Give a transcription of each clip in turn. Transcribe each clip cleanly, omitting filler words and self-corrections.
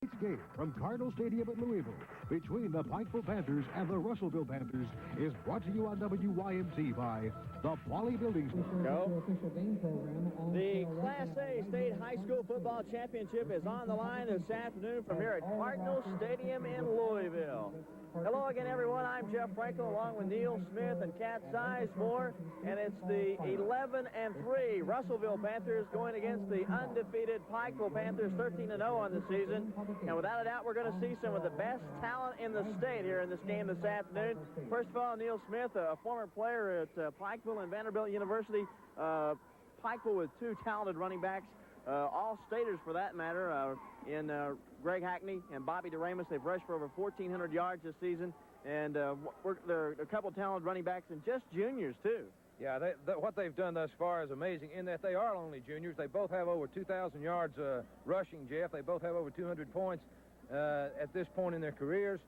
Each game from Cardinal Stadium at Louisville between the Pikeville Panthers and the Russellville Panthers is brought to you on WYMT by the Pauley Building. Go. The Class A State High School Football Championship is on the line this afternoon from here at Cardinal Stadium in Louisville. Hello again, everyone. I'm Jeff Franklin along with Neil Smith and Cat Sizemore, and it's the 11-3 Russellville Panthers going against the undefeated Pikeville Panthers, 13-0 on the season. And without a doubt, we're going to see some of the best talent in the state here in this game this afternoon. First of all, Neil Smith, a former player at Pikeville and Vanderbilt University. Pikeville with two talented running backs. All staters for that matter, in Greg Hackney and Bobby DeRamus. They've rushed for over 1,400 yards this season, and there are a couple talented running backs and just juniors too. Yeah, what they've done thus far is amazing in that they are only juniors. They both have over 2,000 yards rushing, Jeff. They both have over 200 points at this point in their careers.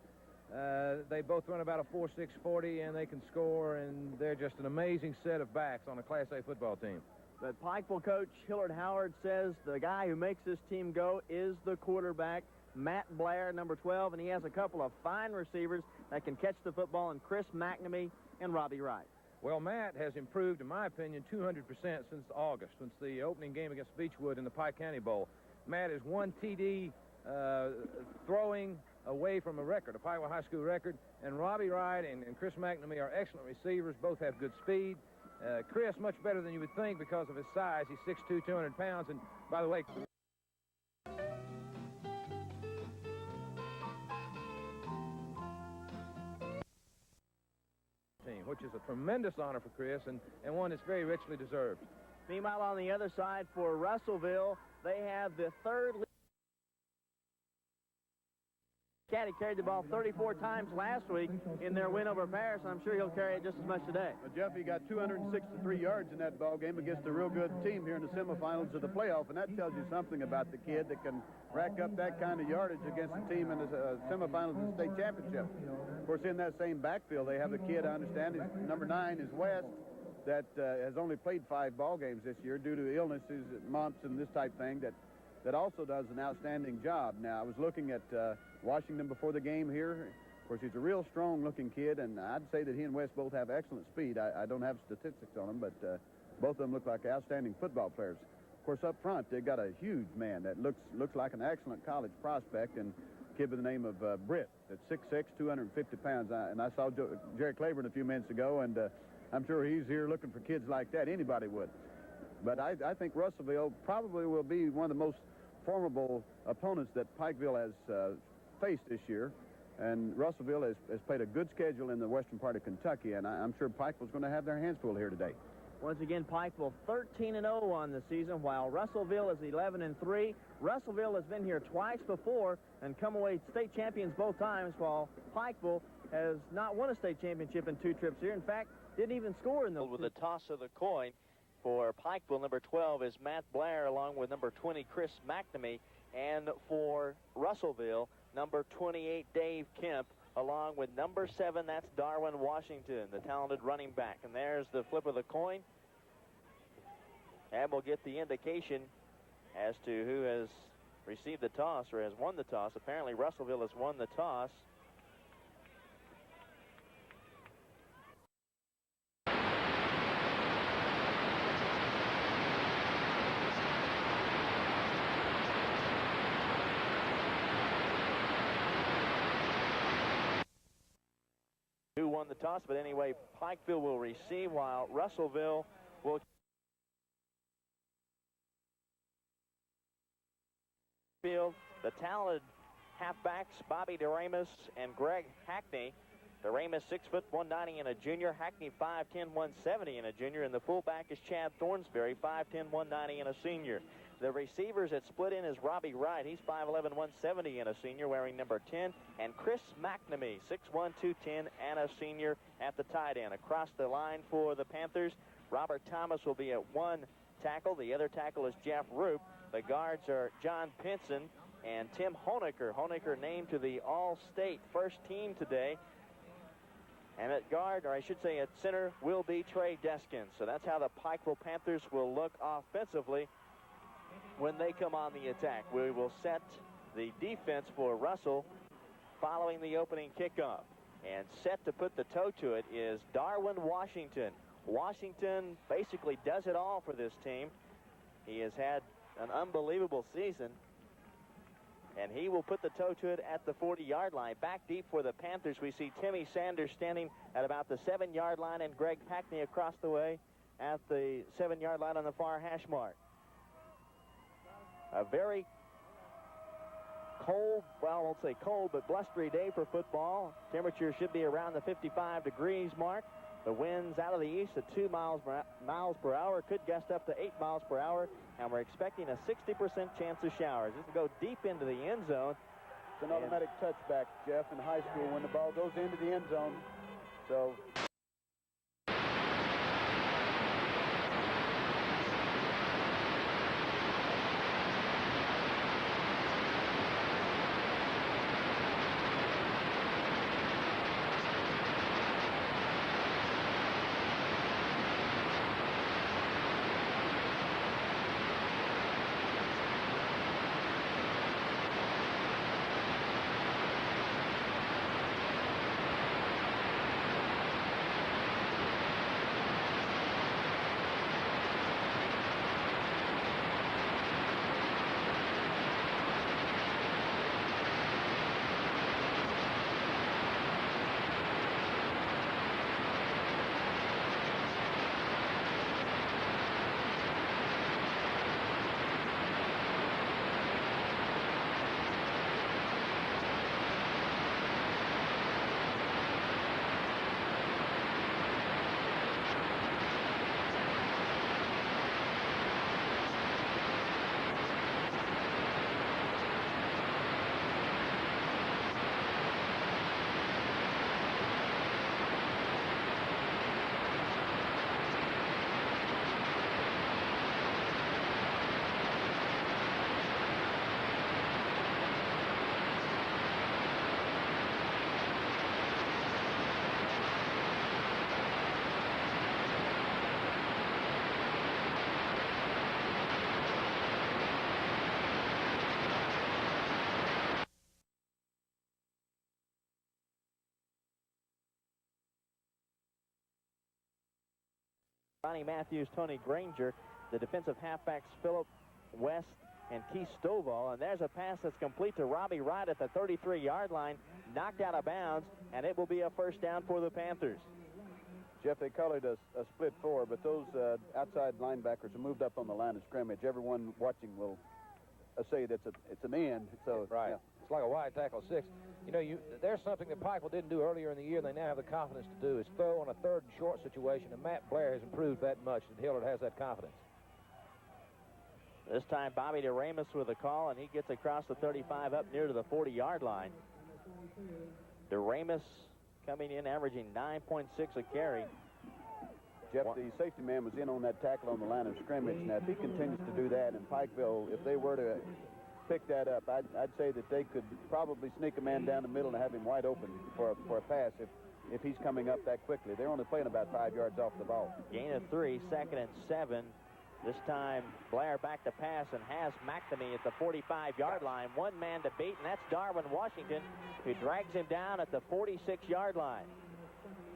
They both run about a 4.6 40, and they can score, and they're just an amazing set of backs on a Class A football team. But Pikeville coach Hillard Howard says the guy who makes this team go is the quarterback, Matt Blair, number 12, and he has a couple of fine receivers that can catch the football, and Chris McNamee and Robbie Wright. Well, Matt has improved, in my opinion, 200% since August, since the opening game against Beechwood in the Pike County Bowl. Matt is one TD throwing away from a record, a Pikeville High School record, and Robbie Wright and Chris McNamee are excellent receivers. Both have good speed. Chris, much better than you would think because of his size. He's 6'2", 200 pounds. And, by the way, which is a tremendous honor for Chris and one that's very richly deserved. Meanwhile, on the other side for Russellville, they have the third lead. Caddy carried the ball 34 times last week in their win over Paris. I'm sure he'll carry it just as much today. Well, Jeff, he got 263 yards in that ball game against a real good team here in the semifinals of the playoff, and that tells you something about the kid that can rack up that kind of yardage against a team in the semifinals of the state championship. Of course, in that same backfield, they have the kid, I understand, number 9 is West, that has only played 5 ball games this year due to illnesses, mumps, and this type thing, that also does an outstanding job. Now, I was looking at Washington before the game here. Of course, he's a real strong-looking kid, and I'd say that he and West both have excellent speed. I don't have statistics on them, but both of them look like outstanding football players. Of course, up front, they've got a huge man that looks like an excellent college prospect, and a kid by the name of Britt, that's 6'6", 250 pounds. And I saw Jerry Claiborne a few minutes ago, and I'm sure he's here looking for kids like that. Anybody would. But I think Russellville probably will be one of the most formidable opponents that Pikeville has faced this year. And Russellville has played a good schedule in the western part of Kentucky, and I'm sure Pikeville's going to have their hands full here today. Once again, Pikeville 13-0 on the season, while Russellville is 11-3. Russellville has been here twice before and come away state champions both times, while Pikeville has not won a state championship in 2 trips here. In fact, didn't even score in the... With the toss of the coin for Pikeville, number 12 is Matt Blair, along with number 20, Chris McNamee. And for Russellville, number 28, Dave Kemp, along with number 7, that's Darwin Washington, the talented running back. And there's the flip of the coin. And we'll get the indication as to who has received the toss or has won the toss. Apparently, Russellville has won the toss. Who won the toss, but anyway, Pikeville will receive while Russellville will field. The talented halfbacks, Bobby DeRamus and Greg Hackney. DeRamus 6', 190 and a junior. Hackney 5'10", 170 and a junior. And the fullback is Chad Thornsberry, 5'10", 190 and a senior. The receivers that split in is Robbie Wright. He's 5'11", 170 and a senior, wearing number 10. And Chris McNamee, 6'1", 210 and a senior at the tight end. Across the line for the Panthers, Robert Thomas will be at 1 tackle. The other tackle is Jeff Roop. The guards are John Pinson and Tim Honecker. Honecker named to the All-State first team today. And at guard, or I should say at center, will be Trey Deskins. So that's how the Pikeville Panthers will look offensively when they come on the attack. We will set the defense for Russell following the opening kickoff. And set to put the toe to it is Darwin Washington. Washington basically does it all for this team. He has had an unbelievable season, and he will put the toe to it at the 40-yard line. Back deep for the Panthers, we see Timmy Sanders standing at about the 7-yard line and Greg Hackney across the way at the 7-yard line on the far hash mark. A very cold, well, I won't say cold, but blustery day for football. Temperature should be around the 55 degrees mark. The wind's out of the east at 2 miles per hour. Could gust up to 8 miles per hour. And we're expecting a 60% chance of showers. This will go deep into the end zone. It's an automatic touchback, Jeff, in high school when the ball goes into the end zone. So... Ronnie Matthews, Tony Granger, the defensive halfbacks Phillip West and Keith Stovall. And there's a pass that's complete to Robbie Wright at the 33-yard line, knocked out of bounds, and it will be a first down for the Panthers. Jeff, they call it a split four, but those outside linebackers have moved up on the line of scrimmage. Everyone watching will say that it's an end. So right. Yeah. It's like a wide tackle 6. You know, there's something that Pikeville didn't do earlier in the year, and they now have the confidence to do, is throw on a 3rd and short situation, and Matt Blair has improved that much, and Hillard has that confidence. This time, Bobby DeRamus with a call, and he gets across the 35 up near to the 40-yard line. DeRamus coming in, averaging 9.6 a carry. Jeff, the safety man was in on that tackle on the line of scrimmage. Now, if he continues to do that in Pikeville, if they were to pick that up, I'd say that they could probably sneak a man down the middle and have him wide open for a pass if he's coming up that quickly. They're only playing about 5 yards off the ball. Gain of 3, 2nd and 7. This time, Blair back to pass and has McNamee at the 45-yard line. One man to beat, and that's Darwin Washington, who drags him down at the 46-yard line.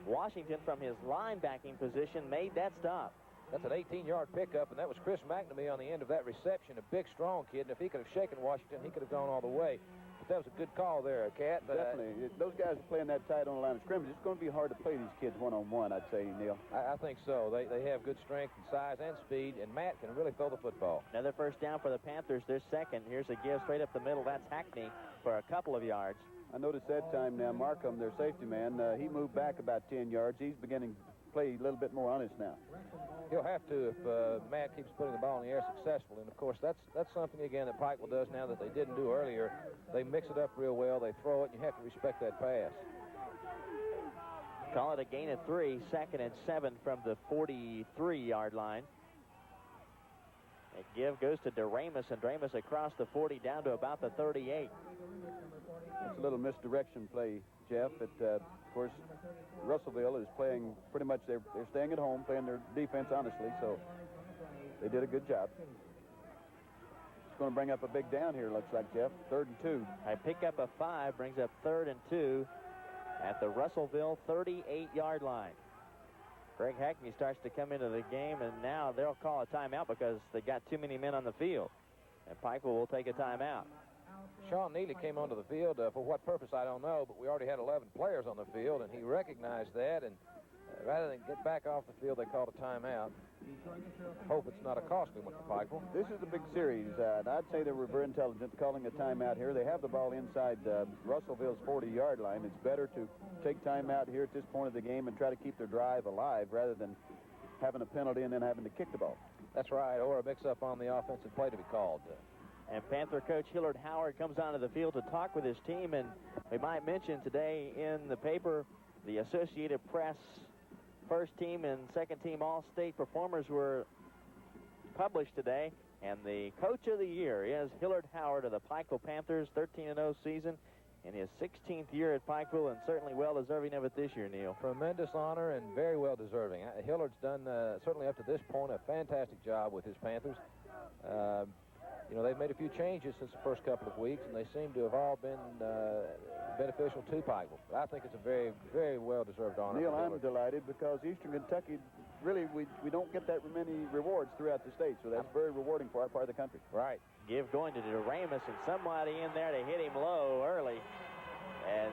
Washington, from his linebacking position, made that stop. That's an 18-yard pickup, and that was Chris McNamee on the end of that reception, a big, strong kid, and if he could have shaken Washington, he could have gone all the way. But that was a good call there, Cat. Definitely. Those guys are playing that tight on the line of scrimmage. It's going to be hard to play these kids one-on-one, I'd say, Neil. I think so. They have good strength and size and speed, and Matt can really throw the football. Another first down for the Panthers. Their second. Here's a give straight up the middle. That's Hackney for a couple of yards. I noticed that time now, Markham, their safety man, he moved back about 10 yards. He's beginning to play a little bit more honest now. He'll have to if Matt keeps putting the ball in the air successfully. And, of course, that's something, again, that Pikeville does now that they didn't do earlier. They mix it up real well. They throw it, and you have to respect that pass. Call it a gain of 3, 2nd and 7 from the 43-yard line. A give goes to DeRamus, and DeRamus across the 40 down to about the 38. It's a little misdirection play, Jeff. Of course, Russellville is playing pretty much, they're staying at home, playing their defense honestly, so they did a good job. It's going to bring up a big down here, looks like, Jeff. 3rd and 2. A pickup of 5 brings up 3rd and 2 at the Russellville 38-yard line. Greg Hackney starts to come into the game, and now they'll call a timeout because they got too many men on the field. And Pikeville will take a timeout. Sean Neely came onto the field for what purpose, I don't know, but we already had 11 players on the field, and he recognized that, and rather than get back off the field, they called a timeout. Hope it's not a costly one for Pikeville. This is a big series, and I'd say they were very intelligent calling a timeout here. They have the ball inside Russellville's 40-yard line. It's better to take timeout here at this point of the game and try to keep their drive alive rather than having a penalty and then having to kick the ball. That's right, or a mix-up on the offensive play to be called. And Panther coach Hillard Howard comes onto the field to talk with his team, and we might mention today in the paper, the Associated Press first team and second team all-state performers were published today, and the coach of the year is Hillard Howard of the Pikeville Panthers, 13-0 season in his 16th year at Pikeville, and certainly well deserving of it this year, Neil. Tremendous honor and very well deserving. Hillard's done certainly up to this point a fantastic job with his Panthers. You know, they've made a few changes since the first couple of weeks, and they seem to have all been beneficial to Pikeville. But I think it's a very, very well-deserved honor. Neil, I'm delighted because Eastern Kentucky, really, we don't get that many rewards throughout the state, so that's very rewarding for our part of the country. Right. Give going to DeRamus, and somebody in there to hit him low early. And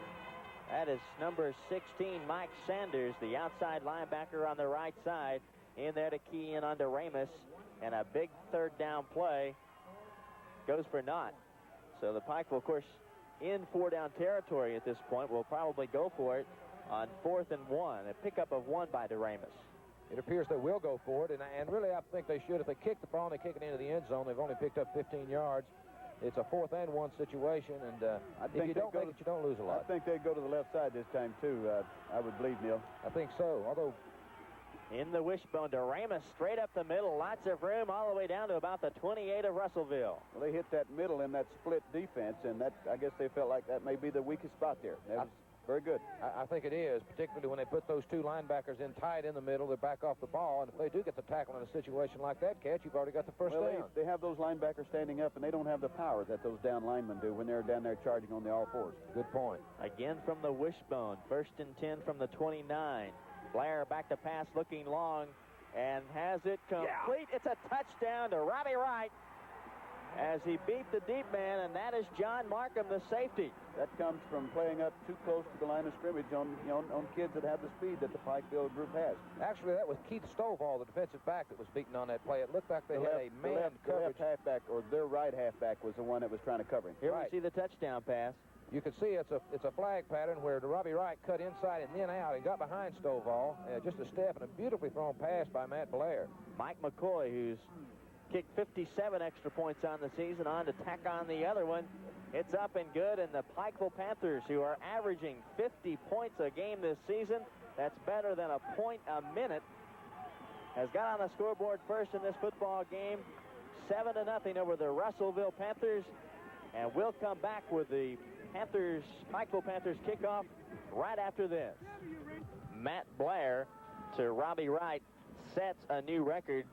that is number 16, Mike Sanders, the outside linebacker on the right side, in there to key in on DeRamus, and a big 3rd down play goes for naught. So the Pikeville, of course, in 4-down territory at this point, will probably go for it on 4th and 1. A pickup of 1 by DeRamus. It appears they will go for it, and really I think they should. If they kick the ball and they kick it into the end zone, they've only picked up 15 yards. It's a 4th and 1 situation, and if you don't make it, you don't lose a lot. I think they'd go to the left side this time, too, I would believe, Neil. I think so, although... In the wishbone, DeRamus straight up the middle, lots of room all the way down to about the 28 of Russellville. Well, they hit that middle in that split defense, and that I guess they felt like that may be the weakest spot there. That was very good. I think it is, particularly when they put those 2 linebackers in tight in the middle. They're back off the ball, and if they do get the tackle in a situation like that, Cat, you've already got the first down. They have those linebackers standing up, and they don't have the power that those down linemen do when they're down there charging on the all-fours. Good point. Again from the wishbone, 1st and 10 from the 29. Blair back to pass, looking long, and has it complete. Yeah. It's a touchdown to Robbie Wright as he beat the deep man, and that is John Markham, the safety. That comes from playing up too close to the line of scrimmage on kids that have the speed that the Pikeville group has. Actually, that was Keith Stovall, the defensive back, that was beaten on that play. It looked like they had a man coverage. The left halfback, or their right halfback, was the one that was trying to cover him. Here we see the touchdown pass. You can see it's a flag pattern where Robbie Wright cut inside and then out and got behind Stovall. Just a step and a beautifully thrown pass by Matt Blair. Mike McCoy, who's kicked 57 extra points on the season, on to tack on the other one. It's up and good, and the Pikeville Panthers, who are averaging 50 points a game this season, that's better than a point a minute, has got on the scoreboard first in this football game, 7-0 over the Russellville Panthers, and we'll come back with the Pikeville Panthers kickoff right after this. Matt Blair to Robbie Wright sets a new record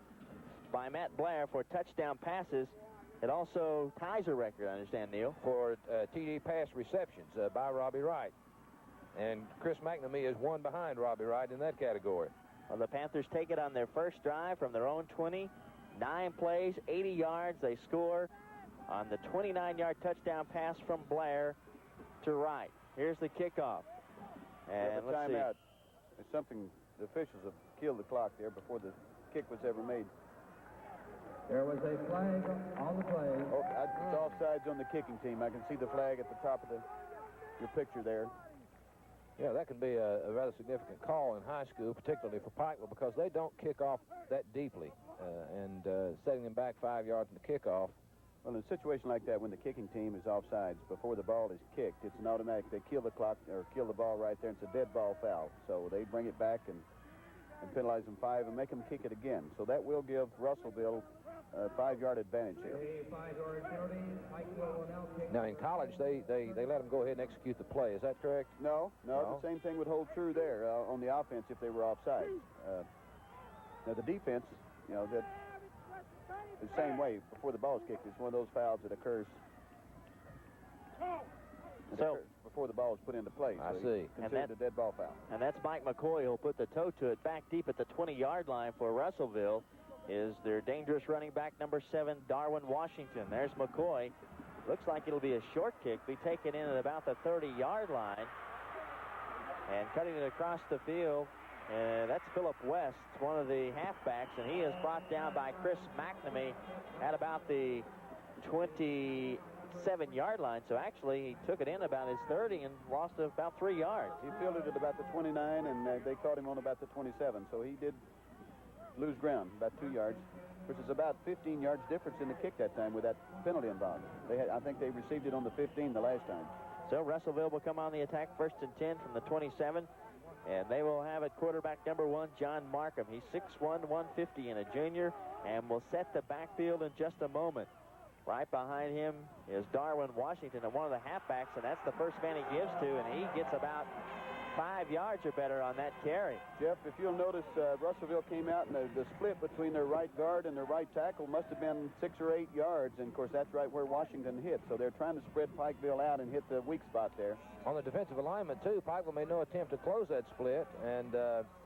by Matt Blair for touchdown passes. It also ties a record, I understand, Neil, for TD pass receptions by Robbie Wright. And Chris McNamee is 1 behind Robbie Wright in that category. Well, the Panthers take it on their first drive from their own 20. 9 plays, 80 yards. They score on the 29-yard touchdown pass from Blair to Wright. Here's the kickoff. And let's see. There's something, the officials have killed the clock there before the kick was ever made. There was a flag on the play. Oh, it's offsides on the kicking team. I can see the flag at the top of your picture there. Yeah, that can be a rather significant call in high school, particularly for Pikeville, because they don't kick off that deeply. And setting them back 5 yards in the kickoff. Well, in a situation like that, when the kicking team is offsides before the ball is kicked, it's an automatic. They kill the clock or kill the ball right there. It's a dead ball foul. So they bring it back and penalize them 5 and make them kick it again. So that will give Russellville a 5-yard advantage here. A 5-yard penalty. Pikeville will now kick. Now, in college, they let them go ahead and execute the play. Is that correct? No. The same thing would hold true there on the offense if they were offside. Now, the defense, that the same way before the ball is kicked. It's one of those fouls that occurs. Before the ball is put into play. I so see. Considered a dead ball foul. And that's Mike McCoy who'll put the toe to it back deep at the 20-yard line for Russellville. Is their dangerous running back, number 7, Darwin Washington. There's McCoy. Looks like it'll be a short kick, be taken in at about the 30-yard line. And cutting it across the field, that's Philip West, one of the halfbacks, and he is brought down by Chris McNamee at about the 27-yard line. So actually, he took it in about his 30 and lost about 3 yards. He fielded at about the 29, and they caught him on about the 27. So he did lose ground, about 2 yards, which is about 15 yards difference in the kick that time with that penalty involved. I think they received it on the 15 the last time. So Russellville will come on the attack, 1st and 10 from the 27. And they will have at quarterback number 1, John Markham. He's 6'1", 150 and a junior, and will set the backfield in just a moment. Right behind him is Darwin Washington, and one of the halfbacks, and that's the first man he gives to, and he gets about 5 yards or better on that carry. Jeff, if you'll notice, Russellville came out, and the split between their right guard and their right tackle must have been 6 or 8 yards, and of course that's right where Washington hit. So they're trying to spread Pikeville out and hit the weak spot there. On the defensive alignment, too, Pikeville made no attempt to close that split, and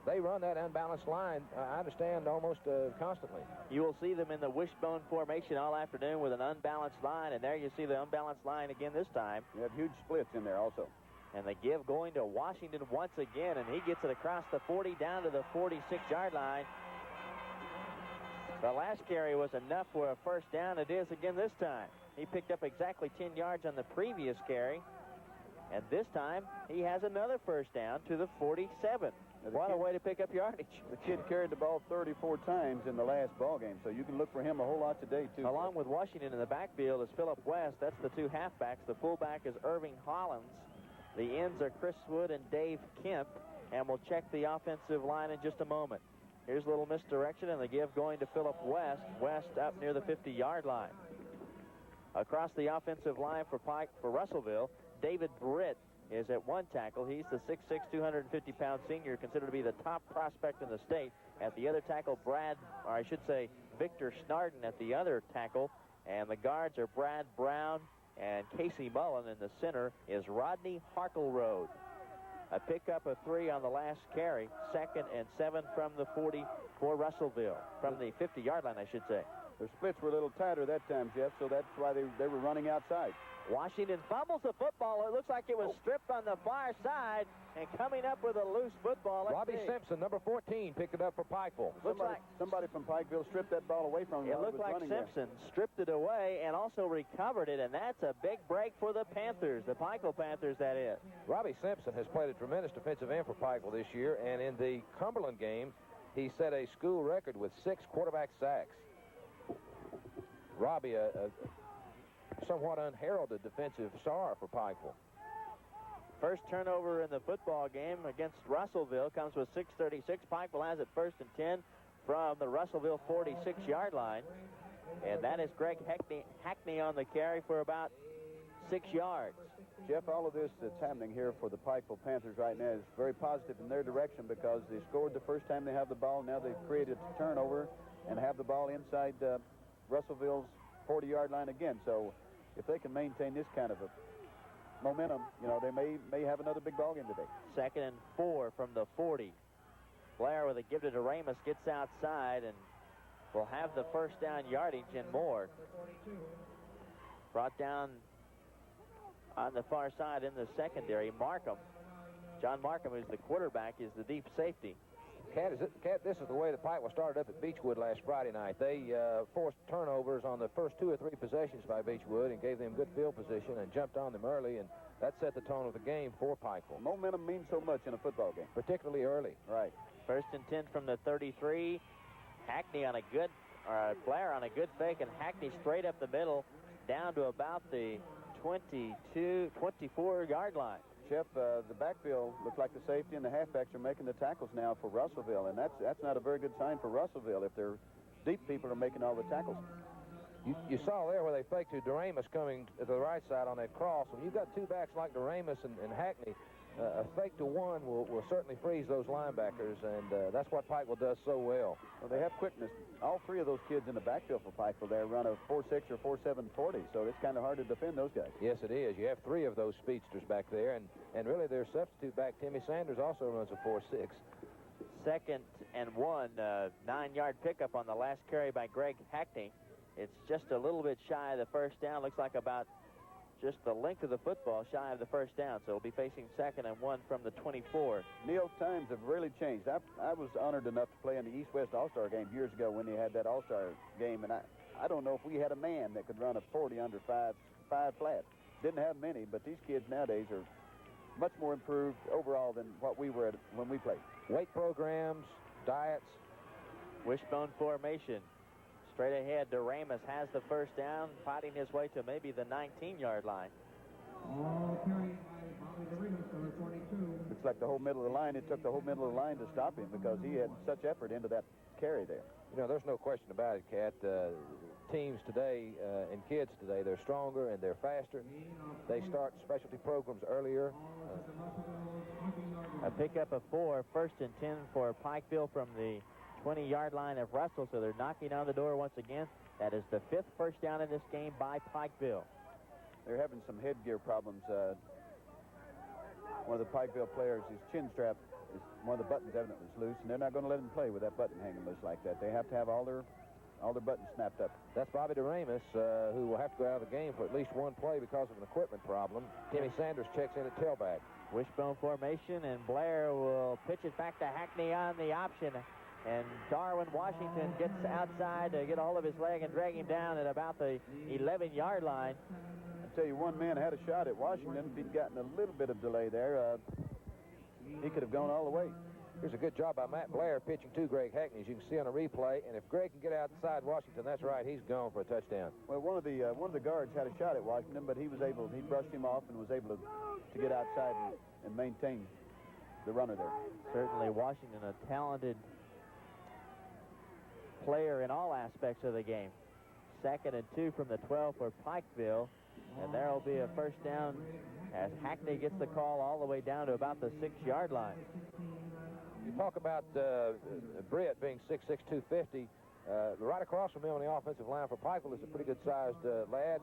they run that unbalanced line, I understand, almost constantly. You will see them in the wishbone formation all afternoon with an unbalanced line, and there you see the unbalanced line again this time. You have huge splits in there also. And the give going to Washington once again, and he gets it across the 40 down to the 46-yard line. The last carry was enough for a first down. It is again this time. He picked up exactly 10 yards on the previous carry. And this time, he has another first down to the 47. What a way to pick up yardage. The kid carried the ball 34 times in the last ball game, so you can look for him a whole lot today, too. Along with Washington in the backfield is Philip West. That's the 2 halfbacks. The fullback is Irving Hollins. The ends are Chris Wood and Dave Kemp, and we'll check the offensive line in just a moment. Here's a little misdirection, and the give going to Philip West. West up near the 50-yard line. Across the offensive line for Russellville, David Britt is at 1 tackle. He's the 6'6", 250-pound senior, considered to be the top prospect in the state. At the other tackle, Victor Snarden at the other tackle. And the guards are Brad Brown and Casey Mullen. In the center is Rodney Harkleroad. A pickup of 3 on the last carry. 2nd and 7 from the 40 for Russellville. From the 50-yard line, I should say. Their splits were a little tighter that time, Jeff, so that's why they were running outside. Washington fumbles the football. It looks like it was stripped on the far side, and coming up with a loose football. Robbie Simpson, number 14, picked it up for Pikeville. Somebody from Pikeville stripped that ball away from him. It looked like Simpson stripped it away and also recovered it, and that's a big break for the Panthers, the Pikeville Panthers, that is. Robbie Simpson has played a tremendous defensive end for Pikeville this year, and in the Cumberland game, he set a school record with 6 quarterback sacks. Robbie, a somewhat unheralded defensive star for Pikeville. First turnover in the football game against Russellville comes with 6:36. Pikeville has it 1st and 10 from the Russellville 46-yard line. And that is Greg Hackney on the carry for about 6 yards. Jeff, all of this that's happening here for the Pikeville Panthers right now is very positive in their direction because they scored the first time they have the ball. Now they've created a turnover and have the ball inside Russellville's 40-yard line again. So if they can maintain this kind of a momentum, you know, they may have another big ball game today. 2nd and 4 from the 40. Blair with a give to Doremus gets outside and will have the first down yardage and more. Brought down on the far side in the secondary. John Markham, who's the quarterback, is the deep safety. Cat, this is the way the Pikeville started up at Beechwood last Friday night. They forced turnovers on the first 2 or 3 possessions by Beechwood and gave them good field position and jumped on them early, and that set the tone of the game for Pikeville. Momentum means so much in a football game. Particularly early. Right. 1st and 10 from the 33. Blair on a good fake, and Hackney straight up the middle down to about the 24-yard line. Jeff, the backfield looks like the safety and the halfbacks are making the tackles now for Russellville, and that's not a very good sign for Russellville if their deep people are making all the tackles. You saw there where they faked to Doremus coming to the right side on that cross. When you've got two backs like Doremus and Hackney, a fake to one will certainly freeze those linebackers, and that's what Pikeville does so well. Well, they have quickness. All three of those kids in the backfield for Pikeville there run a 4.6 or 4.7 40, so it's kind of hard to defend those guys. Yes, it is. You have three of those speedsters back there, and really their substitute back, Timmy Sanders, also runs a 4.6. 2nd and 1, 9-yard pickup on the last carry by Greg Hackney. It's just a little bit shy of the first down. Looks like about just the length of the football shy of the first down. So we'll be facing 2nd and 1 from the 24. Neil, times have really changed. I was honored enough to play in the East-West All-Star game years ago when they had that All-Star game, and I don't know if we had a man that could run a 40 under 5 flat. Didn't have many, but these kids nowadays are much more improved overall than what we were when we played. Weight programs, diets. Wishbone formation. Straight ahead, Doremus has the first down, fighting his way to maybe the 19-yard line. Looks like the whole middle of the line. It took the whole middle of the line to stop him because he had such effort into that carry there. You know, there's no question about it, Cat. Teams today and kids today, they're stronger and they're faster. They start specialty programs earlier. A pickup of 4, 1st and 10 for Pikeville from the 20-yard line of Russell, so they're knocking on the door once again. That is the 5th first down in this game by Pikeville. They're having some headgear problems. One of the Pikeville players, his chin strap, one of the buttons evidently is loose, and they're not going to let him play with that button hanging loose like that. They have to have all their buttons snapped up. That's Bobby Doremus, who will have to go out of the game for at least one play because of an equipment problem. Timmy Sanders checks in at tailback. Wishbone formation, and Blair will pitch it back to Hackney on the option. And Darwin Washington gets outside to get a hold of his leg and drag him down at about the 11-yard line. I tell you, one man had a shot at Washington. If he'd gotten a little bit of delay there, he could have gone all the way. Here's a good job by Matt Blair pitching to Greg Hackney, as you can see on a replay. And if Greg can get outside Washington, that's right, he's gone for a touchdown. Well, one of the guards had a shot at Washington, but he brushed him off and was able to get outside and maintain the runner there. Certainly Washington, a talented player in all aspects of the game. 2nd and 2 from the 12 for Pikeville, and there will be a first down as Hackney gets the call all the way down to about the 6-yard line. You talk about Britt being 6'6", 250. Right across from him on the offensive line for Pikeville is a pretty good-sized lad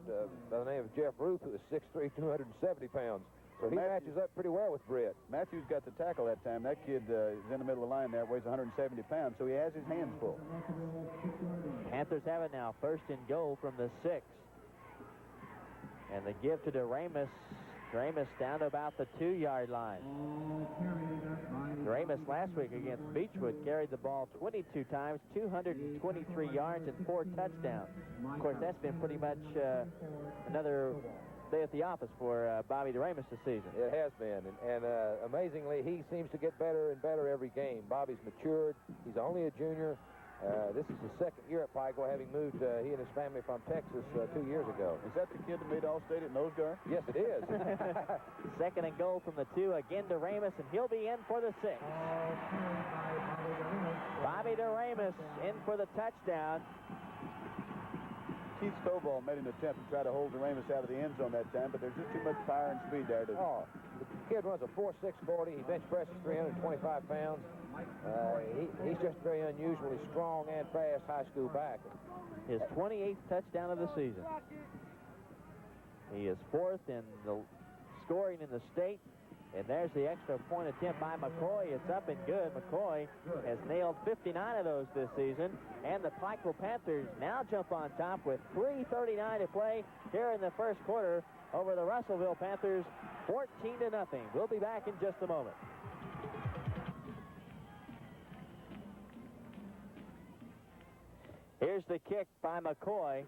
by the name of Jeff Ruth, who is 6'3", 270 pounds. So he matches up pretty well with Britt. Matthews got the tackle that time. That kid is in the middle of the line there, weighs 170 pounds, so he has his hands full. Panthers have it now, 1st and goal from the 6. And the give to Doremus. Doremus down to about the 2-yard line. Doremus last week against Beechwood carried the ball 22 times, 223 yards, and 4 touchdowns. Of course, that's been pretty much another day at the office for Bobby Doremus this season. It has been, and amazingly, he seems to get better and better every game. Bobby's matured. He's only a junior. This is his 2nd year at Pikeville, having moved, he and his family, from Texas 2 years ago. Is that the kid that made All-State at Nose Guard? Yes, it is. 2nd and goal from the 2, again Doremus, and he'll be in for the 6. Bobby Doremus in for the touchdown. Keith Stovall made an attempt to try to hold Doremus out of the end zone that time, but there's just too much power and speed there. The kid runs a 4.6 40. He bench presses 325 pounds. He's just very unusually strong and fast high school back. His 28th touchdown of the season. He is 4th in the scoring in the state. And there's the extra point attempt by McCoy. It's up and good. McCoy has nailed 59 of those this season. And the Pikeville Panthers now jump on top with 3:39 to play here in the first quarter over the Russellville Panthers, 14-0. We'll be back in just a moment. Here's the kick by McCoy.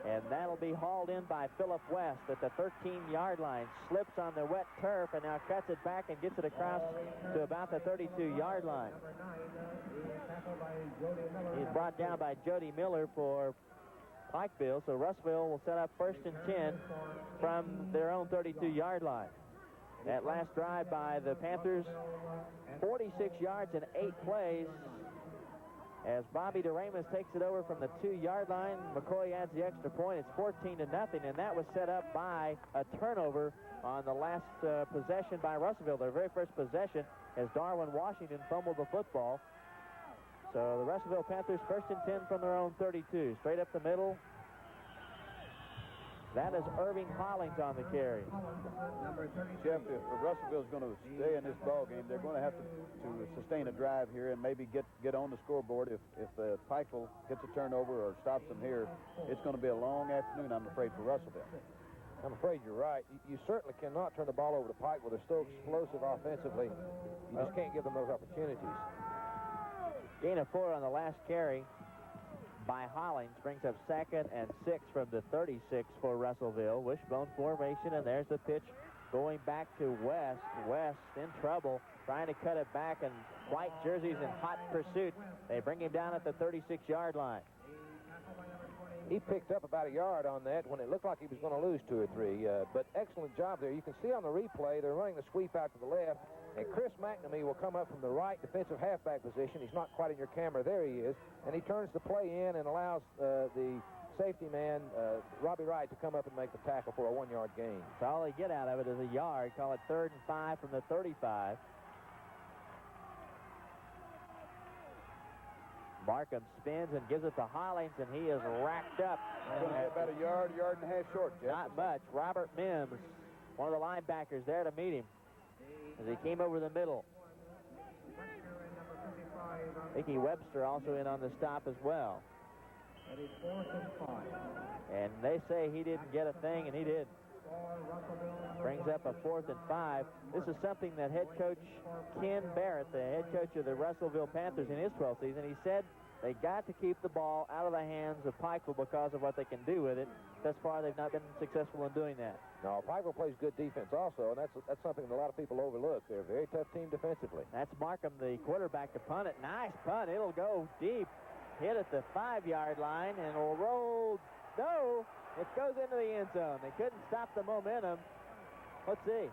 And that'll be hauled in by Philip West at the 13-yard line. Slips on the wet turf and now cuts it back and gets it across to about the 32-yard line. He's brought down by Jody Miller for Pikeville, so Russellville will set up 1st and 10 from their own 32-yard line. That last drive by the Panthers, 46 yards and 8 plays. As Bobby DeRamus takes it over from the 2-yard line. McCoy adds the extra point. It's 14-0, and that was set up by a turnover on the last possession by Russellville. Their very first possession as Darwin Washington fumbled the football. So the Russellville Panthers 1st and 10 from their own 32. Straight up the middle. That is Irving Hollings on the carry. Jeff, if Russellville's going to stay in this ball game, they're going to have to sustain a drive here and maybe get on the scoreboard. If Pikeville gets a turnover or stops them here, it's going to be a long afternoon, I'm afraid, for Russellville. I'm afraid you're right. You certainly cannot turn the ball over to Pikeville. They're so explosive offensively. You just can't give them those opportunities. Gain of 4 on the last carry by Hollings brings up 2nd and 6 from the 36 for Russellville. Wishbone formation, and there's the pitch going back to West. West in trouble, trying to cut it back, and white jerseys in hot pursuit. They bring him down at the 36-yard line. He picked up about a yard on that when it looked like he was going to lose 2 or 3. But excellent job there. You can see on the replay, they're running the sweep out to the left, and Chris McNamee will come up from the right defensive halfback position. He's not quite in your camera. There he is. And he turns the play in and allows the safety man, Robbie Wright, to come up and make the tackle for a 1-yard gain. So all they get out of it is a yard. Call it 3rd and 5 from the 35. Markham spins and gives it to Hollings, and he is racked up. About a yard and a half short, Jeff. Not much. Robert Mims, one of the linebackers, there to meet him as he came over the middle. Mickey Webster also in on the stop as well. And they say he didn't get a thing, and he did. Brings up a 4th and 5. This is something that head coach Ken Barrett, the head coach of the Russellville Panthers in his 12th season, he said they got to keep the ball out of the hands of Pikeville because of what they can do with it. Thus far, they've not been successful in doing that. No, Pikeville plays good defense also, and that's something that a lot of people overlook. They're a very tough team defensively. That's Markham, the quarterback, to punt it. Nice punt. It'll go deep. Hit at the 5-yard line, and it'll roll. No, it goes into the end zone. They couldn't stop the momentum. Let's see.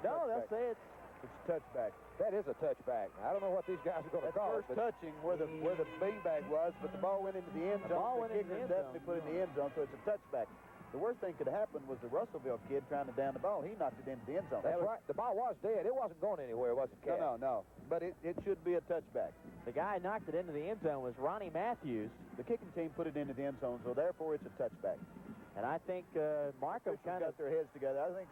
No, they'll say it's a touchback. That is a touchback. I don't know what these guys are going to call it. First touching where the beanbag was, but the ball went into the end zone. The kicker definitely put it in the end zone, so it's a touchback. The worst thing could happen was the Russellville kid trying to down the ball. He knocked it into the end zone. That's right. The ball was dead. It wasn't going anywhere, was it, Cat? No. But it should be a touchback. The guy who knocked it into the end zone was Ronnie Matthews. The kicking team put it into the end zone, so therefore it's a touchback. And I think Markham kind of got their heads together. I think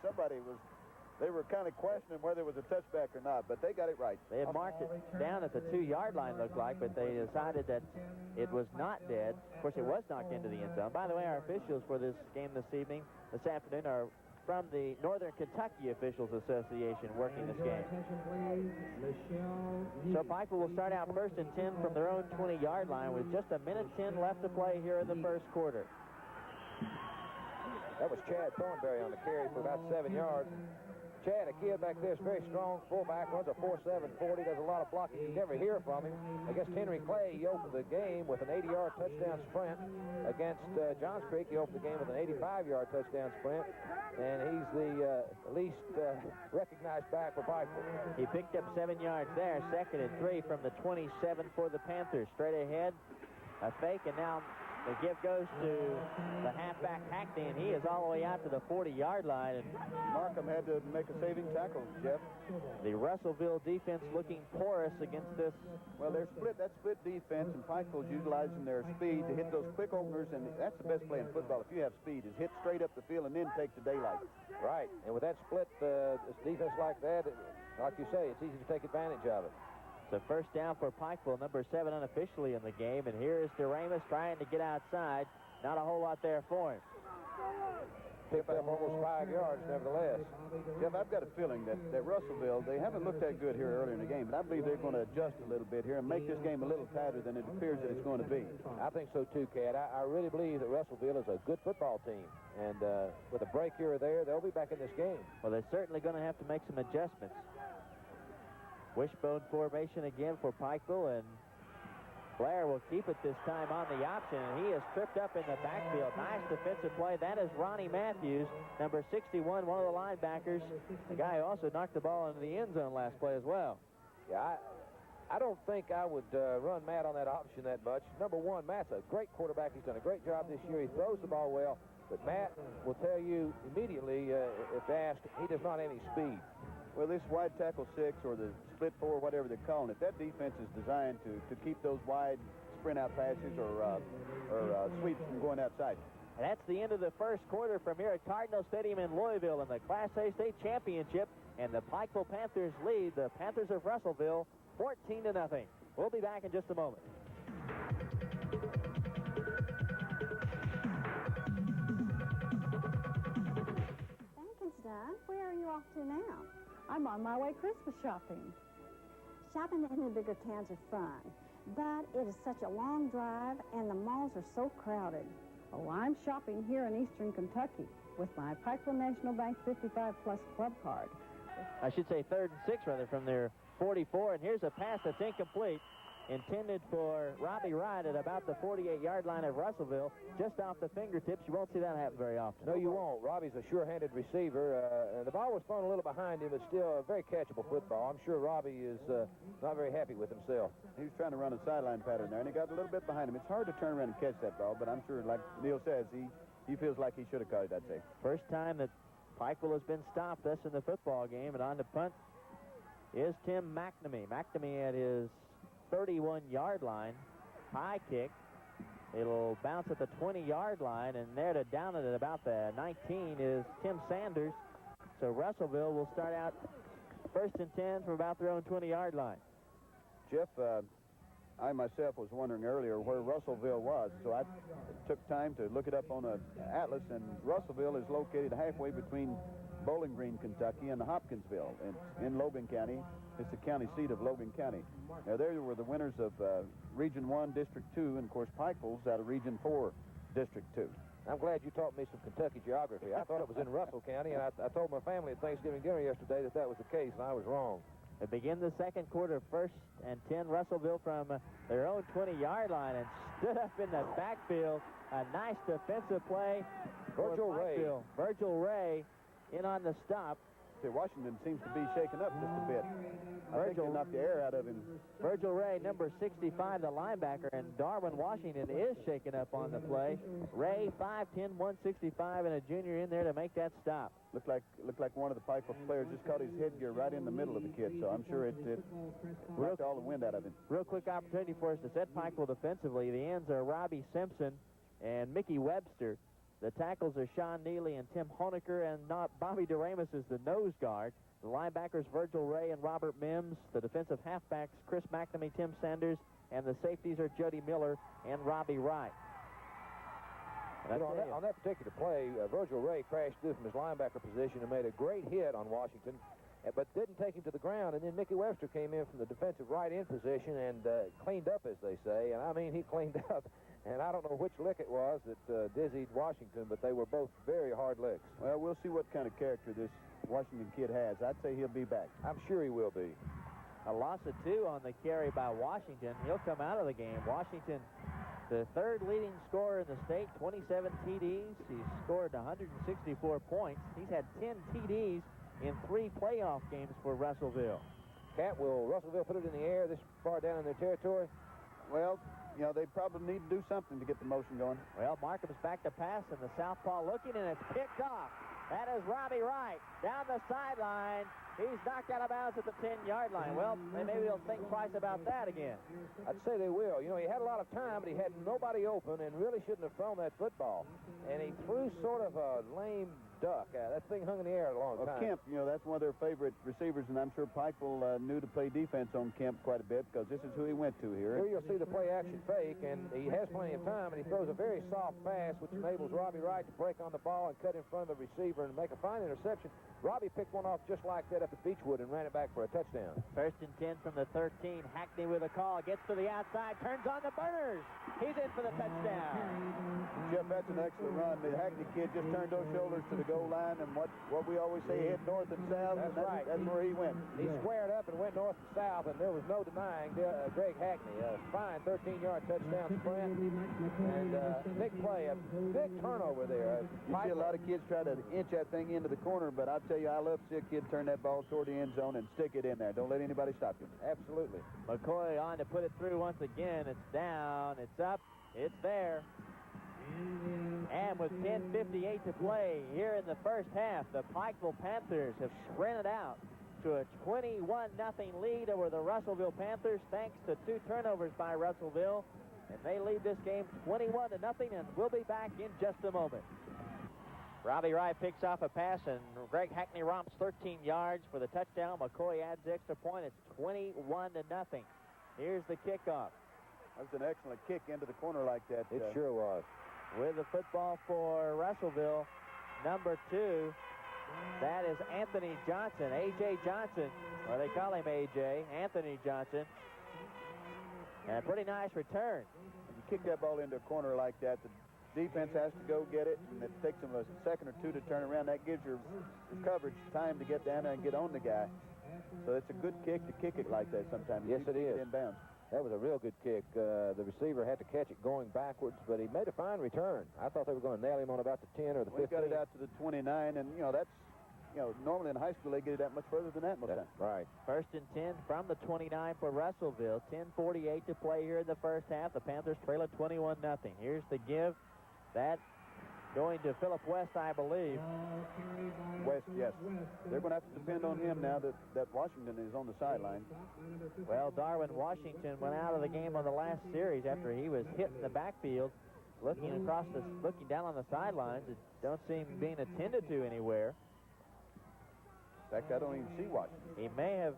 they were kind of questioning whether it was a touchback or not, but they got it right. They had marked it down at the 2-yard line, looked like, but they decided that it was not dead. Of course, it was knocked into the end zone. By the way, our officials for this game this afternoon, are from the Northern Kentucky Officials Association working this game. So Pikeville will start out 1st and 10 from their own 20-yard line with just 1:10 left to play here in the first quarter. That was Chad Thornberry on the carry for about 7 yards. Chad, a kid back there, is very strong. Fullback, runs a 4.7 40, does a lot of blocking. You never hear from him. Against Henry Clay, he opened the game with an 80-yard touchdown sprint. Against Johns Creek, he opened the game with an 85-yard touchdown sprint. And he's the least recognized back for Pikeville. He picked up 7 yards there. 2nd and 3 from the 27 for the Panthers. Straight ahead, a fake, and now the give goes to the halfback Hackney, and he is all the way out to the 40-yard line. And Markham had to make a saving tackle, Jeff. The Russellville defense looking porous against this. Well, they're split. That split defense, and Pikeville's utilizing their speed to hit those quick openers, and that's the best play in football. If you have speed, is hit straight up the field and then take the daylight. Right, and with that split defense like that, like you say, it's easy to take advantage of it. So first down for Pikeville, number 7 unofficially in the game, and here is DeRamus trying to get outside. Not a whole lot there for him. Picked up almost 5 yards, nevertheless. Jeff, I've got a feeling that Russellville, they haven't looked that good here earlier in the game, but I believe they're going to adjust a little bit here and make this game a little tighter than it appears that it's going to be. I think so too, Cat. I really believe that Russellville is a good football team, and with a break here or there, they'll be back in this game. Well, they're certainly going to have to make some adjustments. Wishbone formation again for Pikeville, and Blair will keep it this time on the option, and he is tripped up in the backfield. Nice defensive play. That is Ronnie Matthews, number 61, one of the linebackers. The guy who also knocked the ball into the end zone last play as well. Yeah, I don't think I would run Matt on that option that much. Number one, Matt's a great quarterback. He's done a great job this year. He throws the ball well. But Matt will tell you immediately, if asked, he does not have any speed. Well, this wide tackle 6 or the split 4, whatever they're calling it, that defense is designed to keep those wide sprint out passes or sweeps from going outside. And that's the end of the first quarter from here at Cardinal Stadium in Louisville in the Class A state championship. And the Pikeville Panthers lead the Panthers of Russellville 14-0. We'll be back in just a moment. Dad, where are you off to now? I'm on my way Christmas shopping. Shopping in the bigger towns is fun, but it is such a long drive and the malls are so crowded. Oh, I'm shopping here in eastern Kentucky with my Pikeville National Bank 55 Plus Club card. I should say 3rd and 6 rather from their 44, and here's a pass that's incomplete, intended for Robbie Wright at about the 48-yard line of Russellville, just off the fingertips. You won't see that happen very often. No, you won't. Robbie's a sure-handed receiver. The ball was thrown a little behind him, but still a very catchable football. I'm sure Robbie is not very happy with himself. He was trying to run a sideline pattern there, and he got a little bit behind him. It's hard to turn around and catch that ball, but I'm sure, like Neil says, he feels like he should have caught it, I'd say. First time that Pikeville has been stopped thus in the football game, and on the punt is Tim McNamee. McNamee at his 31-yard line. High kick. It'll bounce at the 20-yard line, and there to down it at about the 19 is Tim Sanders. So Russellville will start out 1st and 10 from about their own 20-yard line. Jeff, I myself was wondering earlier where Russellville was, so I took time to look it up on an atlas, and Russellville is located halfway between Bowling Green, Kentucky, and Hopkinsville in Logan County. It's the county seat of Logan County. Now, there were the winners of Region 1, District 2, and, of course, Pikeville's out of Region 4, District 2. I'm glad you taught me some Kentucky geography. I thought it was in Russell County, and I told my family at Thanksgiving dinner yesterday that was the case, and I was wrong. They begin the second quarter, 1st and 10, Russellville from their own 20-yard line, and stood up in the backfield. A nice defensive play. Virgil Ray in on the stop. Washington seems to be shaken up just a bit. I think they knocked the air out of him. Virgil Ray, number 65, the linebacker, and Darwin Washington is shaken up on the play. Ray, 5'10", 165, and a junior in there to make that stop. Looked like one of the Pikeville players just caught his headgear right in the middle of the kid, so I'm sure it knocked all the wind out of him. Real quick opportunity for us to set Pikeville defensively. The ends are Robbie Simpson and Mickey Webster. The tackles are Sean Neely and Tim Honecker, and Bobby DeRamus is the nose guard. The linebackers, Virgil Ray and Robert Mims. The defensive halfbacks, Chris McNamee, Tim Sanders, and the safeties are Jody Miller and Robbie Wright. On that particular play, Virgil Ray crashed through from his linebacker position and made a great hit on Washington, but didn't take him to the ground. And then Mickey Webster came in from the defensive right end position and cleaned up, as they say. And I mean, he cleaned up. And I don't know which lick it was that dizzied Washington, but they were both very hard licks. Well, we'll see what kind of character this Washington kid has. I'd say he'll be back. I'm sure he will be. A loss of 2 on the carry by Washington. He'll come out of the game. Washington, the 3rd leading scorer in the state, 27 TDs. He's scored 164 points. He's had 10 TDs in 3 playoff games for Russellville. Cat, will Russellville put it in the air this far down in their territory? Well, you know, they probably need to do something to get the motion going. Well, Markham's back to pass, and the southpaw looking, and it's picked off. That is Robbie Wright down the sideline. He's knocked out of bounds at the 10-yard line. Well, maybe they'll think twice about that again. I'd say they will. You know, he had a lot of time, but he had nobody open and really shouldn't have thrown that football. And he threw sort of a lame duck. That thing hung in the air a long time. Kemp, you know, that's one of their favorite receivers, and I'm sure Pikeville knew to play defense on Kemp quite a bit because this is who he went to here. Here you'll see the play-action fake, and he has plenty of time, and he throws a very soft pass, which enables Robbie Wright to break on the ball and cut in front of the receiver and make a fine interception. Robbie picked one off just like that up at Beechwood and ran it back for a touchdown. 1st and 10 from the 13. Hackney with a call. Gets to the outside. Turns on the burners. He's in for the touchdown. Jeff, that's an excellent run. The Hackney kid just turned those shoulders to the goal line, and what we always say, head north and south. That's right. That's where he went. He squared up and went north and south, and there was no denying Greg Hackney. A fine 13-yard touchdown sprint, and big play, a big turnover there. You see a lot of kids try to inch that thing into the corner, but I'll tell you, I love to see a kid turn that ball toward the end zone and stick it in there. Don't let anybody stop you. Absolutely. McCoy on to put it through once again. It's down, it's up, it's there. And with 10:58 to play here in the first half, the Pikeville Panthers have sprinted out to a 21-0 lead over the Russellville Panthers thanks to 2 turnovers by Russellville. And they lead this game 21-0, and we'll be back in just a moment. Robbie Wright picks off a pass, and Greg Hackney romps 13 yards for the touchdown. McCoy adds the extra point. It's 21-0. Here's the kickoff. That was an excellent kick into the corner like that. It sure was. With the football for Russellville, number 2, that is Anthony Johnson, A.J. Johnson, or they call him A.J., Anthony Johnson. And a pretty nice return. When you kick that ball into a corner like that, the defense has to go get it, and it takes them a second or two to turn around. That gives your coverage time to get down there and get on the guy. So it's a good kick to kick it like that sometimes. Yes, it is. Inbounds. That was a real good kick. The receiver had to catch it going backwards, but he made a fine return. I thought they were going to nail him on about the 10 or the 15. We got it out to the 29, and, that's, normally in high school they get it that much further than that most times. Right. First and 10 from the 29 for Russellville. 10:48 to play here in the first half. The Panthers trail at 21-0. Here's the give. That going to Philip West, I believe. West, yes. They're going to have to depend on him now that Washington is on the sideline. Well, Darwin Washington went out of the game on the last series after he was hit in the backfield. Looking down on the sidelines, it don't seem being attended to anywhere. In fact, I don't even see Washington. He may have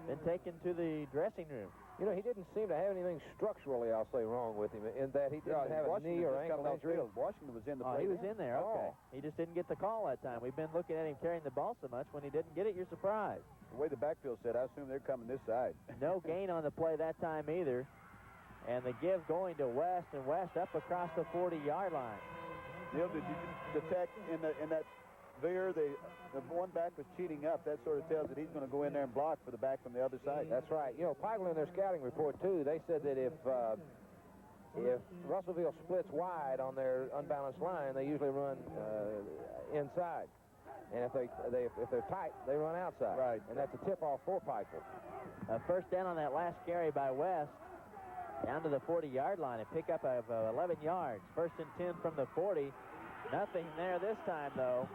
been taken to the dressing room. He didn't seem to have anything structurally, I'll say, wrong with him, in that he didn't have a knee or ankle injury. Washington was in the Oh, play. he was in there, okay. He just didn't get the call that time. We've been looking at him carrying the ball so much. When he didn't get it, you're surprised. The way the backfield said, I assume they're coming this side. No gain on the play that time either. And the give going to West, and West up across the 40-yard line. Neil, did you detect in that veer, the one back was cheating up? That sort of tells that he's going to go in there and block for the back from the other side. That's right. Pikeville in their scouting report, too, they said that if Russellville splits wide on their unbalanced line, they usually run inside. And if they're tight, they run outside. Right. And that's a tip-off for Pikeville. A first down on that last carry by West. Down to the 40-yard line. A pickup of 11 yards. First and 10 from the 40. Nothing there this time, though.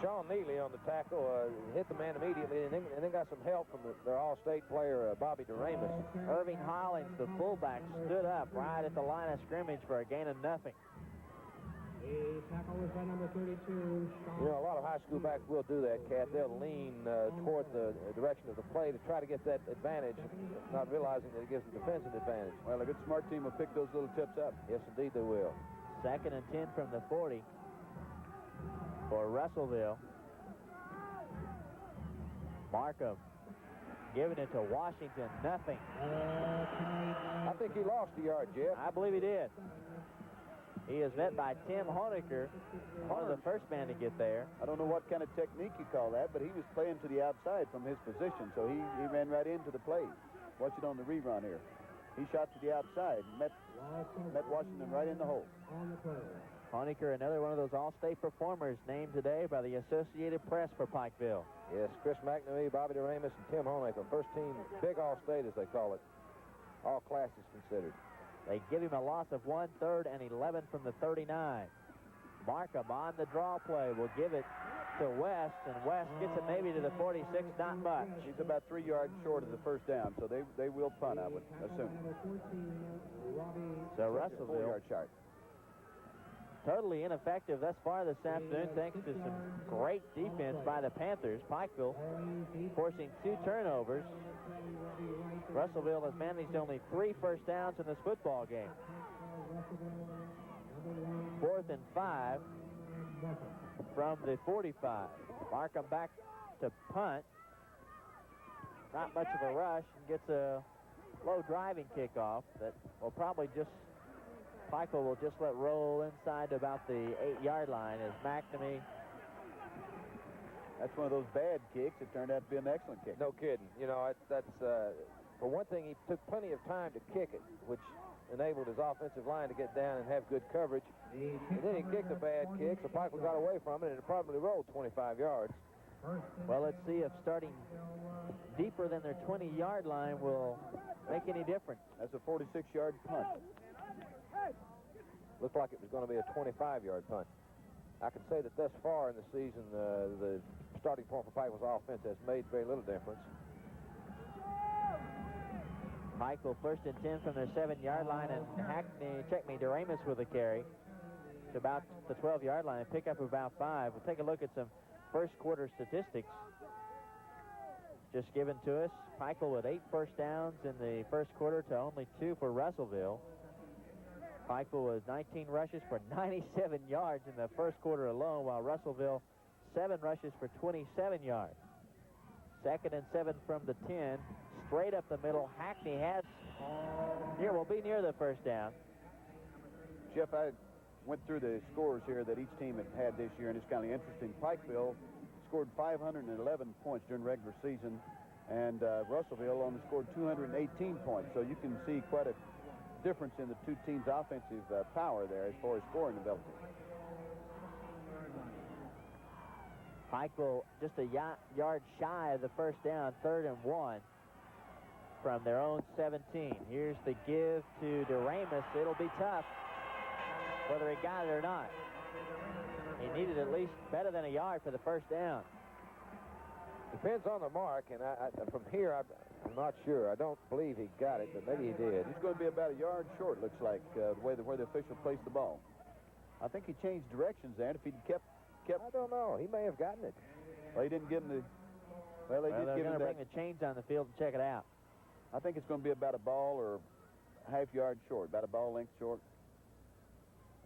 Sean Neely on the tackle hit the man immediately, and then got some help from their all-state player, Bobby DeRamus. Irving Hollins, the fullback, stood up right at the line of scrimmage for a gain of nothing. The tackle was by number 32, Sean. A lot of high school backs will do that, Cat. They'll lean toward the direction of the play to try to get that advantage, not realizing that it gives them defensive advantage. Well, a good smart team will pick those little tips up. Yes, indeed they will. Second and 10 from the 40 for Russellville. Markham giving it to Washington, nothing. I think he lost a yard, Jeff. I believe he did. He is met by Tim Honecker, one of the first men to get there. I don't know what kind of technique you call that, but he was playing to the outside from his position, so he ran right into the play. Watch it on the rerun here. He shot to the outside and met Washington right in the hole. Honecker, another one of those all-state performers named today by the Associated Press for Pikeville. Yes, Chris McNamee, Bobby DeRamus, and Tim Honecker. First team, big all-state as they call it. All classes considered. They give him a loss of 1/3 and 11 from the 39. Markham on the draw play will give it to West, and West gets it maybe to the 46, not much. He's about 3 yards short of the first down, so they will punt, I would assume. So Russellville, 4-yard shot. Totally ineffective thus far this afternoon, thanks to some great defense by the Panthers. Pikeville forcing 2 turnovers. Russellville has managed only 3 first downs in this football game. 4th and 5 from the 45. Markham back to punt. Not much of a rush, and gets a low driving kickoff that will probably just Pikeville will just let roll inside to about the 8-yard line as McNamee. That's one of those bad kicks. It turned out to be an excellent kick. No kidding. You know, that's for one thing, he took plenty of time to kick it, which enabled his offensive line to get down and have good coverage. And then he kicked a bad kick, so Pikeville got away from it, and it probably rolled 25 yards. Well, let's see if starting deeper than their 20-yard line will make any difference. That's a 46-yard punt. Looked like it was going to be a 25-yard punt. I can say that thus far in the season, the starting point for Pikeville's offense has made very little difference. Pikeville first and 10 from their 7-yard line, and DeRamus with a carry to about the 12-yard line. Pick up about 5. We'll take a look at some first quarter statistics just given to us. Pikeville with 8 first downs in the first quarter to only 2 for Russellville. Pikeville was 19 rushes for 97 yards in the first quarter alone, while Russellville 7 rushes for 27 yards. 2nd and 7 from the 10, straight up the middle. Hackney has will be near the first down. Jeff, I went through the scores here that each team had this year, and it's kind of interesting. Pikeville scored 511 points during regular season, and Russellville only scored 218 points. So you can see quite a difference in the two teams' offensive power there as far as scoring ability. Pikeville just a yard shy of the first down, 3rd and 1 from their own 17. Here's the give to DeRamus. It'll be tough whether he got it or not. He needed at least better than a yard for the first down. Depends on the mark, and from here, I'm not sure. I don't believe he got it, but maybe he did. He's going to be about a yard short, looks like, where the official placed the ball. I think he changed directions there, and if he'd kept... I don't know. He may have gotten it. Well, he didn't give him the... Well, they did give him they're going to bring the chains on the field and check it out. I think it's going to be about a ball or a half yard short, about a ball length short.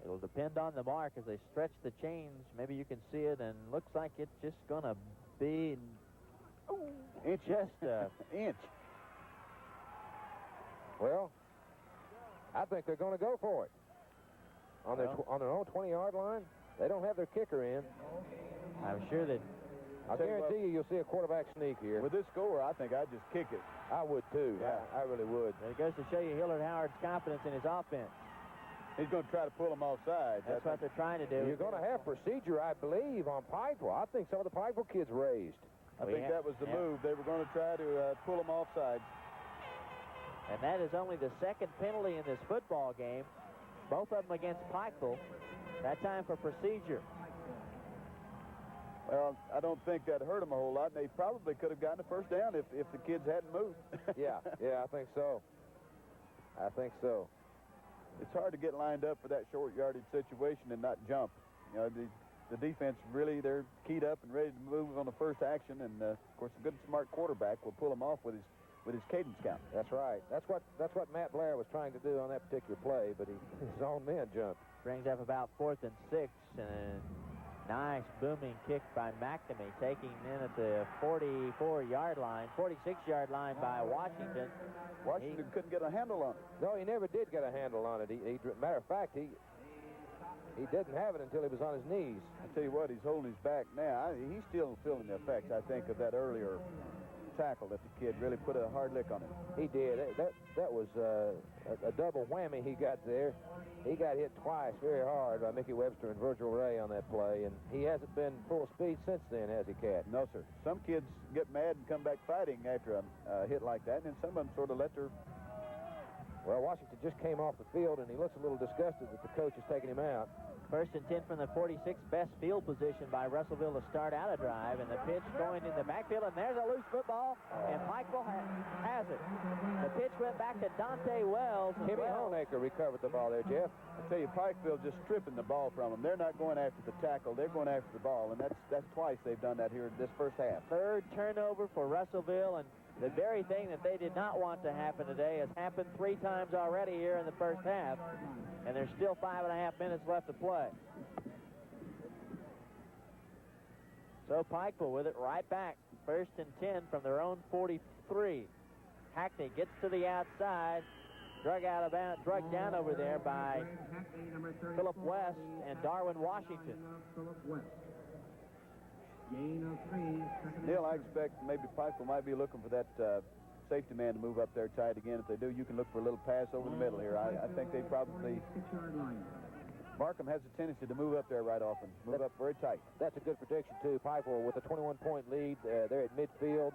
It'll depend on the mark as they stretch the chains. Maybe you can see it, and looks like it's just going to be just an inch. Well, I think they're going to go for it. On their own 20-yard line, they don't have their kicker in. I'm sure that... I guarantee you'll see a quarterback sneak here. With this score, I think I'd just kick it. I would, too. Yeah. I really would. It goes to show you Hillard Howard's confidence in his offense. He's going to try to pull them offside. That's what they're trying to do. You're going to have procedure, I believe, on Pikeville. I think some of the Pikeville kids raised. I think that was the move. They were going to try to pull them offside. And that is only the 2nd penalty in this football game. Both of them against Pikeville. That time for procedure. Well, I don't think that hurt them a whole lot. They probably could have gotten a first down if the kids hadn't moved. yeah, I think so. I think so. It's hard to get lined up for that short yardage situation and not jump. You know, the defense really, they're keyed up and ready to move on the first action, and of course a good smart quarterback will pull them off with his cadence count. That's right. That's what Matt Blair was trying to do on that particular play, but his own men jumped. Brings up about 4th and 6, and nice booming kick by McNamee, taking in at the 46-yard line by Washington. Washington couldn't get a handle on it. No, he never did get a handle on it. Matter of fact, he didn't have it until he was on his knees. I tell you what, he's holding his back now. He's still feeling the effects, I think, of that earlier tackle that the kid really put a hard lick on it. He did. That was a double whammy he got there. He got hit twice very hard by Mickey Webster and Virgil Ray on that play, and he hasn't been full speed since then, has he, Cat? No, sir. Some kids get mad and come back fighting after a hit like that, and then some of them sort of let their... Well, Washington just came off the field, and he looks a little disgusted that the coach is taking him out. 1st and 10 from the 46, best field position by Russellville to start out a drive, and the pitch going in the backfield, and there's a loose football, and Pikeville has it. The pitch went back to Dante Wells. Timmy Honaker recovered the ball there, Jeff. I tell you, Pikeville just stripping the ball from them. They're not going after the tackle. They're going after the ball, and that's twice they've done that here in this first half. 3rd turnover for Russellville, and the very thing that they did not want to happen today has happened 3 times already here in the first half, and there's still 5.5 minutes left to play. So Pikeville with it right back. 1st and 10 from their own 43. Hackney gets to the outside. drugged down over there by Philip West and Darwin Washington. Neil, I expect maybe Pikeville might be looking for that safety man to move up there tight again. If they do, you can look for a little pass over the middle here. I think they probably... Markham has a tendency to move up there right often. Move up very tight. That's a good prediction, too. Pikeville with a 21-point lead. They're at midfield.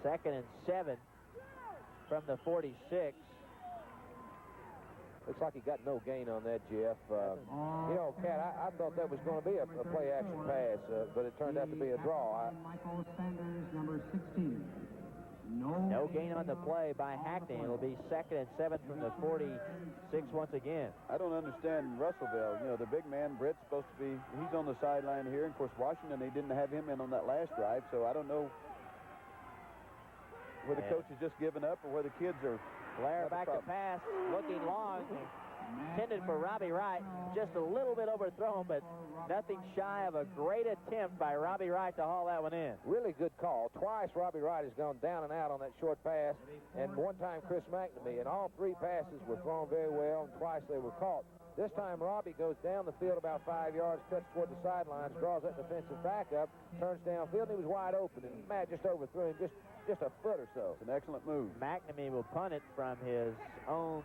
2nd and 7 from the 46. Looks like he got no gain on that, Jeff. You know, Cat, I thought that was going to be a play-action pass, but it turned out to be a draw. Michael Sanders, number 16. No gain on the play by Hackney. It'll be 2nd and 7 from the 46 once again. I don't understand Russellville. You know, the big man, Britt's supposed to be, he's on the sideline here. And of course, Washington, they didn't have him in on that last drive, so I don't know where the coach has just given up or where the kids are. Blair back to pass, looking long, intended for Robbie Wright. Just a little bit overthrown, but nothing shy of a great attempt by Robbie Wright to haul that one in. Really good call. Twice Robbie Wright has gone down and out on that short pass, and one time Chris McNamee, and all 3 passes were thrown very well, and twice they were caught. This time Robbie goes down the field about 5 yards, cuts toward the sidelines, draws that defensive back up, turns downfield, and he was wide open, and Matt just overthrew him just a foot or so. It's an excellent move. McNamee will punt it from his own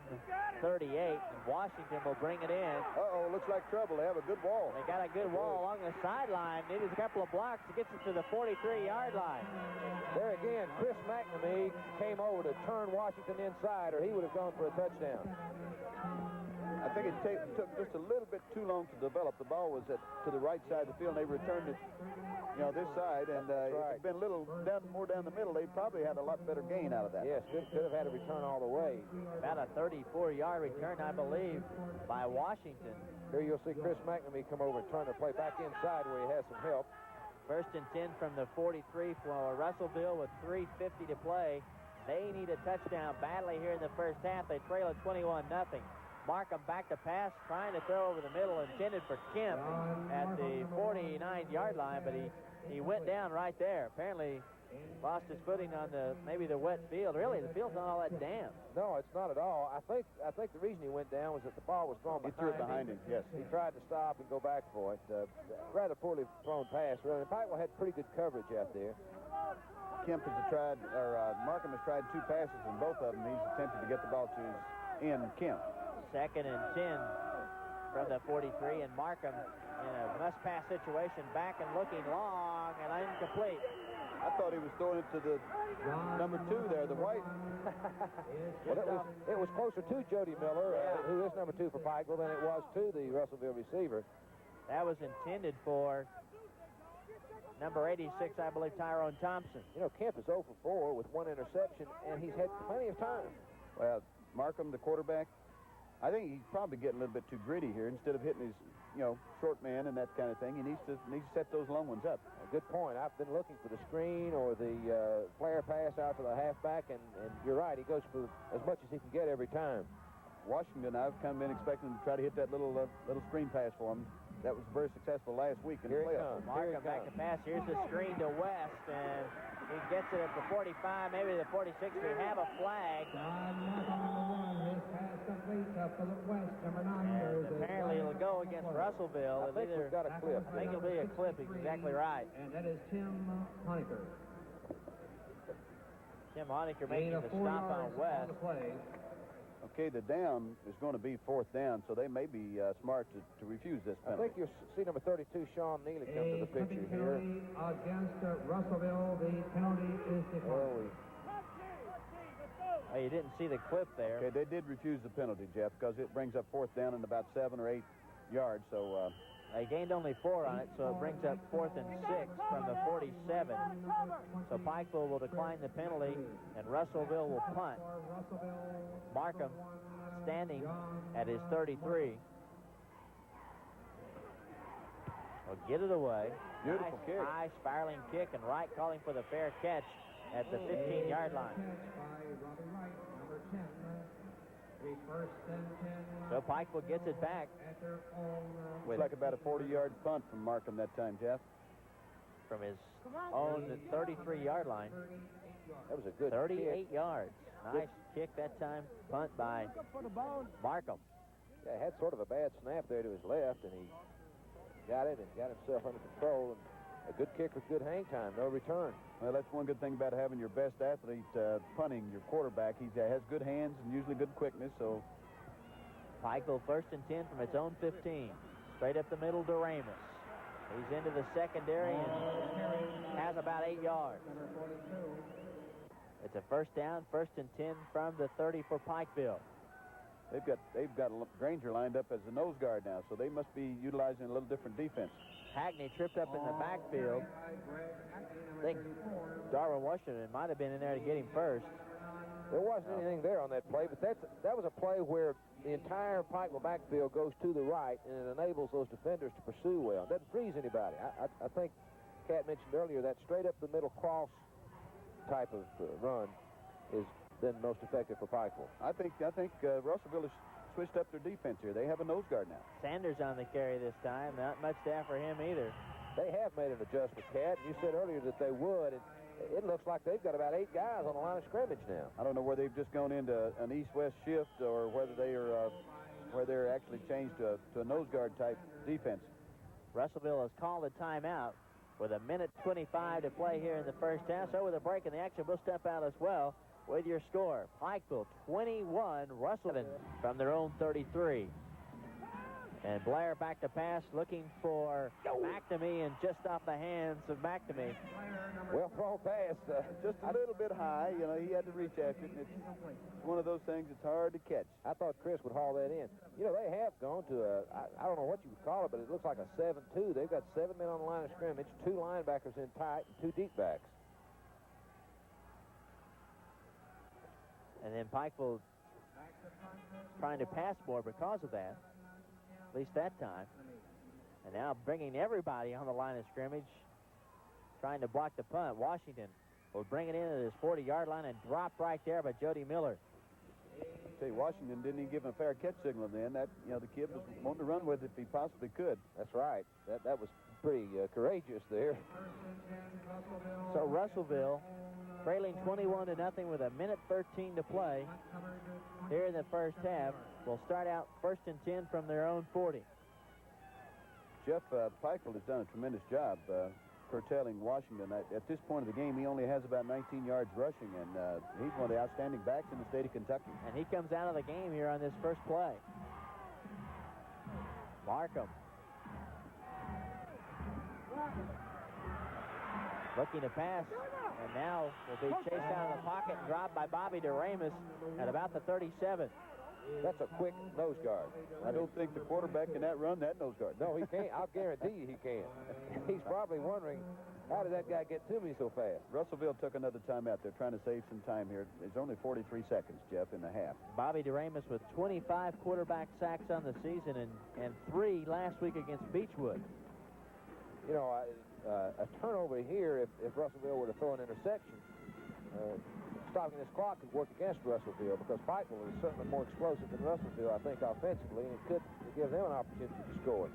38, and Washington will bring it in. Uh-oh, looks like trouble. They have a good wall. They got a good wall along the sideline. Needed a couple of blocks to get it to the 43-yard line. There again, Chris McNamee came over to turn Washington inside, or he would have gone for a touchdown. I think it took just a little bit too long to develop. The ball was to the right side of the field, and they returned it, you know, this side, and if it had been a little more down the middle, they probably had a lot better gain out of that. Yes, could have had a return all the way. About a 34-yard return, I believe, by Washington. Here you'll see Chris McNamee come over and turn the play back inside where he has some help. 1st and 10 from the 43 for Russellville with 3:50 to play. They need a touchdown badly here in the first half. They trail at 21-0. Markham back to pass, trying to throw over the middle, intended for Kemp at the 49-yard line, but he went down right there. Apparently lost his footing on maybe the wet field. Really, the field's not all that damp. No, it's not at all. I think the reason he went down was that the ball was thrown behind him. He threw it behind him, yes. He tried to stop and go back for it. Rather poorly thrown pass, really. Pikeville had pretty good coverage out there. Kemp has tried, or Markham has tried 2 passes, and both of them he's attempted to get the ball to his end, Kemp. 2nd and 10 from the 43, and Markham in a must-pass situation, back and looking long and incomplete. I thought he was throwing it to the number 2 there, the white. Well, it was closer to Jody Miller, who is number 2 for Pikeville, than it was to the Russellville receiver. That was intended for number 86, I believe, Tyrone Thompson. You know, Kemp is 0 for 4 with 1 interception, and he's had plenty of time. Well, Markham, the quarterback, I think he's probably getting a little bit too gritty here. Instead of hitting his, you know, short man and that kind of thing, he needs to set those long ones up. Good point. I've been looking for the screen or the flare pass out to the halfback, and you're right. He goes for as much as he can get every time. Washington, I've kind of been expecting to try to hit that little screen pass for him. That was very successful last week in the playoffs. Markham back to pass. Here's the screen to West, and he gets it at the 45, maybe the 46. We have a flag. And apparently it'll go against Russellville. I think we've got a clip. I think it'll be a clip. Exactly right. And that is Tim Honecker. Tim Honecker making the stop on West. Okay, the down is going to be 4th down, so they may be smart to refuse this penalty. I think you'll see number 32, Sean Neely, come to the picture here. Against Russellville, the penalty is declared. Oh, you didn't see the clip there. Okay, they did refuse the penalty, Jeff, because it brings up 4th down in about 7 or 8 yards, so... They gained only 4 on it, so it brings up 4th and 6 from the 47. So Pikeville will decline the penalty, and Russellville will punt. Markham standing at his 33. Will get it away. Beautiful kick. High spiraling kick, and Wright calling for the fair catch at the 15-yard line. So Pikeville gets it back. Looks like about a 40-yard punt from Markham that time, Jeff. From his own 33-yard line. That was a good 38 kick. yards. Nice kick that time. Punt by Markham. Yeah, had sort of a bad snap there to his left, and he got it and got himself under control. And a good kick with good hang time, no return. Well, that's one good thing about having your best athlete punting your quarterback. He has good hands and usually good quickness, so. Pikeville 1st and 10 from its own 15. Straight up the middle to Ramus. He's into the secondary and has about 8 yards. It's a first down, 1st and 10 from the 30 for Pikeville. They've got Granger lined up as a nose guard now, so they must be utilizing a little different defense. Hackney tripped up in the backfield. I think Darwin Washington might have been in there to get him first. There wasn't anything there on that play, but that was a play where the entire Pikeville backfield goes to the right, and it enables those defenders to pursue well. It doesn't freeze anybody. I think Cat mentioned earlier that straight up the middle cross type of run is then most effective for Pikeville. I think Russellville has switched up their defense here. They have a nose guard now. Sanders on the carry this time. Not much there for him either. They have made an adjustment, Cat. You said earlier that they would, and it looks like they've got about 8 guys on the line of scrimmage now. I don't know whether they've just gone into an east-west shift or whether they're actually changed to a nose guard type defense. Russellville has called a timeout with 1:25 to play here in the first half. So with a break in the action, we'll step out as well with your score. Pikeville 21, Russellville from their own 33. And Blair back to pass, looking for McNamee, and just off the hands of McNamee. Well thrown pass. Just a little bit high. You know, he had to reach after it, and it's one of those things that's hard to catch. I thought Chris would haul that in. You know, they have gone to I don't know what you would call it, but it looks like a 7-2. They've got 7 men on the line of scrimmage, 2 linebackers in tight, and 2 deep backs. And then Pikeville trying to pass more because of that, at least that time. And now bringing everybody on the line of scrimmage, trying to block the punt. Washington will bring it in at his 40-yard line and drop right there by Jody Miller. I tell you, Washington didn't even give him a fair catch signal then. That, you know, the kid was wanting to run with it if he possibly could. That's right. That was pretty courageous there. So Russellville trailing 21-0 with 1:13 to play here in the first half. Will start out 1st and 10 from their own 40. Jeff, Pikeville has done a tremendous job curtailing Washington. At this point of the game, he only has about 19 yards rushing, and he's one of the outstanding backs in the state of Kentucky. And he comes out of the game here on this first play. Markham looking to pass, and now will be chased out of the pocket and dropped by Bobby DeRamus at about the 37. That's a quick nose guard. I don't think the quarterback can outrun that nose guard. No, he can't. I'll guarantee you he can't. He's probably wondering, how did that guy get to me so fast? Russellville took another timeout. They're trying to save some time here. It's only 43 seconds, Jeff, in the half. Bobby DeRamus with 25 quarterback sacks on the season and 3 last week against Beechwood. You know, a turnover here, if Russellville were to throw an interception, stopping this clock could work against Russellville, because Pikeville is certainly more explosive than Russellville, I think, offensively, and it could give them an opportunity to score.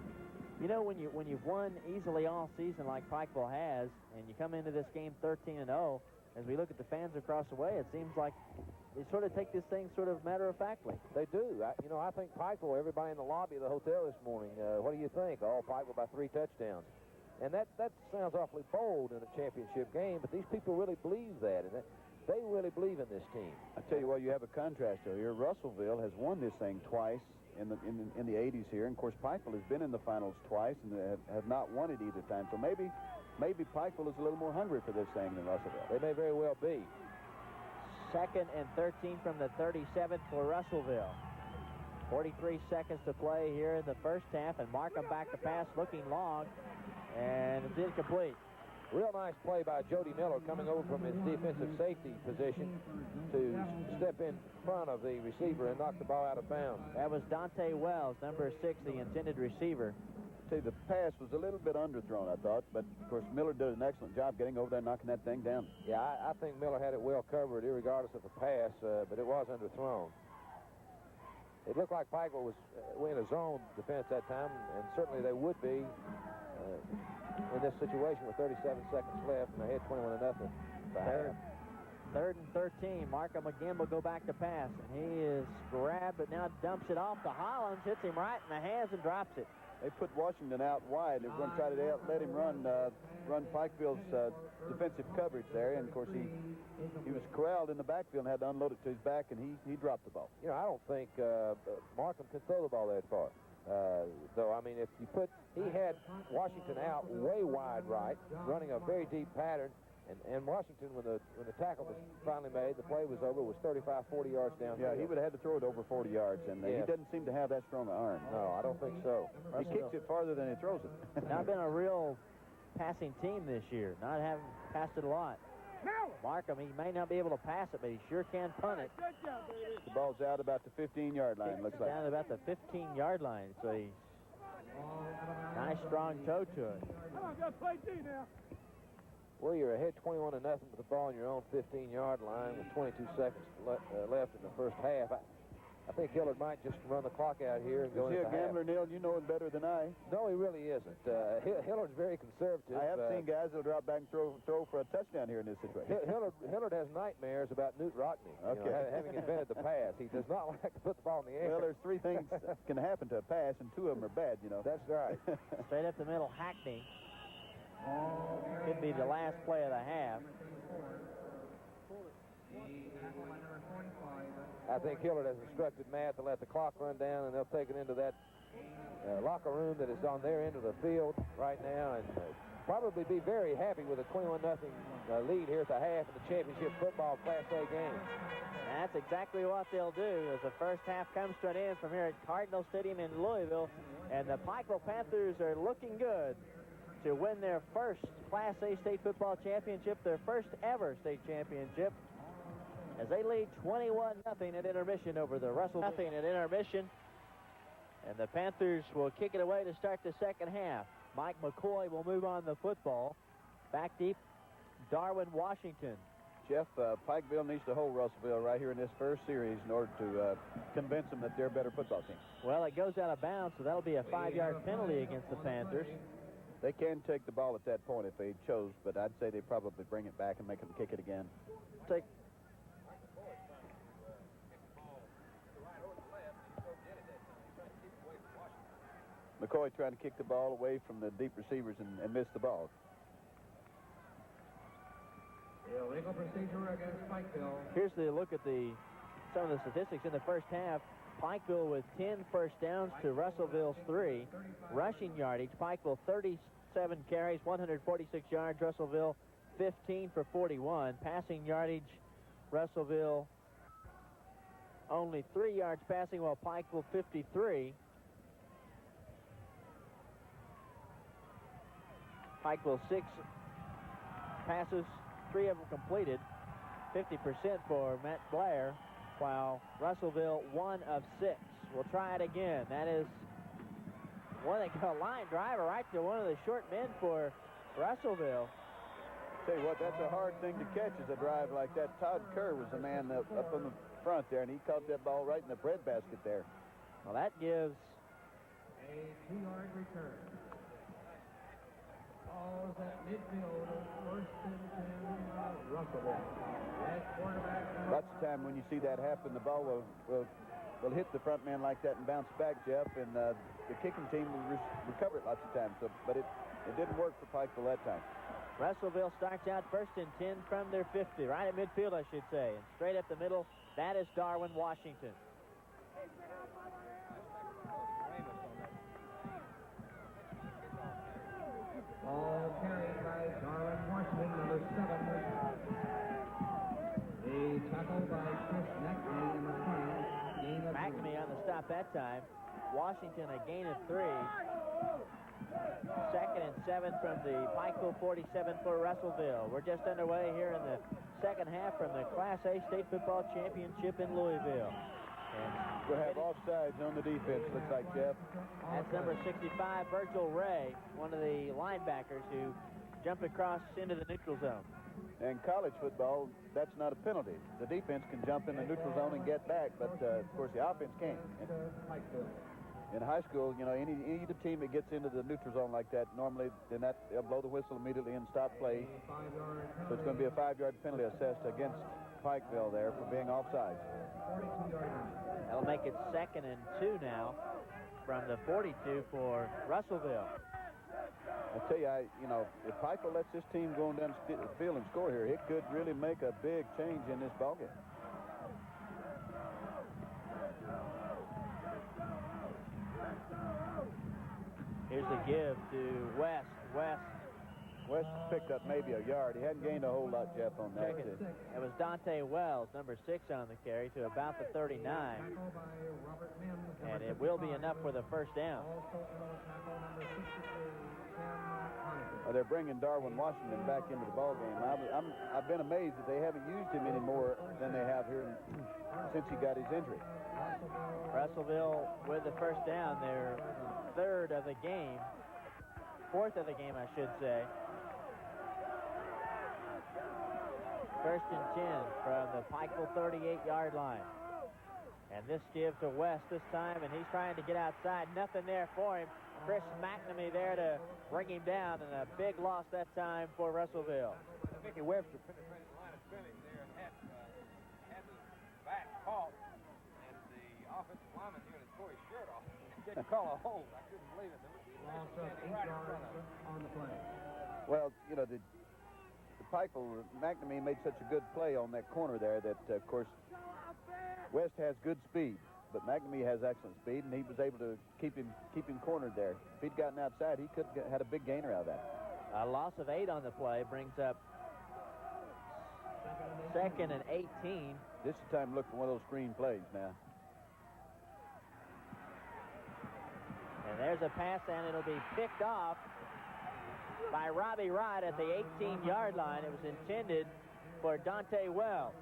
You know, when you've won easily all season like Pikeville has, and you come into this game 13-0, as we look at the fans across the way, it seems like they sort of take this thing sort of matter-of-factly. They do. I think Pikeville, everybody in the lobby of the hotel this morning, what do you think? Oh, Pikeville by 3 touchdowns. And that sounds awfully bold in a championship game, but these people really believe that, and they really believe in this team. I tell you what, you have a contrast here. Russellville has won this thing twice in the 80s here, and of course Pikeville has been in the finals twice and have not won it either time. So maybe Pikeville is a little more hungry for this thing than Russellville. They may very well be. 2nd and 13 from the 37 for Russellville. 43 seconds to play here in the first half, and Markham back to pass, looking long, and it's incomplete. Real nice play by Jody Miller, coming over from his defensive safety position to step in front of the receiver and knock the ball out of bounds. That was Dante Wells, number 6, the intended receiver. See, the pass was a little bit underthrown, I thought, but of course Miller did an excellent job getting over there and knocking that thing down. Yeah, I think Miller had it well covered, irregardless of the pass, but it was underthrown. It looked like Pikeville was in a zone defense that time, and certainly they would be in this situation with 37 seconds left, and they had 21-0. 3rd and 13. Markham again will go back to pass, and he is grabbed, but now dumps it off to Hollins, hits him right in the hands and drops it. They put Washington out wide. They're going to try to let him run Pikeville's defensive coverage there. And, of course, he was corralled in the backfield and had to unload it to his back, and he dropped the ball. You know, I don't think Markham can throw the ball that far. Though, I mean, if you he had Washington out way wide right, running a very deep pattern. And Washington, when the tackle was finally made, the play was over, was 35, 40 yards down. Yeah, he would have had to throw it over 40 yards, and he doesn't seem to have that strong an arm. No, I don't think so. He kicks it farther than he throws it. Not been a real passing team this year. Not having passed it a lot. Markham, he may not be able to pass it, but he sure can punt it. The ball's out about the 15-yard line, looks like. Down about the 15-yard line, so he's nice strong toe to it. Come on, go play D now. Well, you're ahead 21-0 with the ball on your own 15-yard line with 22 seconds left in the first half. I think Hillard might just run the clock out here and go into half. Is he a gambler, Neil? You know him better than I. No, he really isn't. Hillard's very conservative. I have seen guys that'll drop back and throw for a touchdown here in this situation. Hillard has nightmares about Newt Rockney, having invented the pass. He does not like to put the ball in the air. Well, there's 3 things that can happen to a pass, and 2 of them are bad, you know. That's right. Straight up the middle, Hackney. Could be the last play of the half. I think Hillard has instructed Matt to let the clock run down, and they'll take it into that locker room that is on their end of the field right now, and probably be very happy with a 21-0 lead here at the half of the championship football Class A game. That's exactly what they'll do as the first half comes to an end from here at Cardinal Stadium in Louisville, and the Pikeville Panthers are looking good to win their first Class A state football championship, their first ever state championship, as they lead 21-0 at intermission over the Russellville. Nothing at intermission, and the Panthers will kick it away to start the second half. Mike McCoy will move on the football. Back deep, Darwin Washington. Jeff, Pikeville needs to hold Russellville right here in this first series in order to convince them that they're a better football team. Well, it goes out of bounds, so that'll be a 5-yard penalty against the Panthers. They can take the ball at that point if they chose, but I'd say they probably bring it back and make them kick it again. McCoy trying to kick the ball away from the deep receivers and miss the ball. Illegal procedure against Pikeville. Here's the look at some of the statistics in the first half. Pikeville with 10 first downs to Russellville's 3. Rushing yardage, Pikeville 37 carries, 146 yards. Russellville 15 for 41. Passing yardage, Russellville only 3 yards passing, while Pikeville 53. Pikeville 6 passes, 3 of them completed, 50% for Matt Blair, while Russellville 1 of 6. We'll try it again. That is they got a line driver right to one of the short men for Russellville. Tell you what, that's a hard thing to catch is a drive like that. Todd Kerr was the man up in the front there, and he caught that ball right in the breadbasket there. Well, that gives a 2-yard return. Ball's at midfield, first and 10, Russellville. Lots of time when you see that happen, the ball will hit the front man like that and bounce back, Jeff, and the kicking team will recover it lots of times. But it didn't work for Pikeville that time. Russellville starts out first and 10 from their 50, right at midfield, I should say. And straight up the middle, that is Darwin Washington. Ball carried by Darwin Washington, number 7. The tackle by Chris Mackney in the front. Mackney on the stop that time. Washington a gain of 3. Second and 7 from the Pikeville 47 for Russellville. We're just underway here in the second half from the Class A State Football Championship in Louisville. We'll have offsides on the defense, looks like, Jeff. That's number 65, Virgil Ray, one of the linebackers who jumped across into the neutral zone. In college football, that's not a penalty. The defense can jump in the neutral zone and get back, but, of course, the offense can't. In high school, you know, any either team that gets into the neutral zone like that, normally then they'll blow the whistle immediately and stop play. So it's going to be a 5-yard penalty assessed against Pikeville there for being offside. That'll make it 2nd and 2 now from the 42 for Russellville. I tell you, you know, if Pikeville lets this team go on down the field and score here, it could really make a big change in this ballgame. Here's the give to West. West picked up maybe a yard. He hadn't gained a whole lot, Jeff, on that. It was Dante Wells, number 6 on the carry, to about the 39. And it will be enough for the first down. Well, they're bringing Darwin Washington back into the ballgame. I've been amazed that they haven't used him any more than they have here since he got his injury. Russellville with the first down. Their 3rd of the game. 4th of the game, I should say. 1st and 10 from the Pikeville 38-yard line. And this give to West this time, and he's trying to get outside. Nothing there for him. Chris McNamee there to bring him down, and a big loss that time for Russellville. Mickey Webster penetrated the line of scrimmage there and had the back caught, and the offensive lineman nearly tore his shirt off. Didn't call a hold. I couldn't believe it. Loss of 8 yards on the play. Well, you know, the Pikeville, McNamee made such a good play on that corner there that, of course, West has good speed, but McNamee has excellent speed, and he was able to keep him cornered there. If he'd gotten outside, he could have had a big gainer out of that. A loss of 8 on the play brings up 2nd and 18. This is the time to look for one of those screen plays now. And there's a pass, and it'll be picked off by Robbie Wright at the 18-yard line. It was intended for Dante Wells.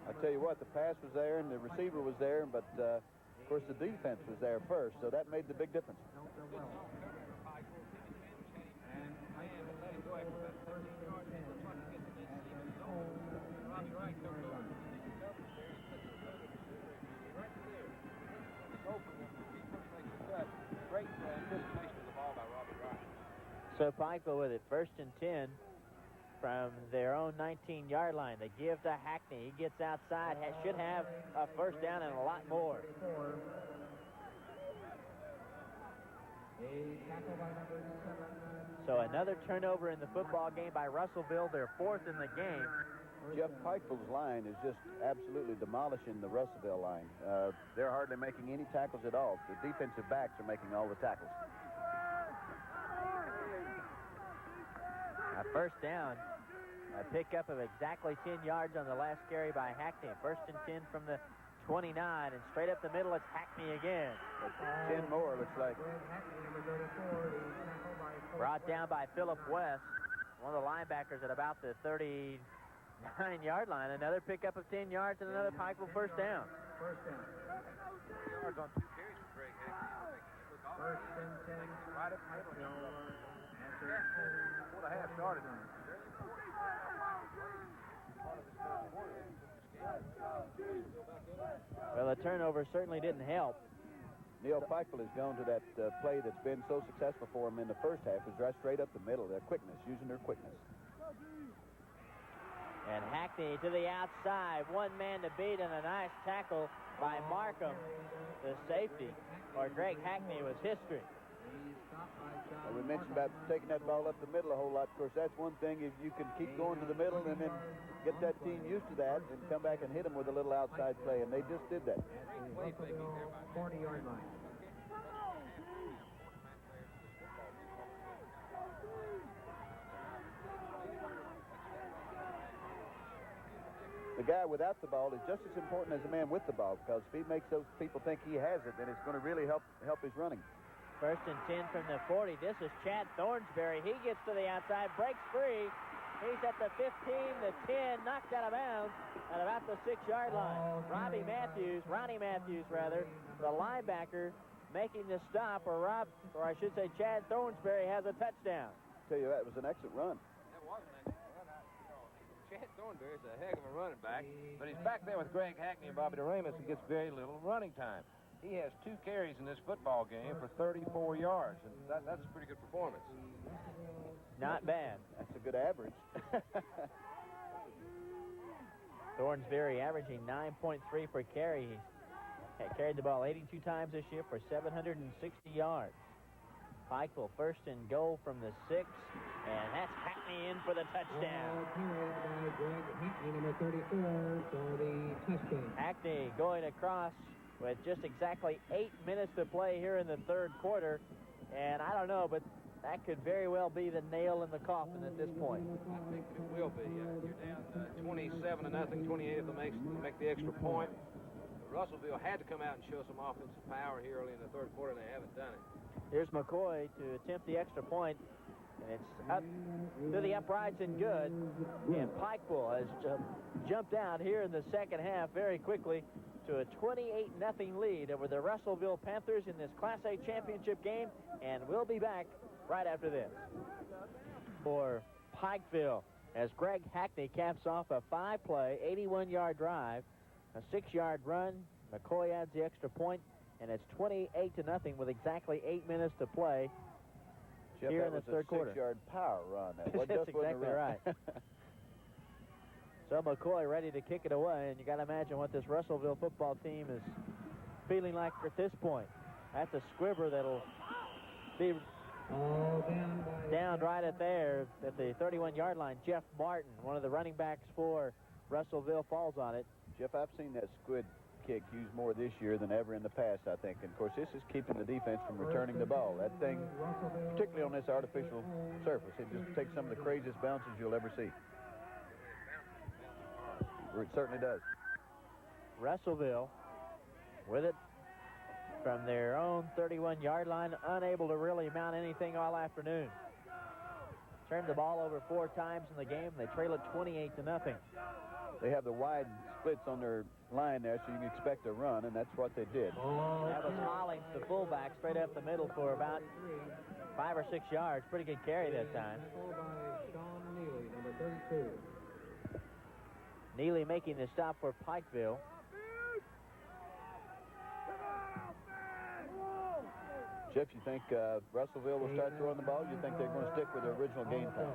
I tell you what, the pass was there and the receiver was there, but of course the defense was there first, so that made the big difference. Great anticipation of the ball by Robbie Wright. So Pikeville with it, 1st and 10 from their own 19-yard line. They give to Hackney. He gets outside, should have a first down and a lot more. So another turnover in the football game by Russellville, their 4th in the game. Jeff Pikeville's line is just absolutely demolishing the Russellville line. They're hardly making any tackles at all. The defensive backs are making all the tackles. A first down. A pickup of exactly 10 yards on the last carry by Hackney. 1st and 10 from the 29, and straight up the middle, it's Hackney again. 10 more, looks like. Brought down by Philip West, one of the linebackers at about the 39-yard line. Another pickup of 10 yards and another Pikeville first down. Yards on 2 carries for Greg Hackney. 1st and 10. Right up the middle. Before the half started. Well, the turnover certainly didn't help. Neil Pikeville has gone to that play that's been so successful for him in the first half, was right straight up the middle, their quickness, using their quickness. And Hackney to the outside, one man to beat, and a nice tackle by Markham, the safety, or Greg Hackney was history. We mentioned about taking that ball up the middle a whole lot. Of course, that's one thing. If you can keep going to the middle and then get that team used to that and come back and hit them with a little outside play, and they just did that. 40-yard line. The guy without the ball is just as important as the man with the ball, because if he makes those people think he has it, then it's going to really help his running. 1st and 10 from the 40. This is Chad Thornsberry. He gets to the outside, breaks free. He's at the 15, the 10, knocked out of bounds at about the 6-yard line. Ronnie Matthews, the linebacker, making the stop, or I should say Chad Thornsberry has a touchdown. I tell you, that was an excellent run. That was an excellent run. Chad Thornberry is a heck of a running back, but he's back there with Greg Hackney and Bobby DeRamus and gets very little running time. He has 2 carries in this football game for 34 yards, and that's a pretty good performance. Not bad. That's a good average. Thornsberry averaging 9.3 per carry. He carried the ball 82 times this year for 760 yards. Pikeville first and goal from the 6, and that's Hackney in for the touchdown. Number 34 for the touchdown. Hackney going across with just exactly 8 minutes to play here in the third quarter, and I don't know, but that could very well be the nail in the coffin at this point. I think it will be. You're down 27-0, 28 if they make the extra point. Russellville had to come out and show some offensive power here early in the third quarter, and they haven't done it. Here's McCoy to attempt the extra point, and it's up to the uprights and good. And Pikeville has jumped out here in the second half very quickly to a 28-0 lead over the Russellville Panthers in this Class A championship game, and we'll be back right after this. For Pikeville, as Greg Hackney caps off a 5-play, 81-yard drive, a 6-yard run, McCoy adds the extra point, and it's 28-0 with exactly 8 minutes to play. Jeff, here in the third quarter. That was a 6-yard power run. That's exactly right. So McCoy ready to kick it away, and you got to imagine what this Russellville football team is feeling like at this point. That's a squibber that'll be down right at there at the 31-yard line. Jeff Martin, one of the running backs for Russellville, falls on it. Jeff, I've seen that squid kick used more this year than ever in the past, I think. And, of course, this is keeping the defense from returning the ball. That thing, particularly on this artificial surface, it just takes some of the craziest bounces you'll ever see. It certainly does. Russellville with it from their own 31-yard line, unable to really mount anything all afternoon. Turned the ball over 4 times in the game. They trail it 28-0. They have the wide splits on their line there, so you can expect a run, and that's what they did. That was Hollings, the fullback, straight up the middle for about 5 or 6 yards. Pretty good carry that time. Sean Neely, number 32. Neely making the stop for Pikeville. Jeff, you think Russellville will start throwing the ball? You think they're going to stick with their original game plan?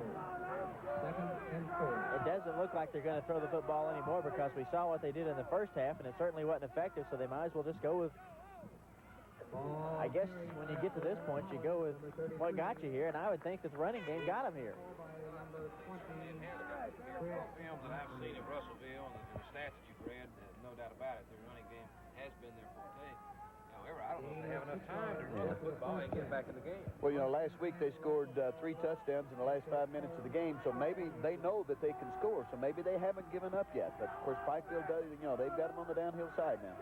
It doesn't look like they're going to throw the football anymore because we saw what they did in the first half, and it certainly wasn't effective, so they might as well just go with, I guess when you get to this point, you go with what got you here, and I would think that the running game got them here. Film that I've seen of Russellville and the stats that you've read, no doubt about it, their running game has been their forte. However, I don't know if they have enough time to run the football and get back in the game. Well, you know, last week they scored 3 touchdowns in the last 5 minutes of the game, so maybe they know that they can score, so maybe they haven't given up yet. But, of course, Pikeville does, you know, they've got them on the downhill side now.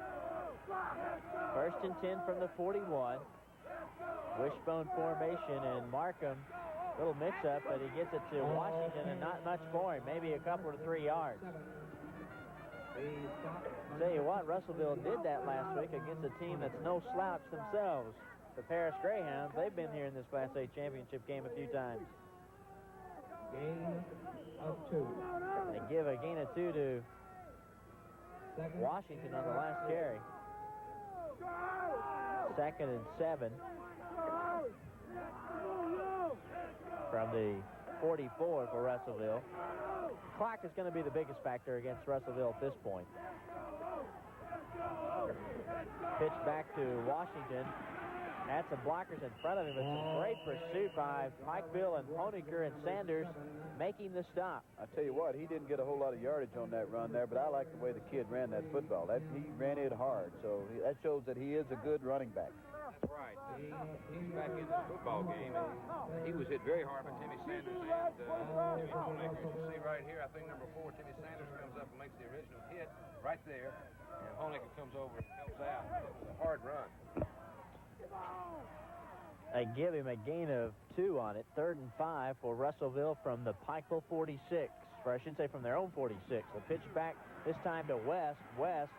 1st and 10 from the 41. Wishbone formation, and Markham, little mix-up, but he gets it to Washington, and not much for him, maybe a couple to 3 yards. Tell you what, Russellville did that last week against a team that's no slouch themselves. The Paris Greyhounds, they've been here in this Class A championship game a few times. Gain of 2. They give a gain of 2 to Washington on the last carry. 2nd and 7 from the 44 for Russellville. Clock is going to be the biggest factor against Russellville at this point. Pitch back to Washington. Had some blockers in front of him, but some great pursuit by Pikeville and Honecker, and Sanders making the stop. I tell you what, he didn't get a whole lot of yardage on that run there, but I like the way the kid ran that football. He ran it hard, so that shows that he is a good running back. That's right. He's back in the football game, and he was hit very hard by Timmy Sanders and Timmy Honecker. You can see right here, I think number 4, Timmy Sanders, comes up and makes the original hit right there, and Honecker comes over and helps out. It was a hard run. They give him a gain of 2 on it. 3rd and 5 for Russellville from the Pikeville 46, or I should say from their own 46. The pitch back this time to West. West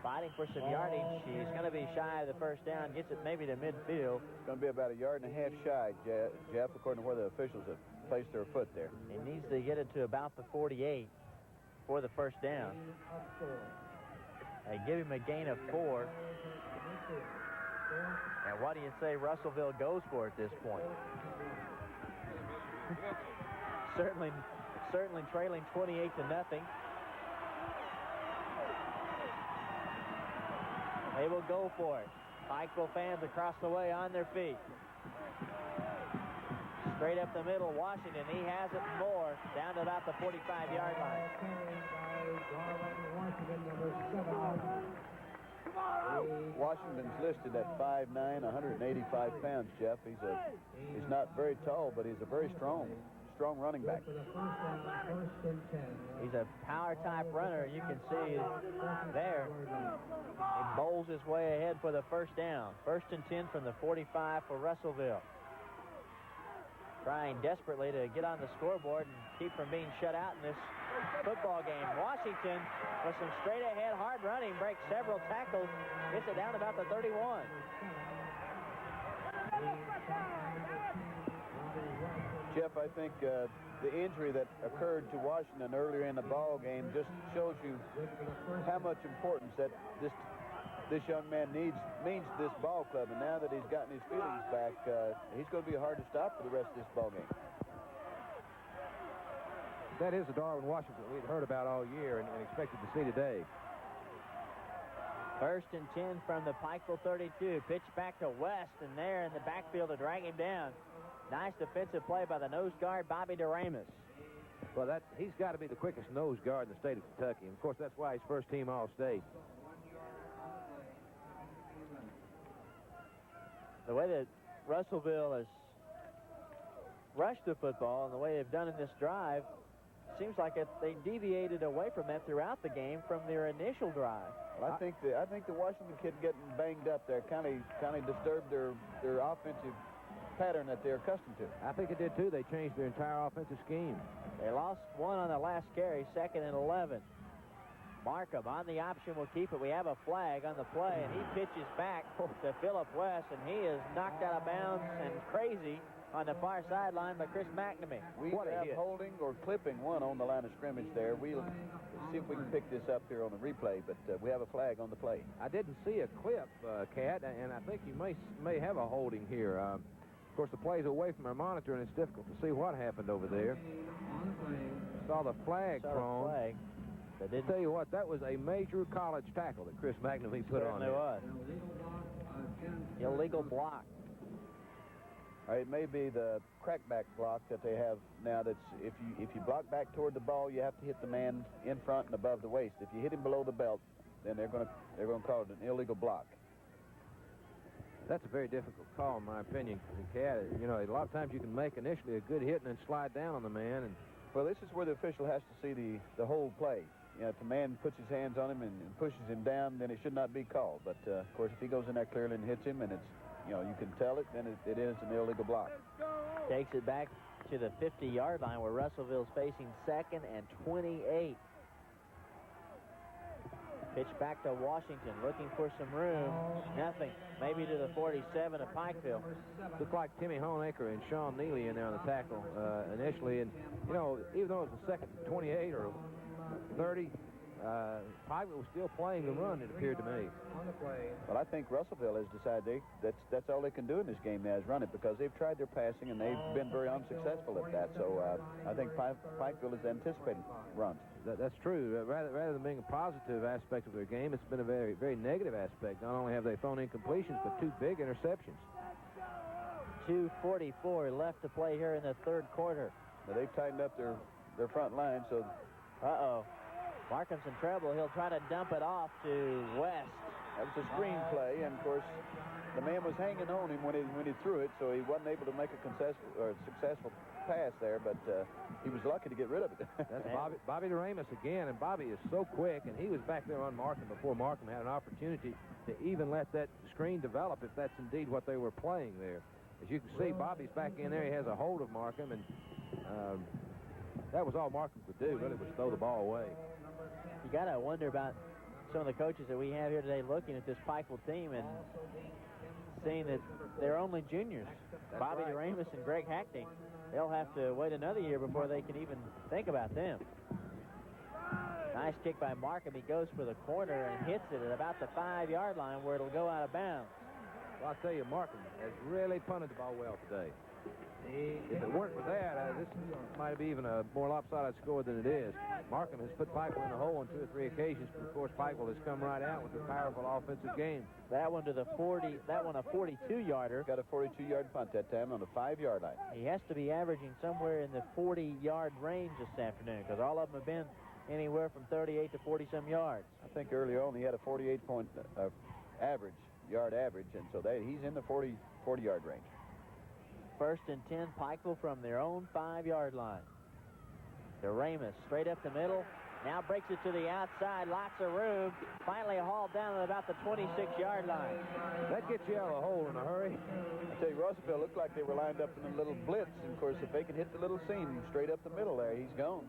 fighting for some yardage. He's going to be shy of the first down. Gets it maybe to midfield. It's going to be about 1.5 yards shy, Jeff, according to where the officials have placed their foot there. He needs to get it to about the 48 for the first down. They give him a gain of 4. And what do you say Russellville goes for at this point? certainly trailing 28-0. They will go for it. Pikeville fans across the way on their feet. Straight up the middle, Washington. He has it more down to about the 45-yard line. Washington's listed at 5'9", 185 pounds, Jeff. He's not very tall, but he's a very strong running back. He's a power-type runner. You can see there. He bowls his way ahead for the first down. 1st and 10 from the 45 for Russellville. Trying desperately to get on the scoreboard and keep from being shut out in this football game. Washington, with some straight-ahead hard running, breaks several tackles, gets it down about the 31. Jeff, I think the injury that occurred to Washington earlier in the ball game just shows you how much importance that this young man means to this ball club. And now that he's gotten his feelings back, he's going to be hard to stop for the rest of this ball game. That is the Darwin Washington we'd heard about all year and expected to see today. 1st and 10 from the Pikeville 32. Pitch back to West, and there in the backfield to drag him down. Nice defensive play by the nose guard, Bobby DeRamus. Well, he's got to be the quickest nose guard in the state of Kentucky. And, of course, that's why he's first-team All-State. The way that Russellville has rushed the football and the way they've done in this drive, seems like they deviated away from that throughout the game from their initial drive. Well, I think the Washington kid getting banged up there kind of disturbed their offensive pattern that they're accustomed to. I think it did, too. They changed their entire offensive scheme. They lost one on the last carry, 2nd and 11. Markham on the option will keep it. We have a flag on the play, and he pitches back to Phillip West, and he is knocked out of bounds and crazy on the far sideline by Chris McNamee. We have holding or clipping one on the line of scrimmage there. We'll see if we can pick this up here on the replay, but we have a flag on the play. I didn't see a clip, Cat, and I think you may have a holding here. Of course, the play's away from our monitor, and it's difficult to see what happened over there. Saw the flag thrown. I tell you what, that was a major college tackle that Chris McNamee put on there. It was. Illegal block. It may be the crackback block that they have now. That's if you block back toward the ball, you have to hit the man in front and above the waist. If you hit him below the belt, then they're going to call it an illegal block. That's a very difficult call, in my opinion. Cat, you know, a lot of times you can make initially a good hit and then slide down on the man. And well, this is where the official has to see the whole play. You know, if the man puts his hands on him and pushes him down, then it should not be called. But, of course, if he goes in there clearly and hits him and it's, you know, you can tell it, then it is an illegal block. Takes it back to the 50-yard line where Russellville's facing 2nd and 28. Pitch back to Washington, looking for some room. Nothing. Maybe to the 47 of Pikeville. Looked like Timmy Honeacre and Sean Neely in there on the tackle initially. And, you know, even though it was the 2nd and 28 or 30, Pikeville was still playing the run, it appeared to me. Well, I think Russellville has decided that's all they can do in this game now is run it, because they've tried their passing and they've been very unsuccessful at that. So I think Pikeville is anticipating runs. That's true. Rather than being a positive aspect of their game, it's been a very, very negative aspect. Not only have they thrown incompletions, but 2 big interceptions. 2:44 left to play here in the 3rd quarter. Now, they've tightened up their front line, so... Uh-oh. Markham's in trouble. He'll try to dump it off to West. That was a screen play, and of course, the man was hanging on him when he threw it, so he wasn't able to make a successful pass there, but he was lucky to get rid of it. That's Bobby DeRamus again, and Bobby is so quick, and he was back there on Markham before Markham had an opportunity to even let that screen develop, if that's indeed what they were playing there. As you can see, Bobby's back in there. He has a hold of Markham, and that was all Markham could do, really, was throw the ball away. You got to wonder about some of the coaches that we have here today looking at this Pikeville team and seeing that they're only juniors. That's Bobby right. DeRamus and Greg Hackney. They'll have to wait another year before they can even think about them. Nice kick by Markham. He goes for the corner and hits it at about the 5-yard line where it'll go out of bounds. Well, I'll tell you, Markham has really punted the ball well today. If it weren't for that, this might be even a more lopsided score than it is. Markham has put Pikeville in the hole on 2 or 3 occasions, but of course Pikeville has come right out with a powerful offensive game. That one to the 40, that one a 42-yarder. Got a 42-yard punt that time on the 5-yard line. He has to be averaging somewhere in the 40-yard range this afternoon because all of them have been anywhere from 38 to 40-some yards. I think earlier on he had a 48-point yard average, and so he's in the 40-yard range. 1st and 10, Pikeville from their own 5-yard line. DeRamus straight up the middle. Now breaks it to the outside. Lots of room. Finally hauled down at about the 26-yard line. That gets you out of the hole in a hurry. I tell you, Russellville looked like they were lined up in a little blitz. And of course, if they can hit the little seam straight up the middle there, he's gone.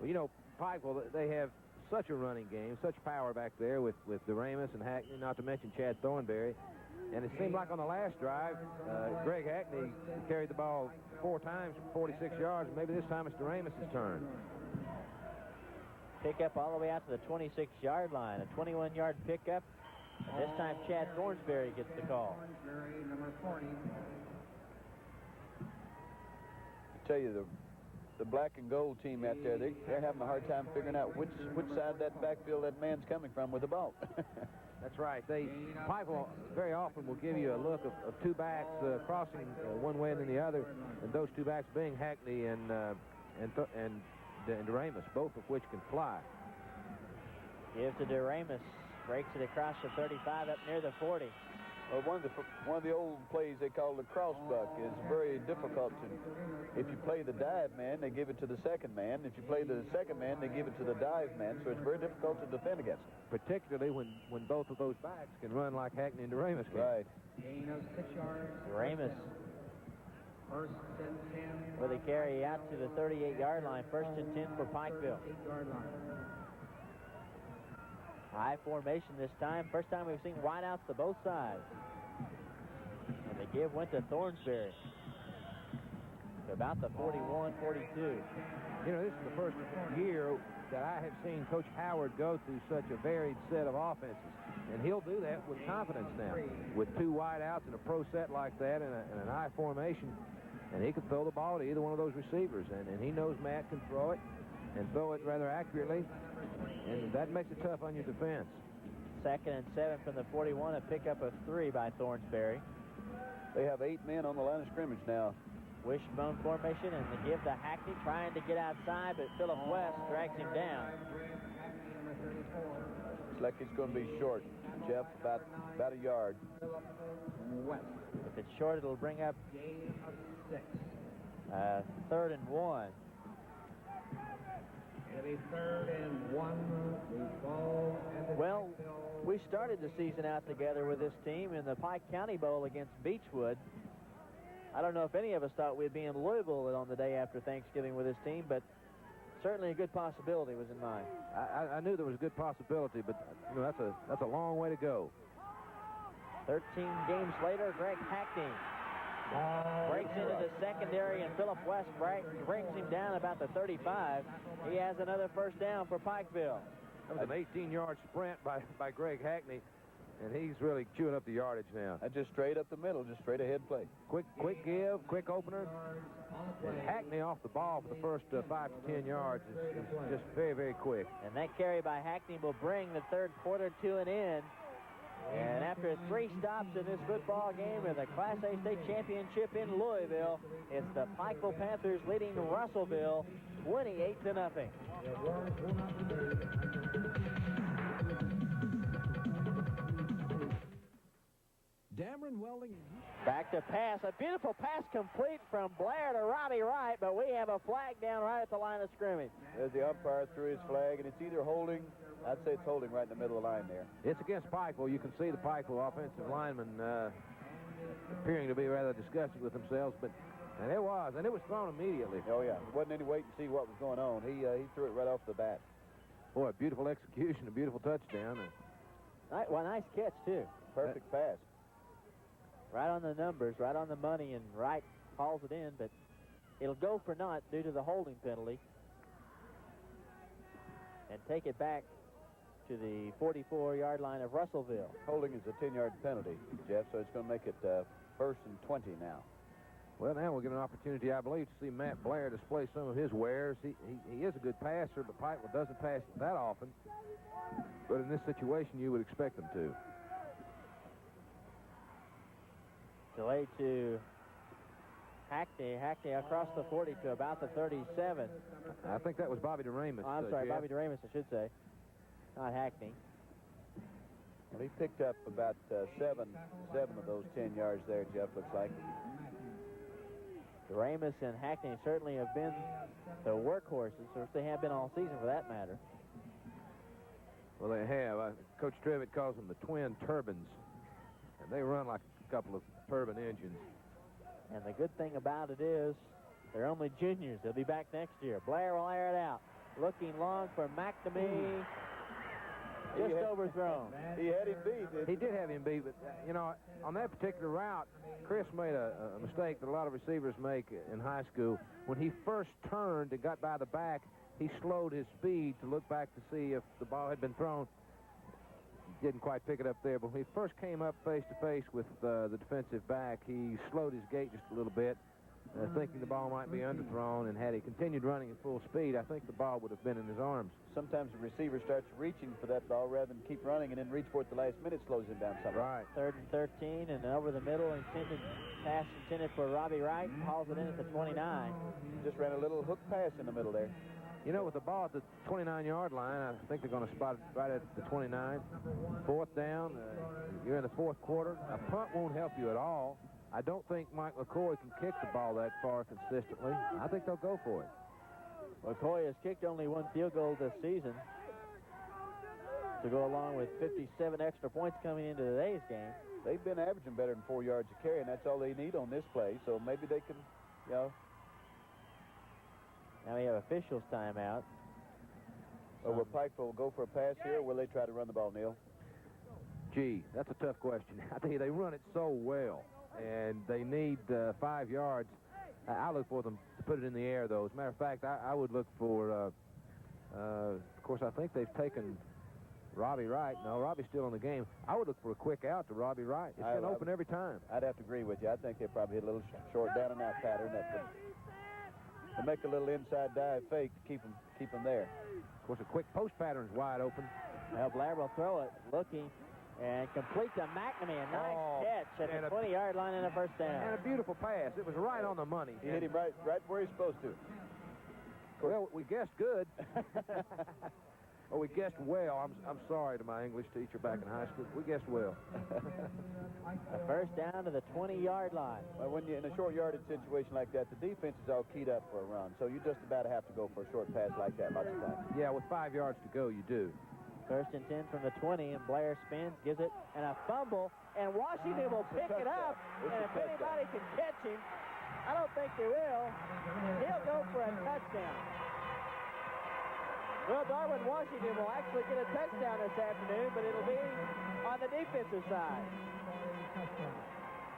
Well, you know, Pikeville, they have such a running game, such power back there with DeRamus and Hackney, not to mention Chad Thornberry. And it seemed like on the last drive, Greg Hackney carried the ball 4 times for 46 yards. Maybe this time it's DeRamus' turn. Pickup all the way out to the 26-yard line. A 21-yard pickup. And this time Chad Thornsberry gets the call. Number 40. I tell you, the black and gold team out there, they're having a hard time figuring out which side of that backfield that man's coming from with the ball. That's right. Pikeville very often will give you a look of 2 backs crossing one way and then the other, and those 2 backs being Hackney and DeRamus, both of which can fly. Gives to DeRamus, breaks it across the 35 up near the 40. Well, one of the old plays they call the crossbuck is very difficult to. If you play the dive man, they give it to the second man. If you play the second man, they give it to the dive man. So it's very difficult to defend against. Particularly when both of those backs can run like Hackney and DeRamus can. Right. Gain of 6 yards. DeRamus 1st and 10. with a carry out to the 38-yard line. 1st and 10 for Pikeville. 8-yard line. High formation this time. First time we've seen wideouts to both sides. And the give went to Thornsberry. To about the 41, 42. You know, this is the first year that I have seen Coach Howard go through such a varied set of offenses. And he'll do that with confidence now. With 2 wideouts and a pro set like that and an I formation. And he can throw the ball to either one of those receivers. And he knows Matt can throw it and throw it rather accurately. And that makes it tough on your defense. 2nd and 7 from the 41, a pickup of 3 by Thornsberry. They have 8 men on the line of scrimmage now. Wishbone formation, and the give to Hackney, trying to get outside, but Philip West drags him down. Looks like it's going to be short, Jeff, about a yard. If it's short, it'll bring up Gain of 6. 3rd and 1. It'll be 3rd and 1. The ball and the Well, we started the season out together with this team in the Pike County Bowl against Beechwood. I don't know if any of us thought we'd be in Louisville on the day after Thanksgiving with this team, but certainly a good possibility was in mind. I knew there was a good possibility, but you know, that's a long way to go. 13 games later, Greg Hackney breaks into the secondary, and Philip West brings him down about the 35. He has another 1st down for Pikeville. That was an 18-yard sprint by Greg Hackney, and he's really chewing up the yardage now. That's just straight up the middle, just straight ahead play. Quick give, quick opener. And Hackney off the ball for the first 5 to 10 yards is just very, very quick. And that carry by Hackney will bring the 3rd quarter to an end. And after 3 stops in this football game in the Class A State Championship in Louisville, it's the Pikeville Panthers leading Russellville 28-0. Dameron Welding. Back to pass. A beautiful pass complete from Blair to Robbie Wright, but we have a flag down right at the line of scrimmage. There's the umpire threw his flag, and it's either holding. I'd say it's holding right in the middle of the line there. It's against Pikeville. You can see the Pikeville offensive linemen appearing to be rather disgusted with themselves, and it was thrown immediately. Oh, yeah. There wasn't any wait to see what was going on. He threw it right off the bat. Boy, a beautiful execution, a beautiful touchdown. Well, nice catch, too. Perfect pass. Right on the numbers, right on the money, and Wright hauls it in, but it'll go for naught due to the holding penalty. and take it back to the 44-yard line of Russellville. Holding is a 10-yard penalty, Jeff, so it's going to make it 1st and 20 now. Well, now we'll get an opportunity, I believe, to see Matt Blair display some of his wares. He is a good passer, but Pikeville doesn't pass that often. But in this situation, you would expect him to. Delay to Hackney. Hackney across the 40 to about the 37. I think that was Bobby DeRamus. Oh, I'm sorry, Jeff. Bobby DeRamus, I should say. Not Hackney. Well, he picked up about seven of those 10 yards there, Jeff, looks like. DeRamus and Hackney certainly have been the workhorses, or they have been all season for that matter. Well, they have. Coach Trevitt calls them the twin turbines. And they run like a couple of turbine engines. And the good thing about it is they're only juniors. They'll be back next year. Blair will air it out. Looking long for McNamee. Just overthrown. He had him beat. He did have him beat, but, you know, on that particular route, Chris made a mistake that a lot of receivers make in high school. When he first turned and got by the back, he slowed his speed to look back to see if the ball had been thrown. Didn't quite pick it up there, but when he first came up face-to-face with the defensive back, he slowed his gait just a little bit, thinking the ball might be underthrown, and had he continued running at full speed, I think the ball would have been in his arms. Sometimes the receiver starts reaching for that ball rather than keep running and then reach for it at the last minute, slows him down something. Right. 3rd and 13, and over the middle, pass intended for Robbie Wright, hauls it in at the 29. Just ran a little hook pass in the middle there. You know, with the ball at the 29-yard line, I think they're going to spot it right at the 29. 4th down, you're in the 4th quarter. A punt won't help you at all. I don't think Mike McCoy can kick the ball that far consistently. I think they'll go for it. McCoy has kicked only 1 field goal this season to go along with 57 extra points coming into today's game. They've been averaging better than 4 yards a carry, and that's all they need on this play. So maybe they can, you know. Now we have officials timeout. Will Pikeville go for a pass here, or will they try to run the ball, Neil? Gee, that's a tough question. I tell you, they run it so well, and they need 5 yards. I look for them to put it in the air, though. As a matter of fact, I would look for, of course, I think they've taken Robbie Wright. No, Robbie's still in the game. I would look for a quick out to Robbie Wright. It's been open every time. I'd have to agree with you. I think they probably hit a little short down and out pattern. To make a little inside dive fake to keep them there. Of course, a quick post pattern's wide open. Well, Blair will throw it, looking, and complete to McNamee. A nice catch at the 20-yard line and a 1st down. And a beautiful pass. It was right on the money. He hit him right where he's supposed to. Well, we guessed good. Or we guessed well. I'm sorry to my English teacher back in high school. We guessed well. A 1st down to the 20-yard line. Well, when you're in a short yardage situation like that, the defense is all keyed up for a run. So you just about have to go for a short pass like that lots of times. Yeah, with 5 yards to go, you do. 1st and 10 from the 20, and Blair spins, gives it, and a fumble, and Washington will pick it up. And if anybody can catch him, I don't think they will. He'll go for a touchdown. Well, Darwin Washington will actually get a touchdown this afternoon, but it'll be on the defensive side.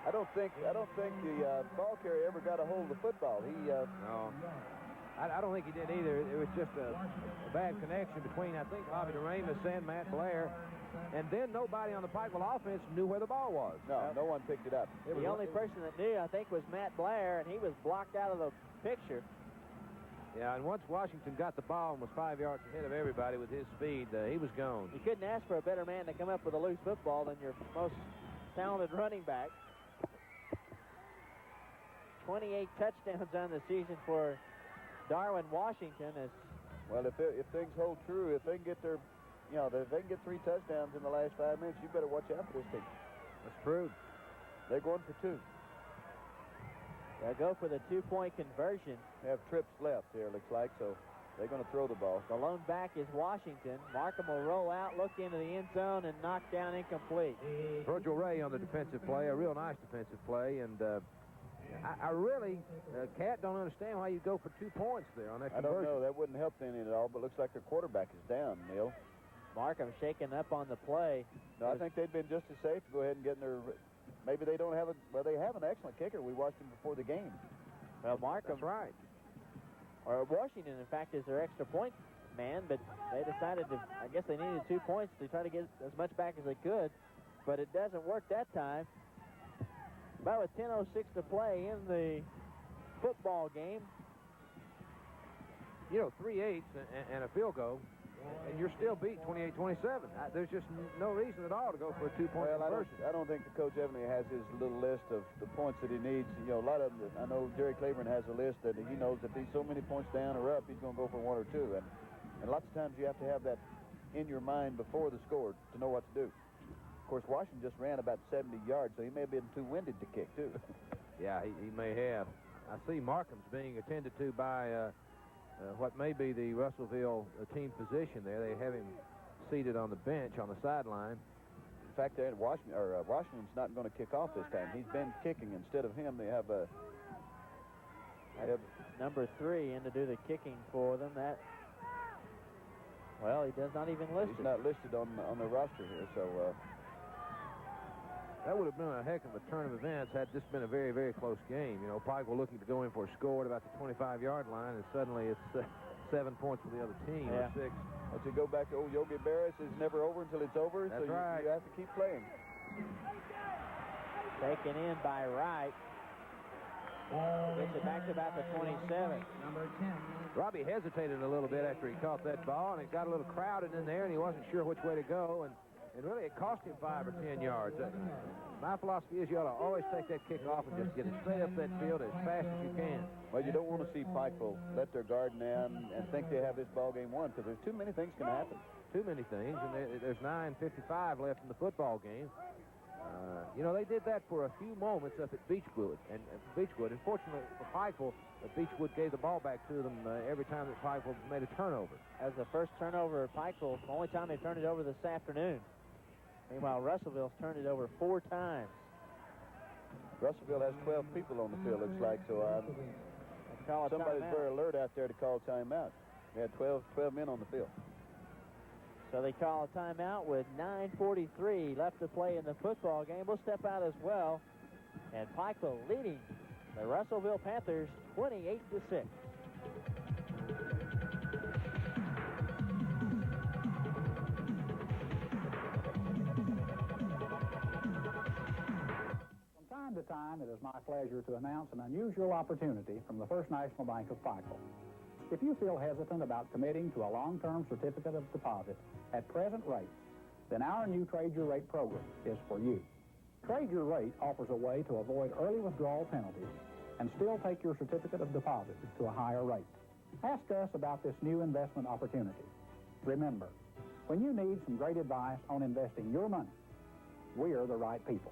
I don't think the ball carrier ever got a hold of the football. No. I don't think he did either. It was just a bad connection between, I think, Bobby DeRamus and Matt Blair. And then nobody on the Pikeville offense knew where the ball was. No one picked it up. The only person that knew, I think, was Matt Blair, and he was blocked out of the picture. Yeah, and once Washington got the ball and was 5 yards ahead of everybody with his speed, he was gone. You couldn't ask for a better man to come up with a loose football than your most talented running back. 28 touchdowns on the season for Darwin Washington. Well, if things hold true, if they can get their, if they can get 3 touchdowns in the last 5 minutes, you better watch out for this team. That's true. They're going for 2. They'll go for the 2-point conversion. They have trips left here, looks like, so they're going to throw the ball. The lone back is Washington. Markham will roll out, look into the end zone, and knock down incomplete. Virgil Ray on the defensive play, a real nice defensive play, and I really, Cat, don't understand why you go for 2 points there on that conversion. I don't know. That wouldn't help any at all, but looks like their quarterback is down, Neil. Markham shaking up on the play. No, I think they'd been just as safe to go ahead and get in their... Maybe they don't have they have an excellent kicker. We watched him before the game. Well, Markham... That's right. Or Washington, in fact, is their extra point man, but they decided to, I guess they needed 2 points to try to get as much back as they could, but it doesn't work that time. But with 10:06 to play in the football game. You know, 3-8 and a field goal, and you're still beat 28-27. There's just no reason at all to go for a 2-point conversion. I don't think the Coach Evany has his little list of the points that he needs. You know, a lot of them, I know Jerry Claiborne has a list that he knows that he's so many points down or up, he's going to go for 1 or 2. And lots of times you have to have that in your mind before the score to know what to do. Of course, Washington just ran about 70 yards, so he may have been too winded to kick, too. Yeah, he may have. I see Markham's being attended to by what may be the Russellville team physician there. They have him seated on the bench on the sideline. In fact, Washington's not going to kick off this time. He's been kicking. Instead of him, they have number 3 in to do the kicking for them. Well, he does not even list it. He's not listed on the roster here, so... That would have been a heck of a turn of events had this been a very, very close game. You know, Pikeville looking to go in for a score at about the 25-yard line, and suddenly it's 7 points for the other team, or 6. As you go back to old Yogi Berris, it's never over until it's over. That's so right. You have to keep playing. Taken in by Wright. Gets it back to about the 27. Number 10. Robbie hesitated a little bit after he caught that ball, and it got a little crowded in there, and he wasn't sure which way to go, and really, it cost him 5 or 10 yards. My philosophy is you ought to always take that kick off and just get it straight up that field as fast as you can. Well, you don't want to see Pikeville let their guard down and think they have this ball game won, because there's too many things can happen. Too many things, and there's 9:55 left in the football game. You know, they did that for a few moments up at Beechwood. And unfortunately for Pikeville, Beechwood gave the ball back to them every time that Pikeville made a turnover. As the first turnover at Pikeville, the only time they turned it over this afternoon. Meanwhile, Russellville's turned it over 4 times. Russellville has 12 people on the field, looks like, so somebody's very alert out there to call timeout. They had 12 men on the field. So they call a timeout with 9:43 left to play in the football game. We'll step out as well. And Pikeville leading the Russellville Panthers 28-6. From time to time, it is my pleasure to announce an unusual opportunity from the First National Bank of Pikeville. If you feel hesitant about committing to a long-term certificate of deposit at present rates, then our new Trade Your Rate program is for you. Trade Your Rate offers a way to avoid early withdrawal penalties and still take your certificate of deposit to a higher rate. Ask us about this new investment opportunity. Remember, when you need some great advice on investing your money, we're the right people.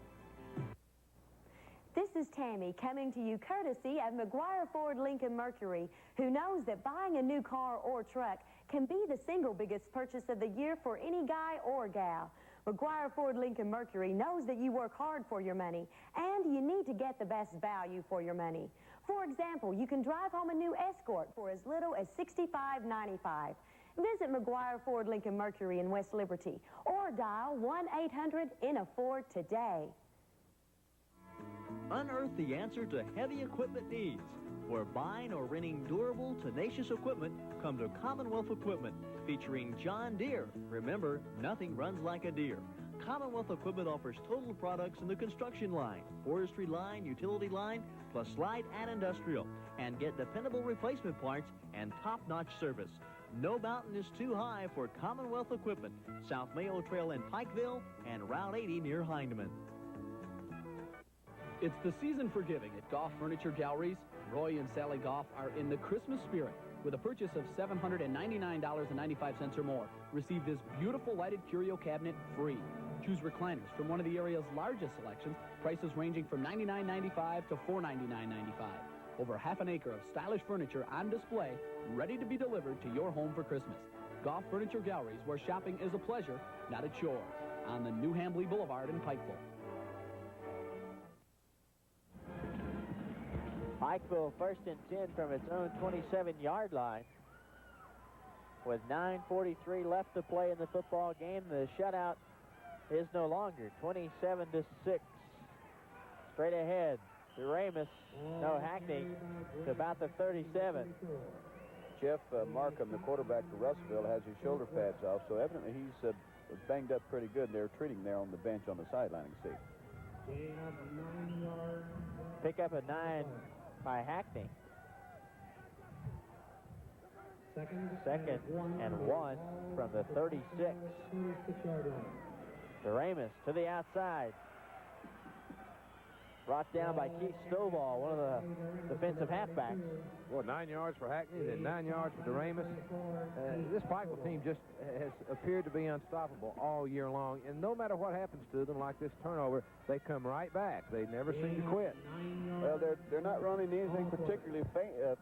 This is Tammy coming to you courtesy of McGuire Ford Lincoln Mercury, who knows that buying a new car or truck can be the single biggest purchase of the year for any guy or gal. McGuire Ford Lincoln Mercury knows that you work hard for your money and you need to get the best value for your money. For example, you can drive home a new Escort for as little as $65.95. Visit McGuire Ford Lincoln Mercury in West Liberty or dial 1-800-IN-A-FORD today. Unearth the answer to heavy equipment needs. For buying or renting durable, tenacious equipment, come to Commonwealth Equipment, featuring John Deere. Remember, nothing runs like a Deere. Commonwealth Equipment offers total products in the construction line, forestry line, utility line, plus light and industrial, and get dependable replacement parts and top-notch service. No mountain is too high for Commonwealth Equipment, South Mayo Trail in Pikeville and Route 80 near Hindman. It's the season for giving at Goff Furniture Galleries. Roy and Sally Goff are in the Christmas spirit. With a purchase of $799.95 or more, receive this beautiful lighted curio cabinet free. Choose recliners from one of the area's largest selections, prices ranging from $99.95 to $499.95. Over half an acre of stylish furniture on display, ready to be delivered to your home for Christmas. Goff Furniture Galleries, where shopping is a pleasure, not a chore. On the New Hambley Boulevard in Pikeville. Pikeville first and 10 from its own 27-yard line. With 9:43 left to play in the football game, the shutout is no longer 27-6. Straight ahead to Hackney to about the 37. Jeff Markham, the quarterback for Russellville, has his shoulder pads off, so evidently he's banged up pretty good. They're treating there on the bench on the sideline, you see. Pick up a 9 by Hackney. Second and 1 from the 36. Doremus to the outside. Brought down by Keith Stovall, one of the defensive halfbacks. Well, 9 yards for Hackney, then 9 yards for Doremus. This Pikeville team just has appeared to be unstoppable all year long, and no matter what happens to them, like this turnover, they come right back. They never seem to quit. Well, they're not running anything particularly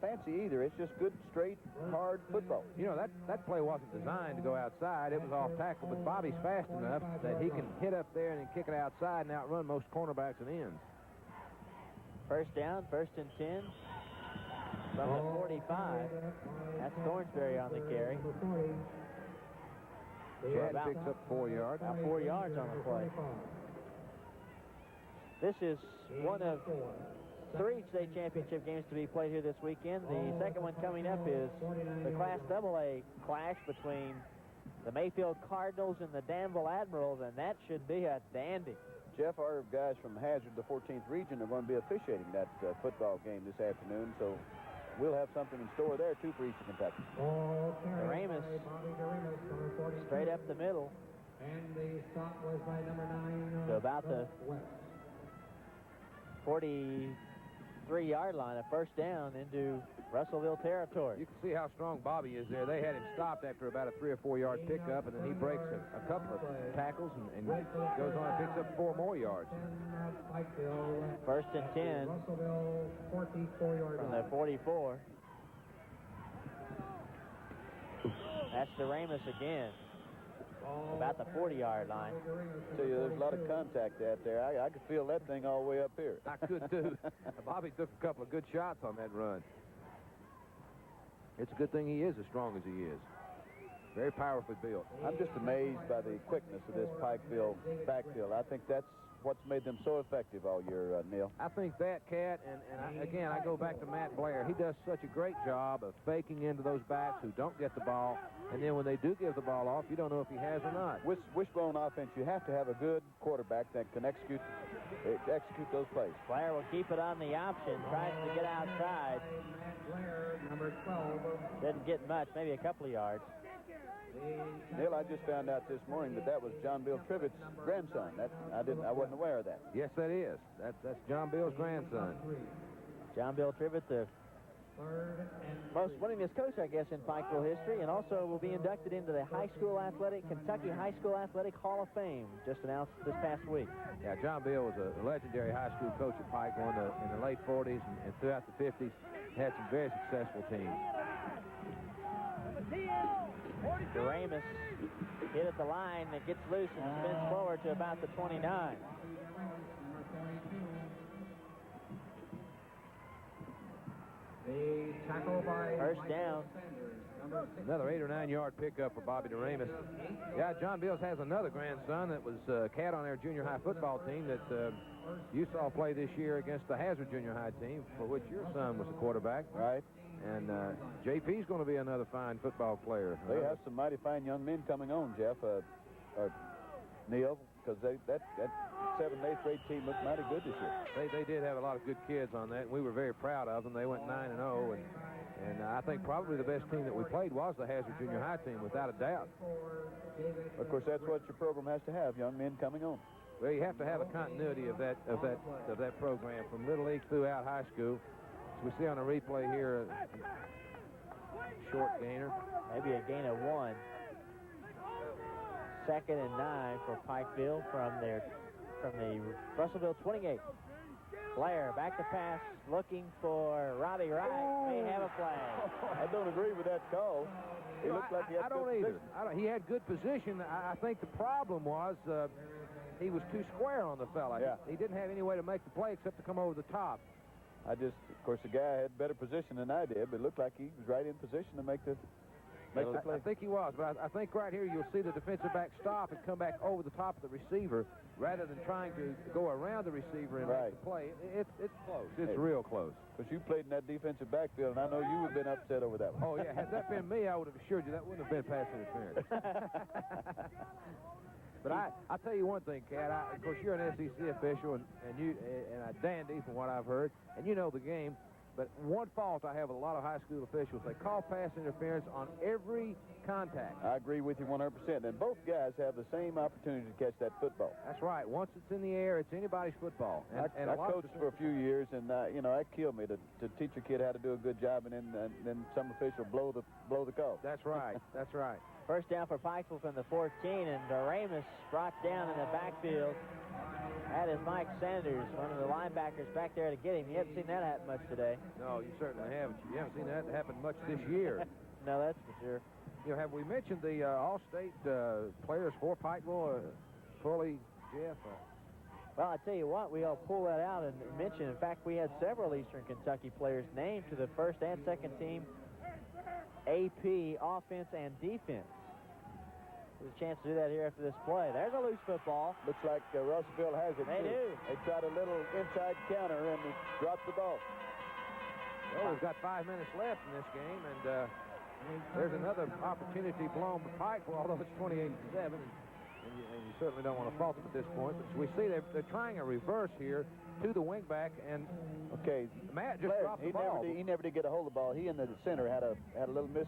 fancy either. It's just good, straight, hard football. You know, that play wasn't designed to go outside. It was off tackle, but Bobby's fast enough that he can hit up there and then kick it outside and outrun most cornerbacks and ends. First down, 1st and 10 from the 45. That's Thornsberry on the carry. Chad picks up 4 yards. About 4 yards on the play. This is one of 3 state championship games to be played here this weekend. The second one coming up is the Class AA clash between the Mayfield Cardinals and the Danville Admirals, and that should be a dandy. Jeff, our guys from Hazard, the 14th region, are going to be officiating that football game this afternoon, so we'll have something in store there, too, for Eastern Kentucky. Doremus straight up the middle. And the stop was by number 9. To about the 43-yard line, a first down into Russellville territory. You can see how strong Bobby is there. They had him stopped after about a 3 or 4 yard pickup, and then he breaks a couple of tackles and goes on and picks up 4 more yards. 1st and 10 from the 44. That's Doremus again. About the 40-yard line. I tell you, there's a lot of contact out there. I could feel that thing all the way up here. I could, too. Bobby took a couple of good shots on that run. It's a good thing he is as strong as he is. Very powerfully built. I'm just amazed by the quickness of this Pikeville backfield. I think that's what's made them so effective all year, Neil. I think that, Cat, and again, I go back to Matt Blair. He does such a great job of faking into those backs who don't get the ball, and then when they do give the ball off, you don't know if he has or not. Wishbone offense, you have to have a good quarterback that can execute those plays. Blair will keep it on the option, tries to get outside. Number 12. Didn't get much, maybe a couple of yards. Neil, I just found out this morning that was John Bill Trivets' grandson. I wasn't aware of that. Yes, that is. That's John Bill's grandson. John Bill Trivett, the most winningest coach, I guess, in Pikeville history, and also will be inducted into the Kentucky High School Athletic Hall of Fame, just announced this past week. Yeah, John Bill was a legendary high school coach at Pikeville in the late 40s and throughout the 50s. Had some very successful teams. Doremus hit at the line that gets loose and spins forward to about the 29. First down. Another 8 or 9 yard pickup for Bobby Doremus. Yeah, John Bills has another grandson that was Cat on their junior high football team that you saw play this year against the Hazard junior high team, for which your son was the quarterback. Right. And JP's going to be another fine football player. They have some mighty fine young men coming on, Jeff, Neil, because that 7th and 8th grade team looked mighty good this year. They did have a lot of good kids on that, and we were very proud of them. They went 9-0, and I think probably the best team that we played was the Hazard junior high team, without a doubt. Of course, that's what your program has to have, young men coming on. Well, you have to have a continuity of that program from Little League throughout high school. As we see on the replay here, short gainer. Maybe a gain of 1. 2nd and 9 for Pikeville from the Russellville 28. Blair back to pass, looking for Robbie Wright. May have a flag. I don't agree with that call. He looked like he had good position. He had good position. I think the problem was he was too square on the fella. Yeah. He didn't have any way to make the play except to come over the top. Of course, the guy had better position than I did, but it looked like he was right in position to make the I think he was, but I think right here you'll see the defensive back stop and come back over the top of the receiver rather than trying to go around the receiver and make the play. It's close. It's real close. Because you played in that defensive backfield, and I know you would have been upset over that one. Oh, yeah. Had that been me, I would have assured you that wouldn't have been pass interference. But I tell you one thing, Cat. Of course, you're an SEC official and a dandy from what I've heard, and you know the game. But one fault I have with a lot of high school officials, they call pass interference on every contact. I agree with you 100%. And both guys have the same opportunity to catch that football. That's right. Once it's in the air, it's anybody's football. And I coached for a few years, and you know, that killed me to teach a kid how to do a good job, and then some official blow the call. That's right. That's right. First down for Pikeville from the 14, and Ramus brought down in the backfield. That is Mike Sanders, one of the linebackers back there to get him. You haven't seen that happen much today. No, you certainly haven't. You haven't seen that happen much this year. No, that's for sure. You know, have we mentioned the All-State players for Pikeville fully, Jeff? Well, I tell you what, we'll pull that out and mention. In fact, we had several Eastern Kentucky players named to the first and second team AP offense and defense. There's a chance to do that here after this play. There's a loose football. Looks like Russellville has it. They do. They tried a little inside counter and dropped the ball. Well, we've got 5 minutes left in this game, and there's another opportunity blown by Pikeville, although it's 28-7, and you certainly don't want to fault them at this point. But we see they're trying a reverse here to the wingback, and Matt just dropped the ball. He never did get a hold of the ball. He in the center had a little miss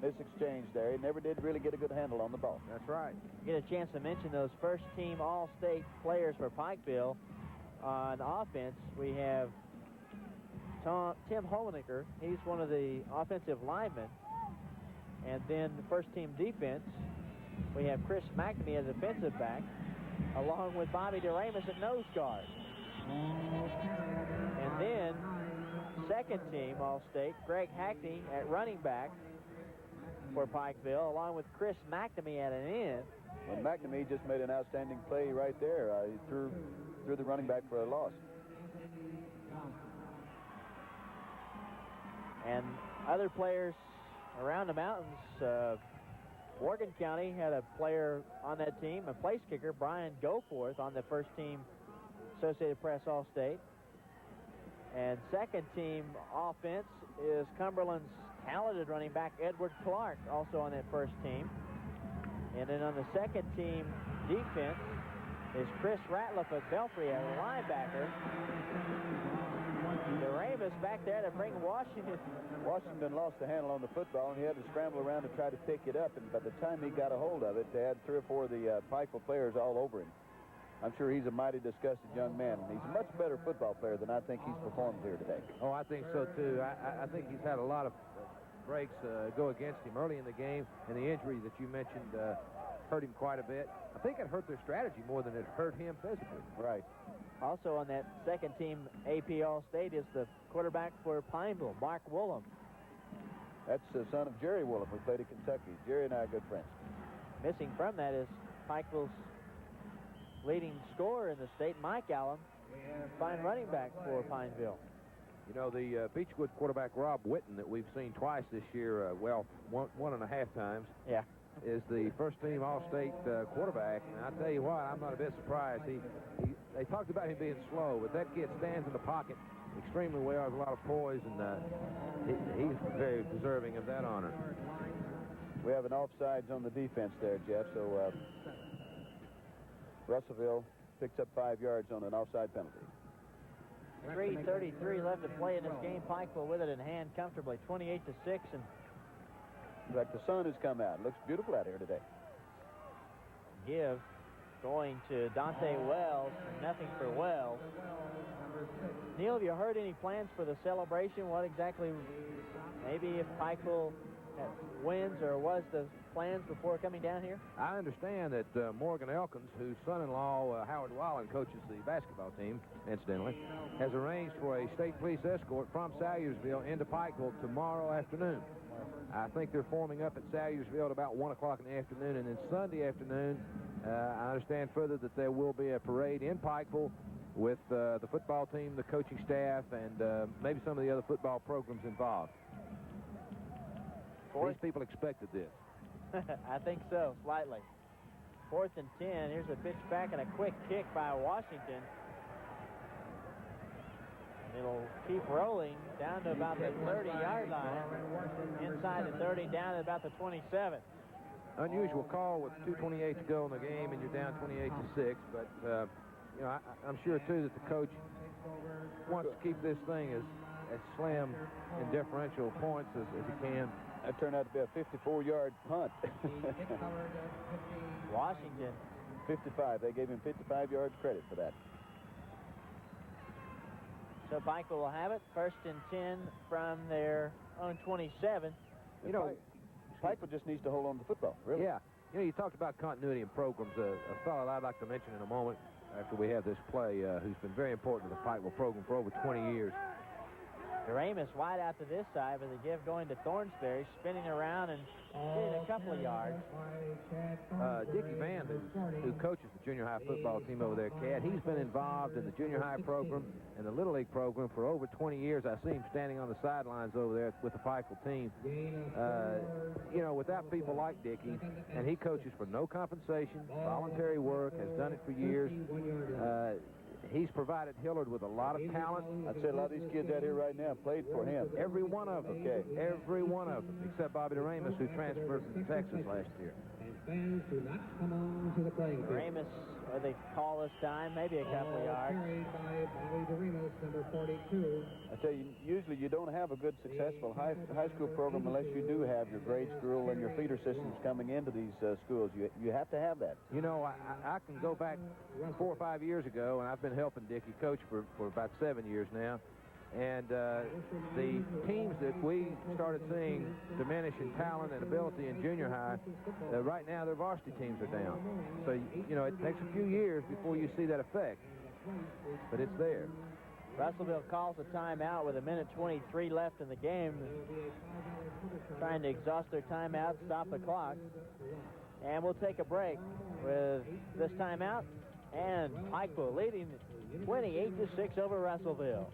exchange there. He never did really get a good handle on the ball. That's right. Get a chance to mention those first-team All-State players for Pikeville. On offense, we have Tim Holenecker. He's one of the offensive linemen. And then the first-team defense, we have Chris McNamee as defensive back, along with Bobby DeRamus at nose guard. And then second-team All-State, Greg Hackney at running back for Pikeville, along with Chris McNamee at an end. And McNamee just made an outstanding play right there. He threw the running back for a loss. And other players around the mountains, Morgan County had a player on that team, a place kicker, Brian Goforth, on the first team Associated Press All-State. And second team offense is Cumberland's talented running back Edward Clark, also on that first team. And then on the second team defense is Chris Ratliff at Belfry, a linebacker. DeRamus back there to bring Washington. Washington lost the handle on the football, and he had to scramble around to try to pick it up. And by the time he got a hold of it, they had 3 or 4 of the Pikeville players all over him. I'm sure he's a mighty disgusted young man, and he's a much better football player than I think he's performed here today. Oh, I think so, too. I think he's had a lot of breaks go against him early in the game, and the injury that you mentioned hurt him quite a bit. I think it hurt their strategy more than it hurt him physically. Right. Also on that second team AP All-State is the quarterback for Pineville, Mark Woolham. That's the son of Jerry Woolham, who played at Kentucky. Jerry and I are good friends. Missing from that is Pikeville's leading scorer in the state, Mike Allen, fine running back for Pineville. You know, the Beechwood quarterback, Rob Witten, that we've seen twice this year, well, one and a half times, is the first-team All-State quarterback. And I tell you what, I'm not a bit surprised. They talked about him being slow, but that kid stands in the pocket extremely well, has a lot of poise, and he's very deserving of that honor. We have an offsides on the defense there, Jeff, so Russellville picks up 5 yards on an offside penalty. 3:33 left to play in this game. Pikeville with it in hand comfortably, 28-6. And in fact, the sun has come out. It looks beautiful out here today. Give going to Dante Wells, nothing for Wells. Neil, have you heard any plans for the celebration? What exactly, maybe if Pikeville wins, or was the plans before coming down here? I understand that Morgan Elkins, whose son-in-law, Howard Wallen, coaches the basketball team, incidentally, has arranged for a state police escort from Salyersville into Pikeville tomorrow afternoon. I think they're forming up at Salyersville at about 1 o'clock in the afternoon, and then Sunday afternoon, I understand further that there will be a parade in Pikeville with the football team, the coaching staff, and maybe some of the other football programs involved. These people expected this. I think so, slightly. 4th and 10. Here's a pitch back and a quick kick by Washington. It'll keep rolling down to about the 30-yard line. Inside the 30, down to about the 27. Unusual call with 2:28 to go in the game, and you're down 28-6. But you know, I'm sure too that the coach wants to keep this thing as slim in differential points as he can. That turned out to be a 54-yard punt. Washington. 55. They gave him 55 yards credit for that. So Pikeville will have it. 1st and 10 from their own 27. You know, Pikeville just needs to hold on to the football, really. Yeah. You know, you talked about continuity in programs. A fellow I'd like to mention in a moment after we have this play who's been very important to the Pikeville program for over 20 years. Doremus wide out to this side with a give going to Thornsberry, spinning around and getting a couple of yards. Dickie Van, who coaches the junior high football team over there, Cat, he's been involved in the junior high program and the Little League program for over 20 years. I see him standing on the sidelines over there with the Pikeville team. You know, without people like Dickie, and he coaches for no compensation, voluntary work, has done it for years. He's provided Hillard with a lot of talent. I'd say a lot of these kids out here right now played for him. Every one of them. Okay. Every one of them, except Bobby Doremus, who transferred from Texas last year. Fans do not come on to the playing field. Doremus, or they call this time, maybe a couple of yards. Carried by Bobby Doremus, number 42. I tell you, usually you don't have a good, successful high school program unless you do have your grade school and your feeder systems coming into these schools. You have to have that. You know, I can go back 4 or 5 years ago, and I've been helping Dickie coach for about 7 years now. And the teams that we started seeing diminish in talent and ability in junior high, right now their varsity teams are down. So, you know, it takes a few years before you see that effect, but it's there. Russellville calls a timeout with 1:23 left in the game. Trying to exhaust their timeout, stop the clock. And we'll take a break with this timeout. And Pikeville leading 28-6 over Russellville.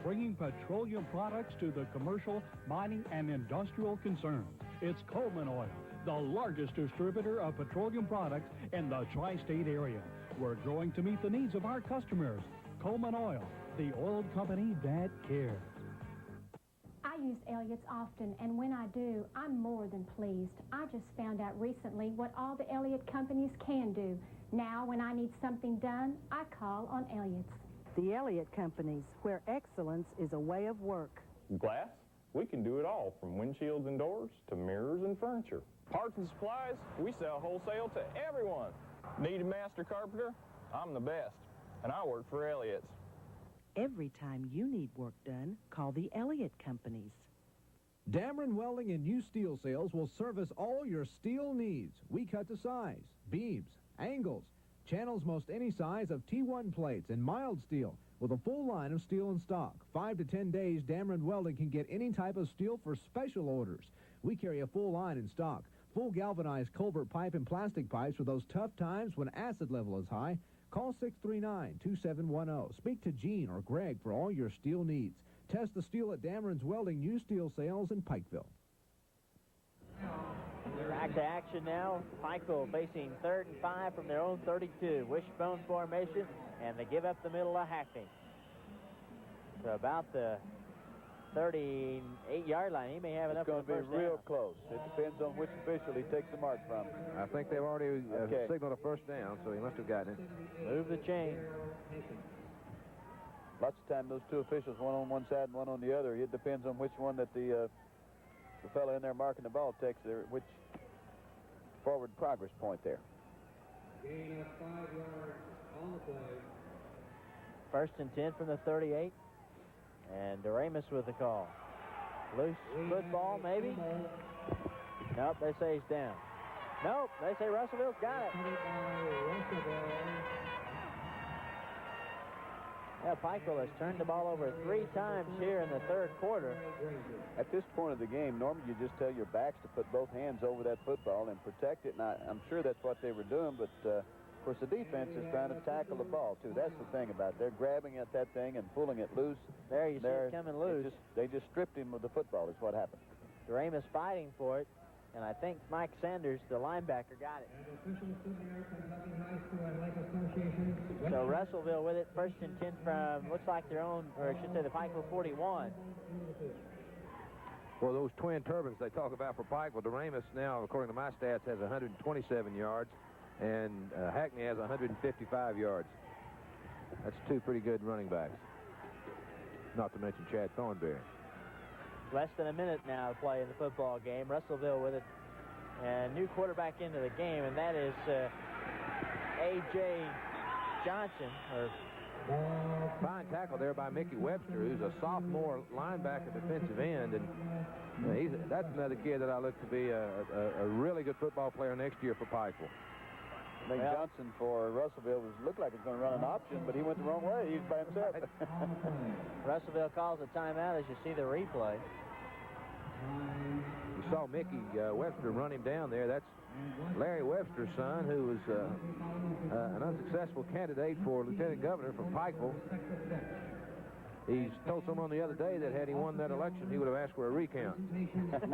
Bringing petroleum products to the commercial, mining, and industrial concerns. It's Coleman Oil, the largest distributor of petroleum products in the tri-state area. We're growing to meet the needs of our customers. Coleman Oil, the oil company that cares. I use Elliott's often, and when I do, I'm more than pleased. I just found out recently what all the Elliott companies can do. Now, when I need something done, I call on Elliott's. The Elliott Companies, where excellence is a way of work. Glass? We can do it all, from windshields and doors to mirrors and furniture. Parts and supplies? We sell wholesale to everyone. Need a master carpenter? I'm the best, and I work for Elliott's. Every time you need work done, call the Elliott Companies. Dameron Welding and U Steel Sales will service all your steel needs. We cut to size, beams, angles, channels most any size of T1 plates and mild steel with a full line of steel in stock. 5 to 10 days, Dameron Welding can get any type of steel for special orders. We carry a full line in stock. Full galvanized culvert pipe and plastic pipes for those tough times when acid level is high. Call 639-2710. Speak to Gene or Greg for all your steel needs. Test the steel at Dameron's Welding U Steel Sales in Pikeville. Back to action now. Pikeville facing 3rd and 5 from their own 32. Wishbone formation, and they give up the middle of Hackney. So about the 38-yard line. He may have enough. It's going to be real close. It depends on which official he takes the mark from. I think they've already signaled a first down, so he must have gotten it. Move the chain. Lots of time those two officials, one on one side and one on the other. It depends on which one that the fellow in there marking the ball takes there, which forward progress point there. Gain of 5 yards on the play. 1st and 10 from the 38. And Doremus with the call. Loose football, maybe? Nope, they say he's down. Nope, they say Russellville's got it. Yeah, Pikeville has turned the ball over 3 times here in the third quarter. At this point of the game, normally you just tell your backs to put both hands over that football and protect it, and I'm sure that's what they were doing, but of course the defense is trying to tackle the ball too. That's the thing about it. They're grabbing at that thing and pulling it loose. There you see it coming loose. They just stripped him of the football is what happened. DeRamus fighting for it, and I think Mike Sanders, the linebacker, got it. So Russellville with it, 1st and 10 from, looks like their own, or I should say the Pikeville 41. Well, those twin turbines they talk about for Pikeville, DeRamus now, according to my stats, has 127 yards, and Hackney has 155 yards. That's 2 pretty good running backs, not to mention Chad Thornberry. Less than a minute now to play in the football game. Russellville with it, and new quarterback into the game, and that is A.J. Johnson. Fine tackle there by Mickey Webster, who's a sophomore linebacker defensive end, and that's another kid that I look to be a really good football player next year for Pikeville. I think Johnson for Russellville looked like he was going to run an option, but he went the wrong way. He's by himself. Russellville calls a timeout as you see the replay. You saw Mickey Webster run him down there. That's Larry Webster's son, who was an unsuccessful candidate for lieutenant governor from Pikeville. He's told someone the other day that had he won that election, he would have asked for a recount. Of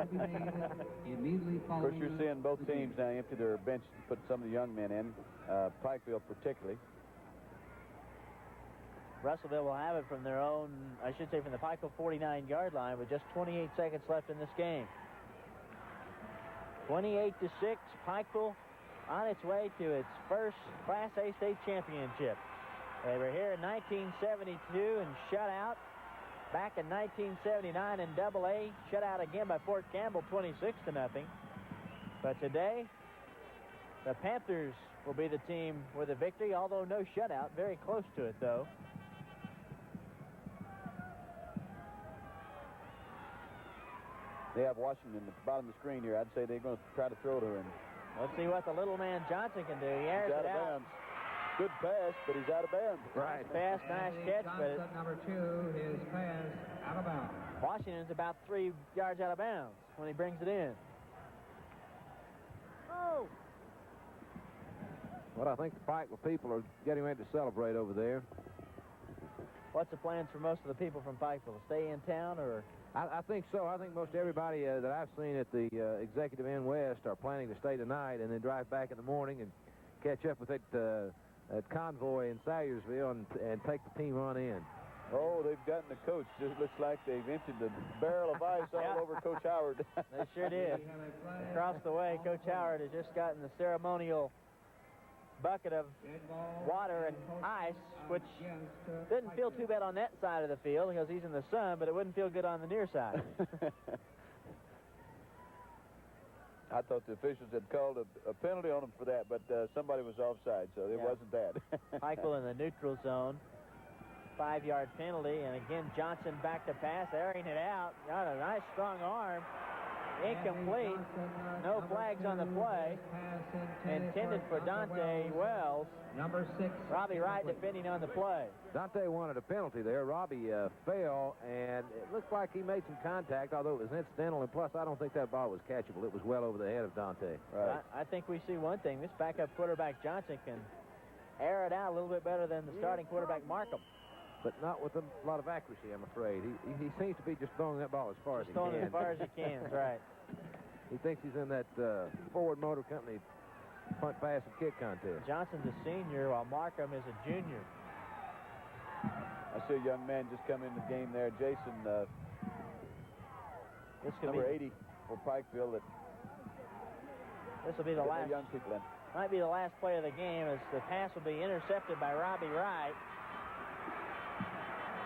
course, you're seeing both teams now empty their bench to put some of the young men in, Pikeville particularly. Russellville will have it from their own, I should say from the Pikeville 49-yard line with just 28 seconds left in this game. 28-6, Pikeville on its way to its first Class A state championship. They were here in 1972 and shut out. Back in 1979 in AA, shut out again by Fort Campbell 26-0. But today, the Panthers will be the team with a victory, although no shutout. Very close to it, though. They have Washington at the bottom of the screen here. I'd say they're going to try to throw to him. Let's see what the little man Johnson can do. He airs it out. Good pass, but he's out of bounds. Right. Pass, nice catch, but number 2, his pass out of bounds. Washington's about 3 yards out of bounds when he brings it in. Oh! Well, I think the Pikeville people are getting ready to celebrate over there. What's the plans for most of the people from Pikeville? Stay in town, or? I think so. I think most everybody that I've seen at the Executive Inn West are planning to stay tonight and then drive back in the morning and catch up with that convoy in Salyersville and take the team on in. Oh, they've gotten the coach. Just looks like they've emptied the barrel of ice all over Coach Howard. They sure did. Across the way, Coach Howard has just gotten the ceremonial bucket of water and ice, which didn't feel too bad on that side of the field because he's in the sun, but it wouldn't feel good on the near side. I thought the officials had called a penalty on him for that, but somebody was offside, so it wasn't that. Pikeville in the neutral zone. 5-yard penalty, and again, Johnson back to pass, airing it out. Got a nice strong arm. Incomplete. No flags on the play. Intended for Dante Wells. Number 6. Robbie Wright defending on the play. Dante wanted a penalty there. Robbie fell, and it looked like he made some contact, although it was incidental, and plus I don't think that ball was catchable. It was well over the head of Dante. Right. I think we see one thing. This backup quarterback Johnson can air it out a little bit better than the starting quarterback Markham. But not with a lot of accuracy, I'm afraid. He seems to be just throwing that ball as far as he can. Throwing it as far as he can, right. He thinks he's in that Ford Motor Company punt, pass, and kick contest. Johnson's a senior while Markham is a junior. I see a young man just come in the game there, Jason, number 80 for Pikeville. This will be the last. Young people in. Might be the last play of the game as the pass will be intercepted by Robbie Wright.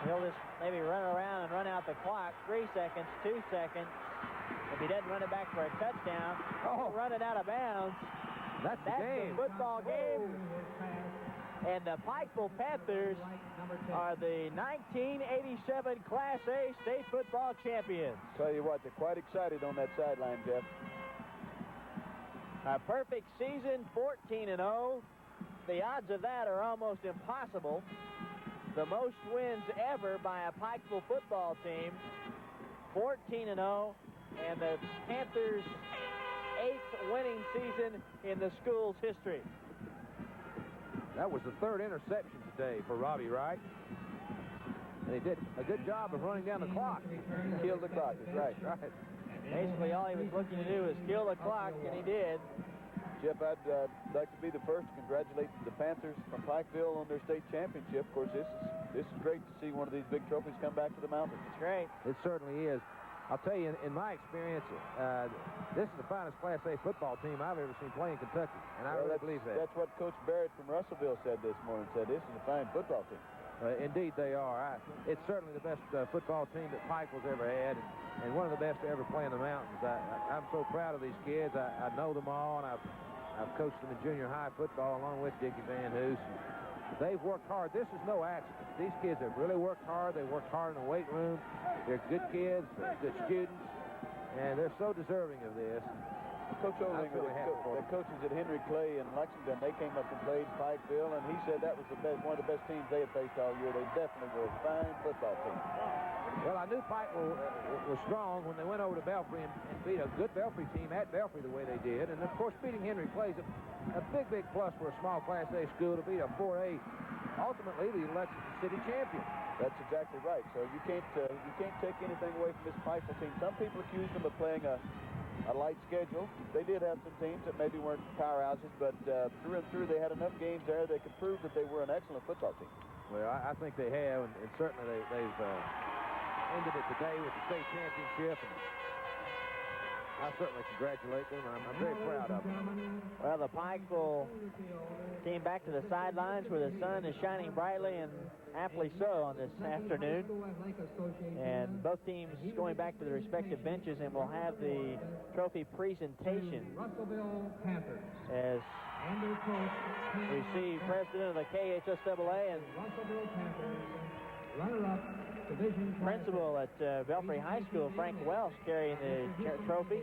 He'll just maybe run around and run out the clock. 3 seconds, 2 seconds. If he doesn't run it back for a touchdown, he'll run it out of bounds. That's the game. The football game. And the Pikeville Panthers are the 1987 Class A state football champions. Tell you what, they're quite excited on that sideline, Jeff. A perfect season, 14-0. The odds of that are almost impossible. the most wins ever by a Pikeville football team, 14-0, and the Panthers' 8th winning season in the school's history. That was the 3rd interception today for Robbie Wright. And he did a good job of running down the clock. Killed the clock, that's right. Right. Basically, all he was looking to do was kill the clock, and he did. Jeff, I'd like to be the first to congratulate the Panthers from Pikeville on their state championship. Of course, this is great to see one of these big trophies come back to the mountains. It's great. It certainly is. I'll tell you, in my experience, this is the finest Class A football team I've ever seen play in Kentucky, and I really believe that. That's what Coach Barrett from Russellville said this morning. Said this is a fine football team. Indeed, they are. It's certainly the best football team that Pikeville's ever had, and one of the best to ever play in the mountains. I'm so proud of these kids. I know them all, and I've coached them in junior high football along with Dickie Van Hoos. They've worked hard. This is no accident. These kids have really worked hard. They worked hard in the weight room. They're good kids. They're good students, and they're so deserving of this. Coach Oling, the coaches at Henry Clay and Lexington, they came up and played Pikeville, and he said that was one of the best teams they had faced all year. They definitely were a fine football team. Well, I knew Pikeville was strong when they went over to Belfry and beat a good Belfry team at Belfry the way they did. And, of course, beating Henry Clay is a big, big plus for a small Class A school to beat a 4A, ultimately the Lexington City champion. That's exactly right. So you can't take anything away from this Pikeville team. Some people accuse them of playing a light schedule. They did have some teams that maybe weren't powerhouses, but through and through they had enough games there they could prove that they were an excellent football team. Well, I think they have, and certainly they've ended it today with the state championship. And I certainly congratulate them. I'm very proud of them. Well, the Pikeville team back to the sidelines where the sun is shining brightly and aptly so on this afternoon. And both teams going back to their respective benches, and we'll have the trophy presentation as we see President of the KHSAA and Principal at Belfry High School, Frank Welsh, carrying the trophy.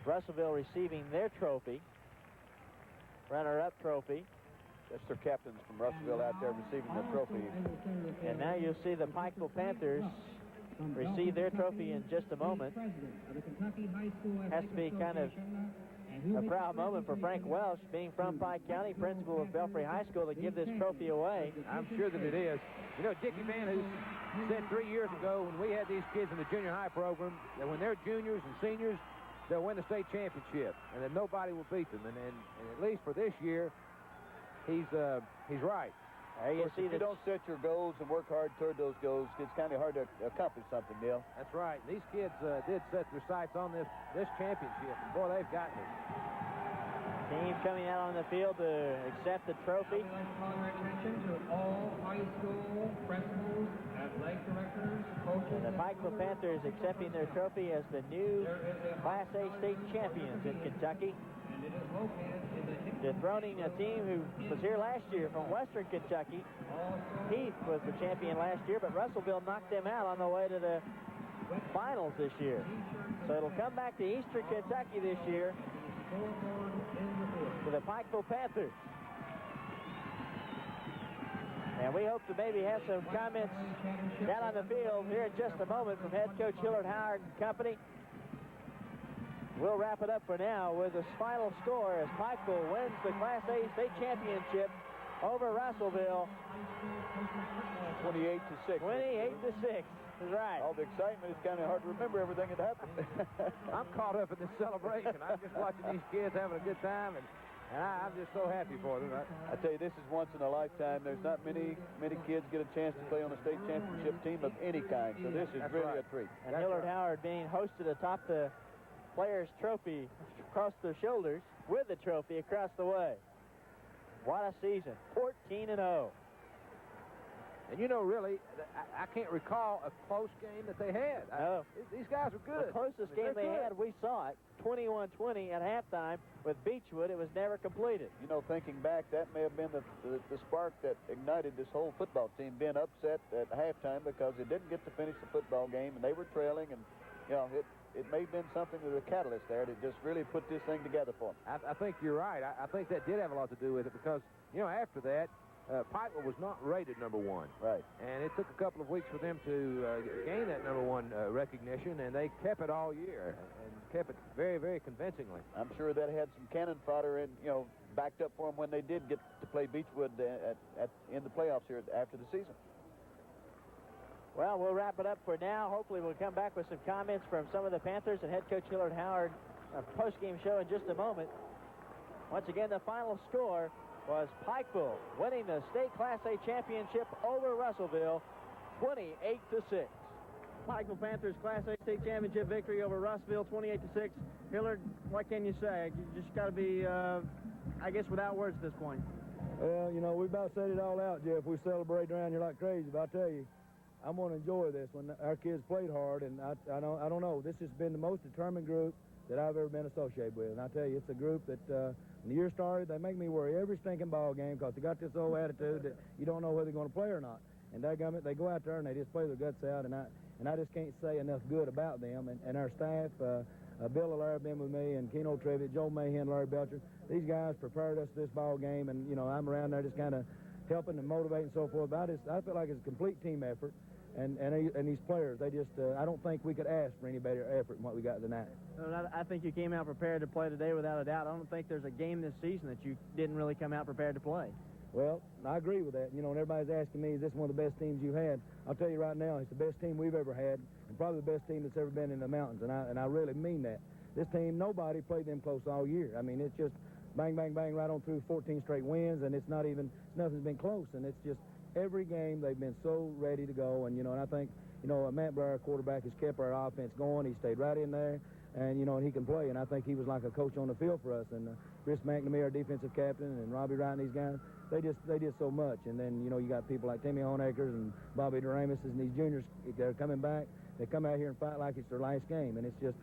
Russellville receiving their trophy. Runner-up trophy. That's their captains from Russellville out there receiving the trophy. And now you'll see the Pikeville Panthers receive their trophy in just a moment. Has to be kind of a proud moment for Frank Welsh, being from Pike County, principal of Belfry High School, to give this trophy away. I'm sure that it is. You know, Dickie Van Hoos said 3 years ago when we had these kids in the junior high program that when they're juniors and seniors, they'll win the state championship, and that nobody will beat them. And at least for this year, he's right. There you see if you don't set your goals and work hard toward those goals, it's kind of hard to accomplish something, Neil. That's right. These kids did set their sights on this championship, and boy, they've gotten it. Team coming out on the field to accept the trophy. I'd like to call your attention to all high school principals, athletic directors, coaches. And the Pikeville Panthers accepting their trophy as the new Class A state champions in Kentucky. And it is located in the dethroning a team who was here last year from Western Kentucky. Heath was the champion last year, but Russellville knocked them out on the way to the finals this year. So it'll come back to Eastern Kentucky this year to the Pikeville Panthers. And we hope to maybe have some comments down on the field here in just a moment from head coach Hillard Howard and company. We'll wrap it up for now with the final score as Pikeville wins the Class A state championship over Russellville. 28-6. 28-6. Is right. All the excitement, it's kind of hard to remember everything that happened. I'm caught up in this celebration. I'm just watching these kids having a good time, and I'm just so happy for them. I tell you, this is once in a lifetime. There's not many kids get a chance to play on a state championship team of any kind, so this is really a treat. And Hillard Howard being hosted atop the players' trophy across their shoulders with the trophy across the way. What a season. 14-0. And you know, really, I can't recall a close game that they had. No. These guys are good. The closest game they had, we saw it, 21-20 at halftime with Beechwood. It was never completed. You know, thinking back, that may have been the spark that ignited this whole football team being upset at halftime because they didn't get to finish the football game, and they were trailing, and, you know, it may have been something to the catalyst there that just really put this thing together for them. I think you're right. I think that did have a lot to do with it because, you know, after that, Pikeville was not rated number 1. Right. And it took a couple of weeks for them to gain that number 1 recognition, and they kept it all year and kept it very, very convincingly. I'm sure that had some cannon fodder and, backed up for them when they did get to play Beechwood in the playoffs here after the season. Well, we'll wrap it up for now. Hopefully we'll come back with some comments from some of the Panthers and head coach Hillard Howard, our post-game show in just a moment. Once again, the final score was Pikeville winning the state Class A championship over Russellville, 28-6. Pikeville Panthers Class A state championship victory over Russellville, 28-6. Hillard, what can you say? You just got to be, I guess, without words at this point. Well, we about said it all out, Jeff. We celebrate around here like crazy, but I tell you, I'm going to enjoy this when our kids played hard, and I don't know. This has been the most determined group that I've ever been associated with. And I tell you, it's a group that when the year started, they make me worry every stinking ball game because they got this old attitude that you don't know whether they're going to play or not. And they go out there and they just play their guts out, and I just can't say enough good about them. And our staff, Bill Allaire been with me, and Keno Trevitt, Joe Mahan, Larry Belcher. These guys prepared us for this ball game, and I'm around there just kind of helping and motivating and so forth. But I feel like it's a complete team effort. And these players, they just, I don't think we could ask for any better effort than what we got tonight. I think you came out prepared to play today without a doubt. I don't think there's a game this season that you didn't really come out prepared to play. Well, I agree with that. And everybody's asking me, is this one of the best teams you've had? I'll tell you right now, it's the best team we've ever had, and probably the best team that's ever been in the mountains, and I really mean that. This team, nobody played them close all year. I mean, it's just bang, bang, bang, right on through 14 straight wins, and nothing's been close, and it's just every game they've been so ready to go, and I think, Matt Blair, our quarterback, has kept our offense going. He stayed right in there, and, and he can play, and I think he was like a coach on the field for us, and Chris McNamee, our defensive captain, and Robbie Wright and these guys, they did so much. And then, you got people like Timmy Honeckers and Bobby Doremus and these juniors, they're coming back. They come out here and fight like it's their last game, and it's just,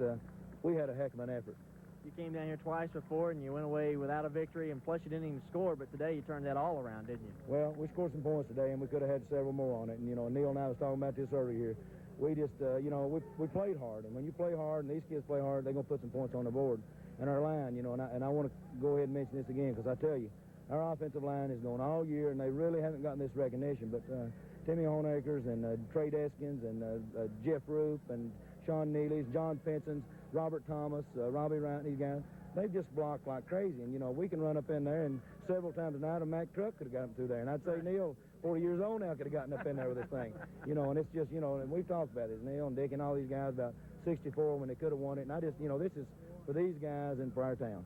we had a heck of an effort. You came down here twice before, and you went away without a victory, and plus you didn't even score, but today you turned that all around, didn't you? Well, we scored some points today, and we could have had several more on it. And, Neil and I was talking about this earlier here. We just, we played hard, and when you play hard and these kids play hard, they're going to put some points on the board. And our line, and I want to go ahead and mention this again, because I tell you, our offensive line is going all year, and they really haven't gotten this recognition, but Timmy Honeckers and Trey Deskins and Jeff Roop and Sean Neely's, John Penson's, Robert Thomas, Robbie Wright, these guys, they've just blocked like crazy. And, we can run up in there, and several times a night a Mack truck could have got them through there. And I'd say Neil, 40 years old now, could have gotten up in there with this thing. And it's just, and we've talked about this, Neil and Dick and all these guys about 64 when they could have won it. And I just, this is for these guys and for our town.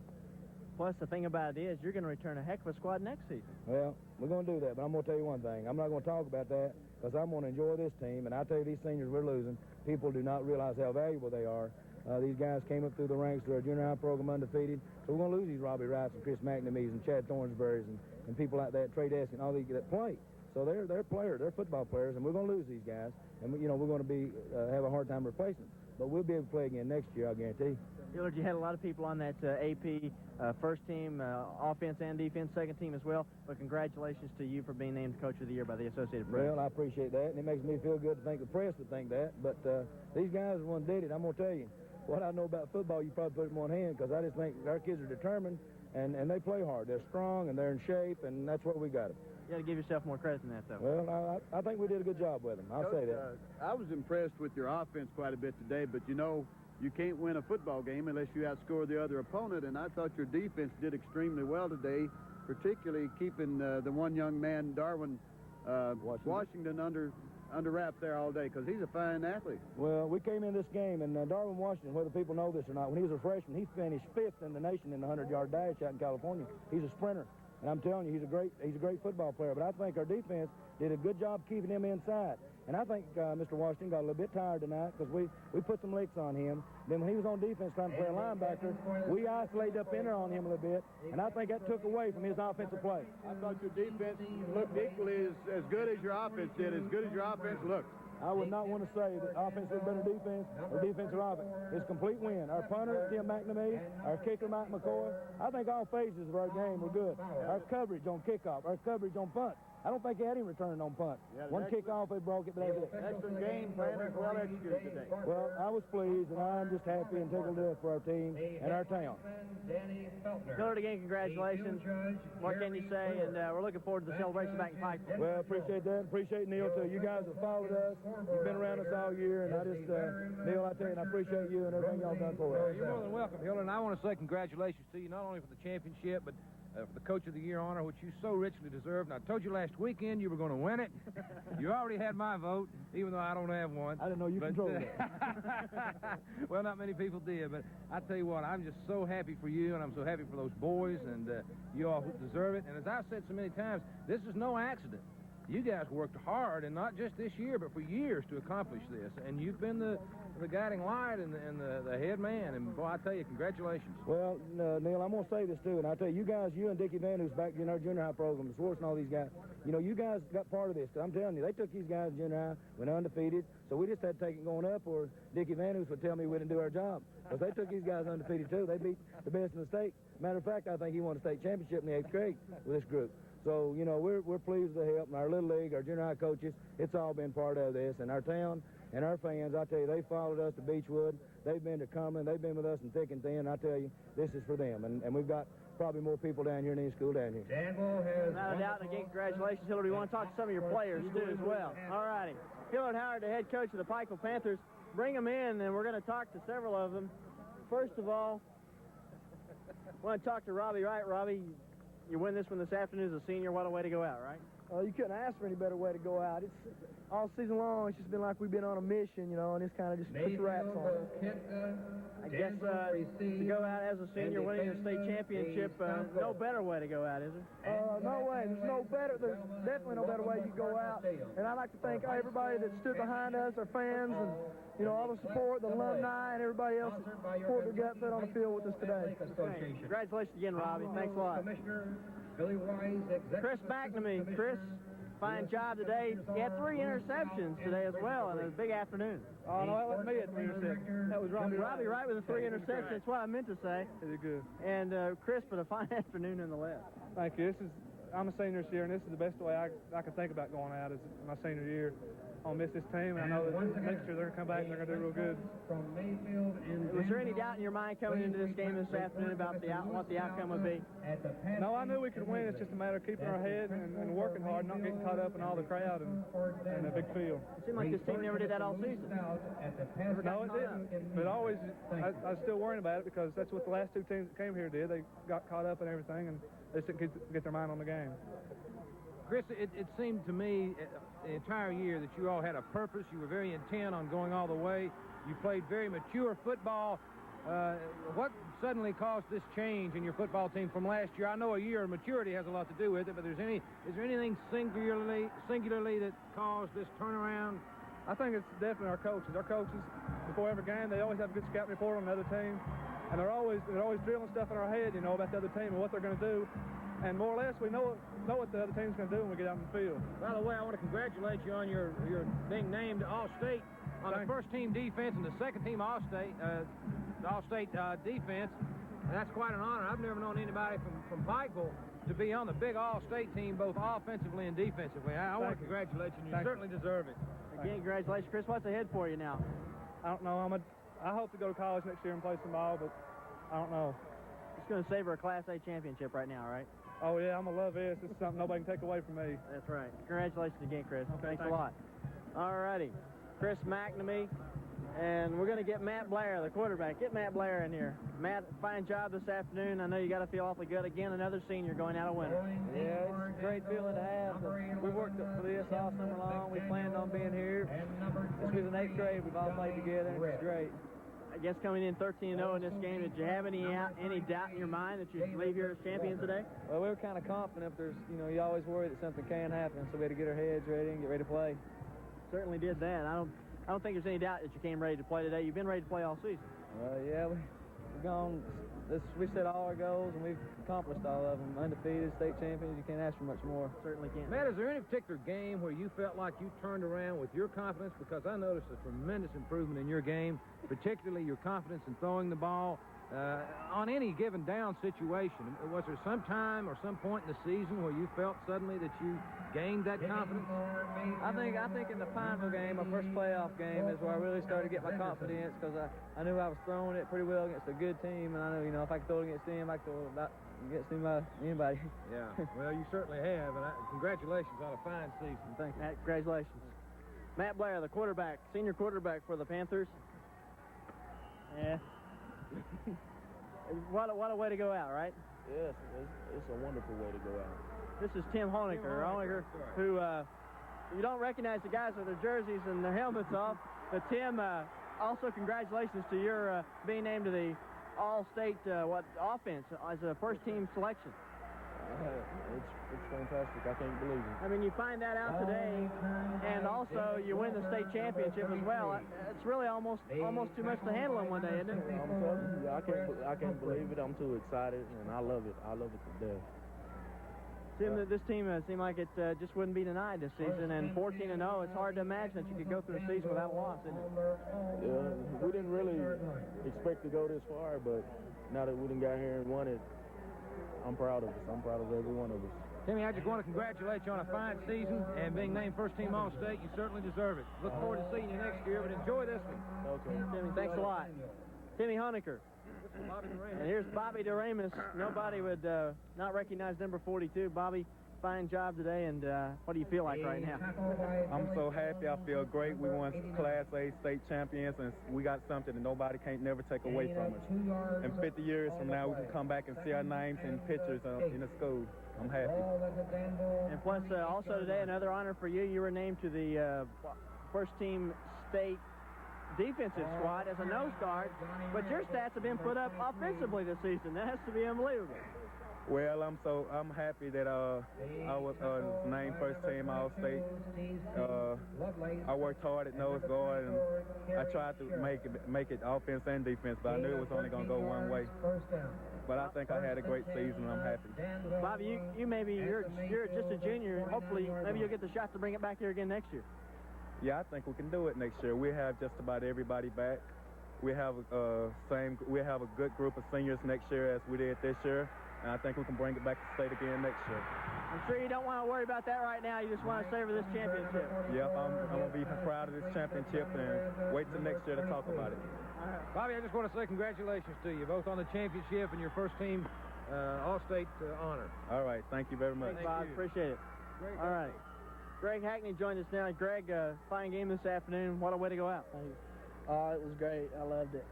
Plus, the thing about it is you're going to return a heck of a squad next season. Well, we're going to do that, but I'm going to tell you one thing. I'm not going to talk about that because I'm going to enjoy this team. And I tell you, these seniors we're losing, people do not realize how valuable they are. These guys came up through the ranks through our junior high program undefeated. So we're going to lose these Robbie Wrights and Chris McNamees and Chad Thornsberrys and people like that, Trey Desk and all these that play. So they're players, they're football players, and we're going to lose these guys. And, we're going to be have a hard time replacing them. But we'll be able to play again next year, I guarantee. Hillard, you had a lot of people on that AP first team, offense and defense, second team as well. But congratulations to you for being named Coach of the Year by the Associated Press. Well, I appreciate that, and it makes me feel good to think the press would think that. But these guys are the ones that did it. I'm going to tell you, what I know about football, you probably put it in one hand, because I just think our kids are determined, and they play hard. They're strong, and they're in shape, and that's what we got them. You got to give yourself more credit than that, though. Well, I think we did a good job with them. I'll say that. I was impressed with your offense quite a bit today, but you can't win a football game unless you outscore the other opponent, and I thought your defense did extremely well today, particularly keeping the one young man, Darwin Washington, under wraps there all day, because he's a fine athlete. Well, we came in this game, and Darwin Washington, whether people know this or not, when he was a freshman, he finished 5th in the nation in the 100-yard dash out in California. He's a sprinter, and I'm telling you, he's a great football player. But I think our defense did a good job keeping him inside. And I think Mr. Washington got a little bit tired tonight because we put some licks on him. Then when he was on defense trying to play a linebacker, we isolated up in there on him a little bit, and I think that took away from his offensive play. I thought your defense looked equally as good as your offense did, as good as your offense looked. I would not want to say that offense was better defense or defense or offense. It's a complete win. Our punter, Tim McNamee, our kicker, Mike McCoy, I think all phases of our game were good. Our coverage on kickoff, our coverage on punt, I don't think they had him returning on punt. One kickoff, they broke it, but that's it. Excellent game plan as well executed today. Well, I was pleased, and I'm just happy and tickled to death for our team and our town. Millard, again, congratulations. What can you say? And we're looking forward to the celebration back in Pikeville. Well, appreciate that. Appreciate Neil, too. You guys have followed us. You've been around us all year, and I just, Neil, I tell you, and I appreciate you and everything y'all done for us. You're more than welcome, Hillard, and I want to say congratulations to you, not only for the championship, but for the Coach of the Year honor, which you so richly deserve. And I told you last weekend you were going to win it. You already had my vote, even though I don't have one. I didn't know you controlled it. Well, not many people did, but I tell you what, I'm just so happy for you, and I'm so happy for those boys, and you all deserve it. And as I've said so many times, this is no accident. You guys worked hard, and not just this year, but for years to accomplish this. And you've been the guiding light and the head man. And, boy, I tell you, congratulations. Well, Neil, I'm going to say this, too. And I tell you, you guys, you and Dickie Van, who's back in our junior high program, Swartz and all these guys, you know, you guys got part of this. Because I'm telling you, they took these guys in junior high, went undefeated. So we just had to take it going up, or Dickie Van would tell me we didn't do our job. Because they took these guys undefeated, too. They beat the best in the state. Matter of fact, I think he won a state championship in the 8th grade with this group. So, you know, we're pleased with the help, and our little league, our junior high coaches, it's all been part of this. And our town and our fans, I tell you, they followed us to Beechwood. They've been to Cumberland. They've been with us in thick and thin. I tell you, this is for them. And we've got probably more people down here in any school down here. Without a doubt, and again, congratulations, Hillard. We want to talk to some of your players, too, as well. All righty. Hillard Howard, the head coach of the Pikeville Panthers. Bring them in, and we're going to talk to several of them. First of all, I want to talk to Robbie Wright. Robbie, you win this one this afternoon as a senior. What a way to go out, right? You couldn't ask for any better way to go out. It's all season long. It's just been like we've been on a mission, you know, and it's kind of just puts wraps on it. I guess to go out as a senior winning the state championship, no better way to go out, is there? No way. There's definitely no better way you go out. And I'd like to thank everybody that stood behind us, our fans, and, you know, all the support, the alumni, and everybody else that poured their guts out on the field with us today. Congratulations again, Robbie. Thanks a lot. Chris McNamee. Chris, fine job today. You had 3 interceptions today as well, and a big afternoon. Oh, no, that wasn't me at 3 interceptions. That was Robbie Wright with the 3 interceptions. That's what I meant to say. He did good. And Chris, but a fine afternoon nonetheless. Thank you. I'm a senior this year, and this is the best way I can think about going out is my senior year. I'll miss this team, and I know that next year they're going to come back and they're going to do real good. Was there any doubt in your mind coming into this game this afternoon about what the outcome would be? No, I knew we could win. It's just a matter of keeping our head and working hard, not getting caught up in all the crowd and a big field. It seemed like this team never did that all season. No, it didn't. But always, I was still worrying about it because that's what the last 2 teams that came here did. They got caught up in everything, and they just didn't get their mind on the game. Chris, it seemed to me the entire year that you all had a purpose. You were very intent on going all the way. You played very mature football. What suddenly caused this change in your football team from last year? I know a year of maturity has a lot to do with it, but is there anything singularly that caused this turnaround? I think it's definitely our coaches. Our coaches, before every game, they always have a good scouting report on the other team, and they're always drilling stuff in our head, you know, about the other team and what they're going to do. And more or less, we know what the other team's going to do when we get out in the field. By the way, I want to congratulate you on your being named All-State on the first-team defense and the second-team All-State defense. And that's quite an honor. I've never known anybody from Pikeville to be on the big All-State team, both offensively and defensively. I want to congratulate you. You certainly deserve it. Again, congratulations, Chris. What's ahead for you now? I don't know. I hope to go to college next year and play some ball, but I don't know. It's going to savor a Class A championship right now, right? Oh, yeah, I'm going to love this. This is something nobody can take away from me. That's right. Congratulations again, Chris. Okay, thanks a lot. All righty. Chris McNamee, and we're going to get Matt Blair, the quarterback. Get Matt Blair in here. Matt, fine job this afternoon. I know you got to feel awfully good. Again, another senior going out a winner. Yeah, it's a great feeling to have. We worked for this all summer long. We planned on being here. This was in 8th grade. We've all played together, and it's great. I guess coming in 13-0 in this game, did you have any doubt in your mind that you'd leave here as champions today? Well, we were kind of confident. There's, you know, you always worry that something can happen, so we had to get our heads ready and get ready to play. Certainly did that. I don't think there's any doubt that you came ready to play today. You've been ready to play all season. Yeah, we've gone. We set all our goals, and we've accomplished all of them. Undefeated, state champions, you can't ask for much more. Certainly can't. Matt, is there any particular game where you felt like you turned around with your confidence? Because I noticed a tremendous improvement in your game, particularly your confidence in throwing the ball. on any given down situation, was there some time or some point in the season where you felt suddenly that you gained that confidence? I think in the Pikeville game, my first playoff game, is where I really started to get my confidence, because I knew I was throwing it pretty well against a good team, and I knew, if I could throw it against them, I could throw it against anybody. Yeah, well, you certainly have, and congratulations on a fine season. Thank you, Matt. Congratulations. Matt Blair, the quarterback, senior quarterback for the Panthers. Yeah. What a way to go out, right? Yes, it's a wonderful way to go out. This is Tim Honecker, who you don't recognize the guys with their jerseys and their helmets off, but Tim, also congratulations to your being named to the All-State offense as a first-team selection. It's fantastic. I can't believe it. I mean, you find that out today, and also you win the state championship as well. It's really almost too much to handle in one day, isn't it? I can't believe it. I'm too excited, and I love it. I love it to death. Tim, this team seemed like it just wouldn't be denied this season, and 14-0, it's hard to imagine that you could go through a season without a loss, isn't it? Yeah, we didn't really expect to go this far, but now that we done got here and won it, I'm proud of us. I'm proud of every one of us. Timmy, I just want to congratulate you on a fine season and being named first-team All-State. You certainly deserve it. Look forward to seeing you next year, but enjoy this one. Okay. Timmy, thanks a lot. Timmy Honecker. And here's Bobby DeRamus. Nobody would not recognize number 42. Bobby, fine job today, and what do you feel like right now? I'm so happy. I feel great. We won Class A state champions, and we got something that nobody can't never take away from us. And 50 years from now, we can come back and see our names and pictures in the school. I'm happy. And plus, also today, another honor for you. You were named to the first-team state defensive squad as a nose guard, but your stats have been put up offensively this season. That has to be unbelievable. Well, I'm happy that I was named first team All-State. I worked hard at nose guard, and I tried to make it offense and defense, but I knew it was only going to go one way. But I think I had a great season, and I'm happy. Bobby, you're just a junior. Hopefully, maybe you'll get the shot to bring it back here again next year. Yeah, I think we can do it next year. We have just about everybody back. We have a good group of seniors next year as we did this year, and I think we can bring it back to state again next year. I'm sure you don't want to worry about that right now. You just want to savor this championship. Yep, I'm going to be proud of this championship and wait till next year to talk about it. Bobby, I just want to say congratulations to you, both on the championship and your first-team All-State honor. All right, thank you very much. Thanks, Bob. Appreciate it. All right. Greg Hackney joined us now. Greg, fine game this afternoon. What a way to go out. Thank you. It was great. I loved it.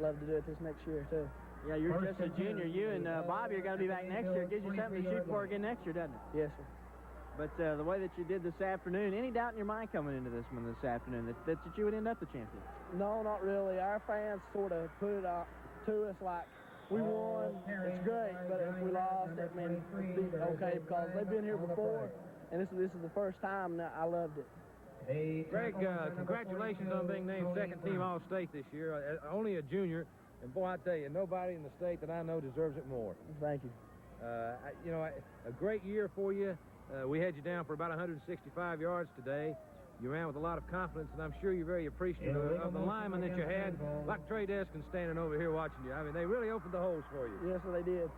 Love to do it this next year, too. Yeah, you're just a junior. You and Bobby are going to be back next year. It gives you something to shoot for again next year, doesn't it? Yes, sir. But the way that you did this afternoon, any doubt in your mind coming into this one this afternoon that you would end up the champion? No, not really. Our fans sort of put it up to us like, we won, it's great, but if we lost, it means it'd be okay because they've been here before, and this is the first time, and I loved it. Greg, congratulations on being named second-team All-State this year. Only a junior, and boy, I tell you, nobody in the state that I know deserves it more. Thank you. A great year for you. We had you down for about 165 yards today. You ran with a lot of confidence, and I'm sure you're very appreciative of the linemen that you had, like Trey Deskin standing over here watching you. I mean, they really opened the holes for you. Yes, sir, they did.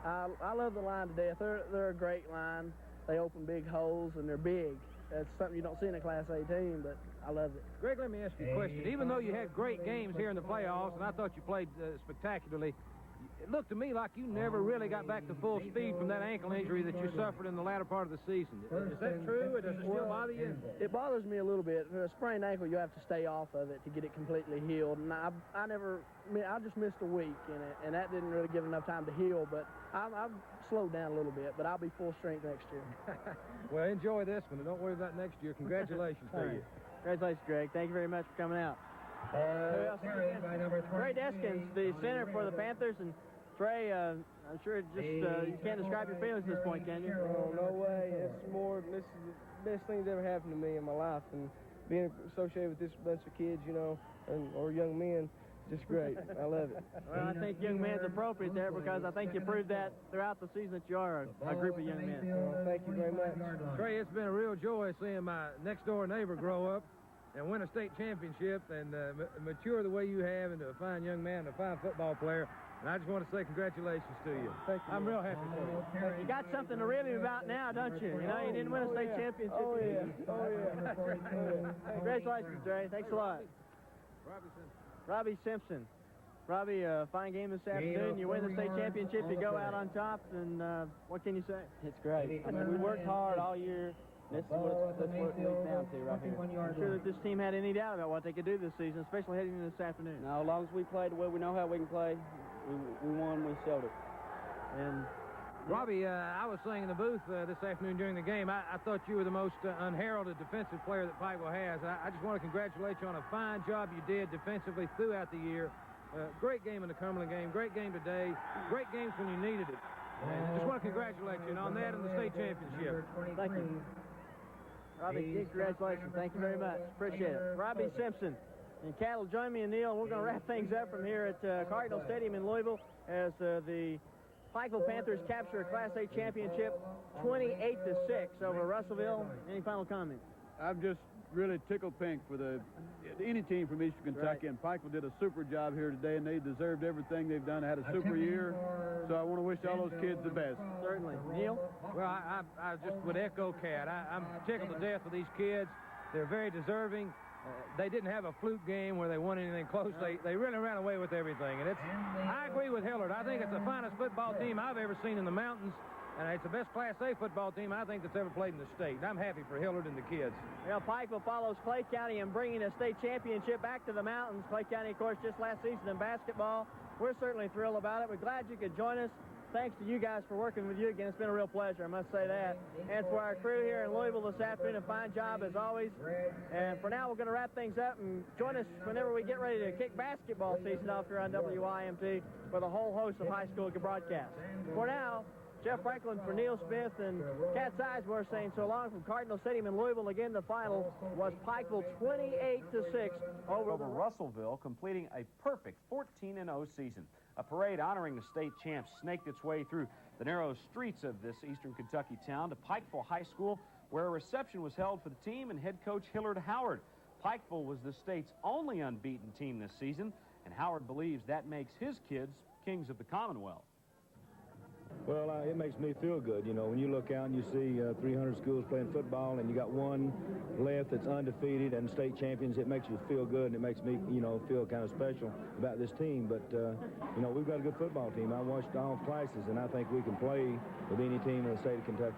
I love the line to death. They're a great line. They open big holes, and they're big. That's something you don't see in a Class A team, but I love it. Greg, let me ask you a question. Even though you had great games here in the playoffs, and I thought you played spectacularly, it looked to me like you never really got back to full speed from that ankle injury that you suffered in the latter part of the season. Is that true, or does it still bother you? It bothers me a little bit. For a sprained ankle, you have to stay off of it to get it completely healed. And I just missed a week in it, and that didn't really give enough time to heal. But I've slowed down a little bit, but I'll be full strength next year. Well, enjoy this one, and don't worry about next year. Congratulations to you. Congratulations, Greg. Thank you very much for coming out. Trey Deskins, the center for the Panthers, and Trey, I'm sure you can't describe your feelings at this point, can you? Oh, no way. This is the best thing that's ever happened to me in my life, and being associated with this bunch of kids, or young men, just great. I love it. Well, I think young man's appropriate there because I think you proved that throughout the season that you are a group of young men. Thank you very much. Trey, it's been a real joy seeing my next-door neighbor grow up and win a state championship and mature the way you have into a fine young man and a fine football player. And I just want to say congratulations to you. Thank you. I'm real happy for you. You got something to rave about now, don't you? You know, you didn't win a state championship. Oh, yeah. Oh, yeah. Congratulations, Jerry. Thanks a lot. Robbie Simpson. Robbie, fine game this afternoon. You win the state championship. You go out on top, and what can you say? It's great. I mean, we worked hard all year. This is what it leads down to right here. I'm sure that this team had any doubt about what they could do this season, especially heading into this afternoon. Now, as long as we play the way we know how we can play, we won, we showed it. And Robbie, I was saying in the booth this afternoon during the game, I thought you were the most unheralded defensive player that Pikeville has. I just want to congratulate you on a fine job you did defensively throughout the year. Great game in the Cumberland game, great game today, great games when you needed it. And just want to congratulate you on that and the state championship. Thank you. Robbie, congratulations. Thank you very much. Appreciate it. Robbie Simpson and Cattle, join me and Neil. We're going to wrap things up from here at Cardinal Stadium in Louisville as the Pikeville Panthers capture a Class A championship 28-6 over Russellville. Any final comments? I'm just really tickled pink for any team from Eastern Kentucky, and Pikeville did a super job here today, and they deserved everything they've done. They had a super year, so I want to wish all those kids the best. Certainly. Neil? Well, I just would echo Cat. I'm tickled to death with these kids. They're very deserving. They didn't have a fluke game where they won anything close. They really ran away with everything, and I agree with Hillard. I think it's the finest football team I've ever seen in the mountains. And it's the best Class A football team I think that's ever played in the state. And I'm happy for Hillard and the kids. Well, Pikeville follows Clay County in bringing a state championship back to the mountains. Clay County, of course, just last season in basketball. We're certainly thrilled about it. We're glad you could join us. Thanks to you guys for working with you again. It's been a real pleasure, I must say that. And for our crew here in Louisville this afternoon, a fine job as always. And for now, we're going to wrap things up and join us whenever we get ready to kick basketball season off here on WYMT with a whole host of high school broadcasts. For now, Jeff Franklin for Neil Smith and Cat Sizemore saying so long from Cardinal Stadium in Louisville. Again, the final was Pikeville 28-6 over Russellville, completing a perfect 14-0 season. A parade honoring the state champs snaked its way through the narrow streets of this eastern Kentucky town to Pikeville High School, where a reception was held for the team and head coach Hillard Howard. Pikeville was the state's only unbeaten team this season, and Howard believes that makes his kids kings of the Commonwealth. Well, it makes me feel good. You know, when you look out and you see 300 schools playing football and you got one left that's undefeated and state champions, it makes you feel good, and it makes me, you know, feel kind of special about this team. But, you know, we've got a good football team. I watched all classes, and I think we can play with any team in the state of Kentucky.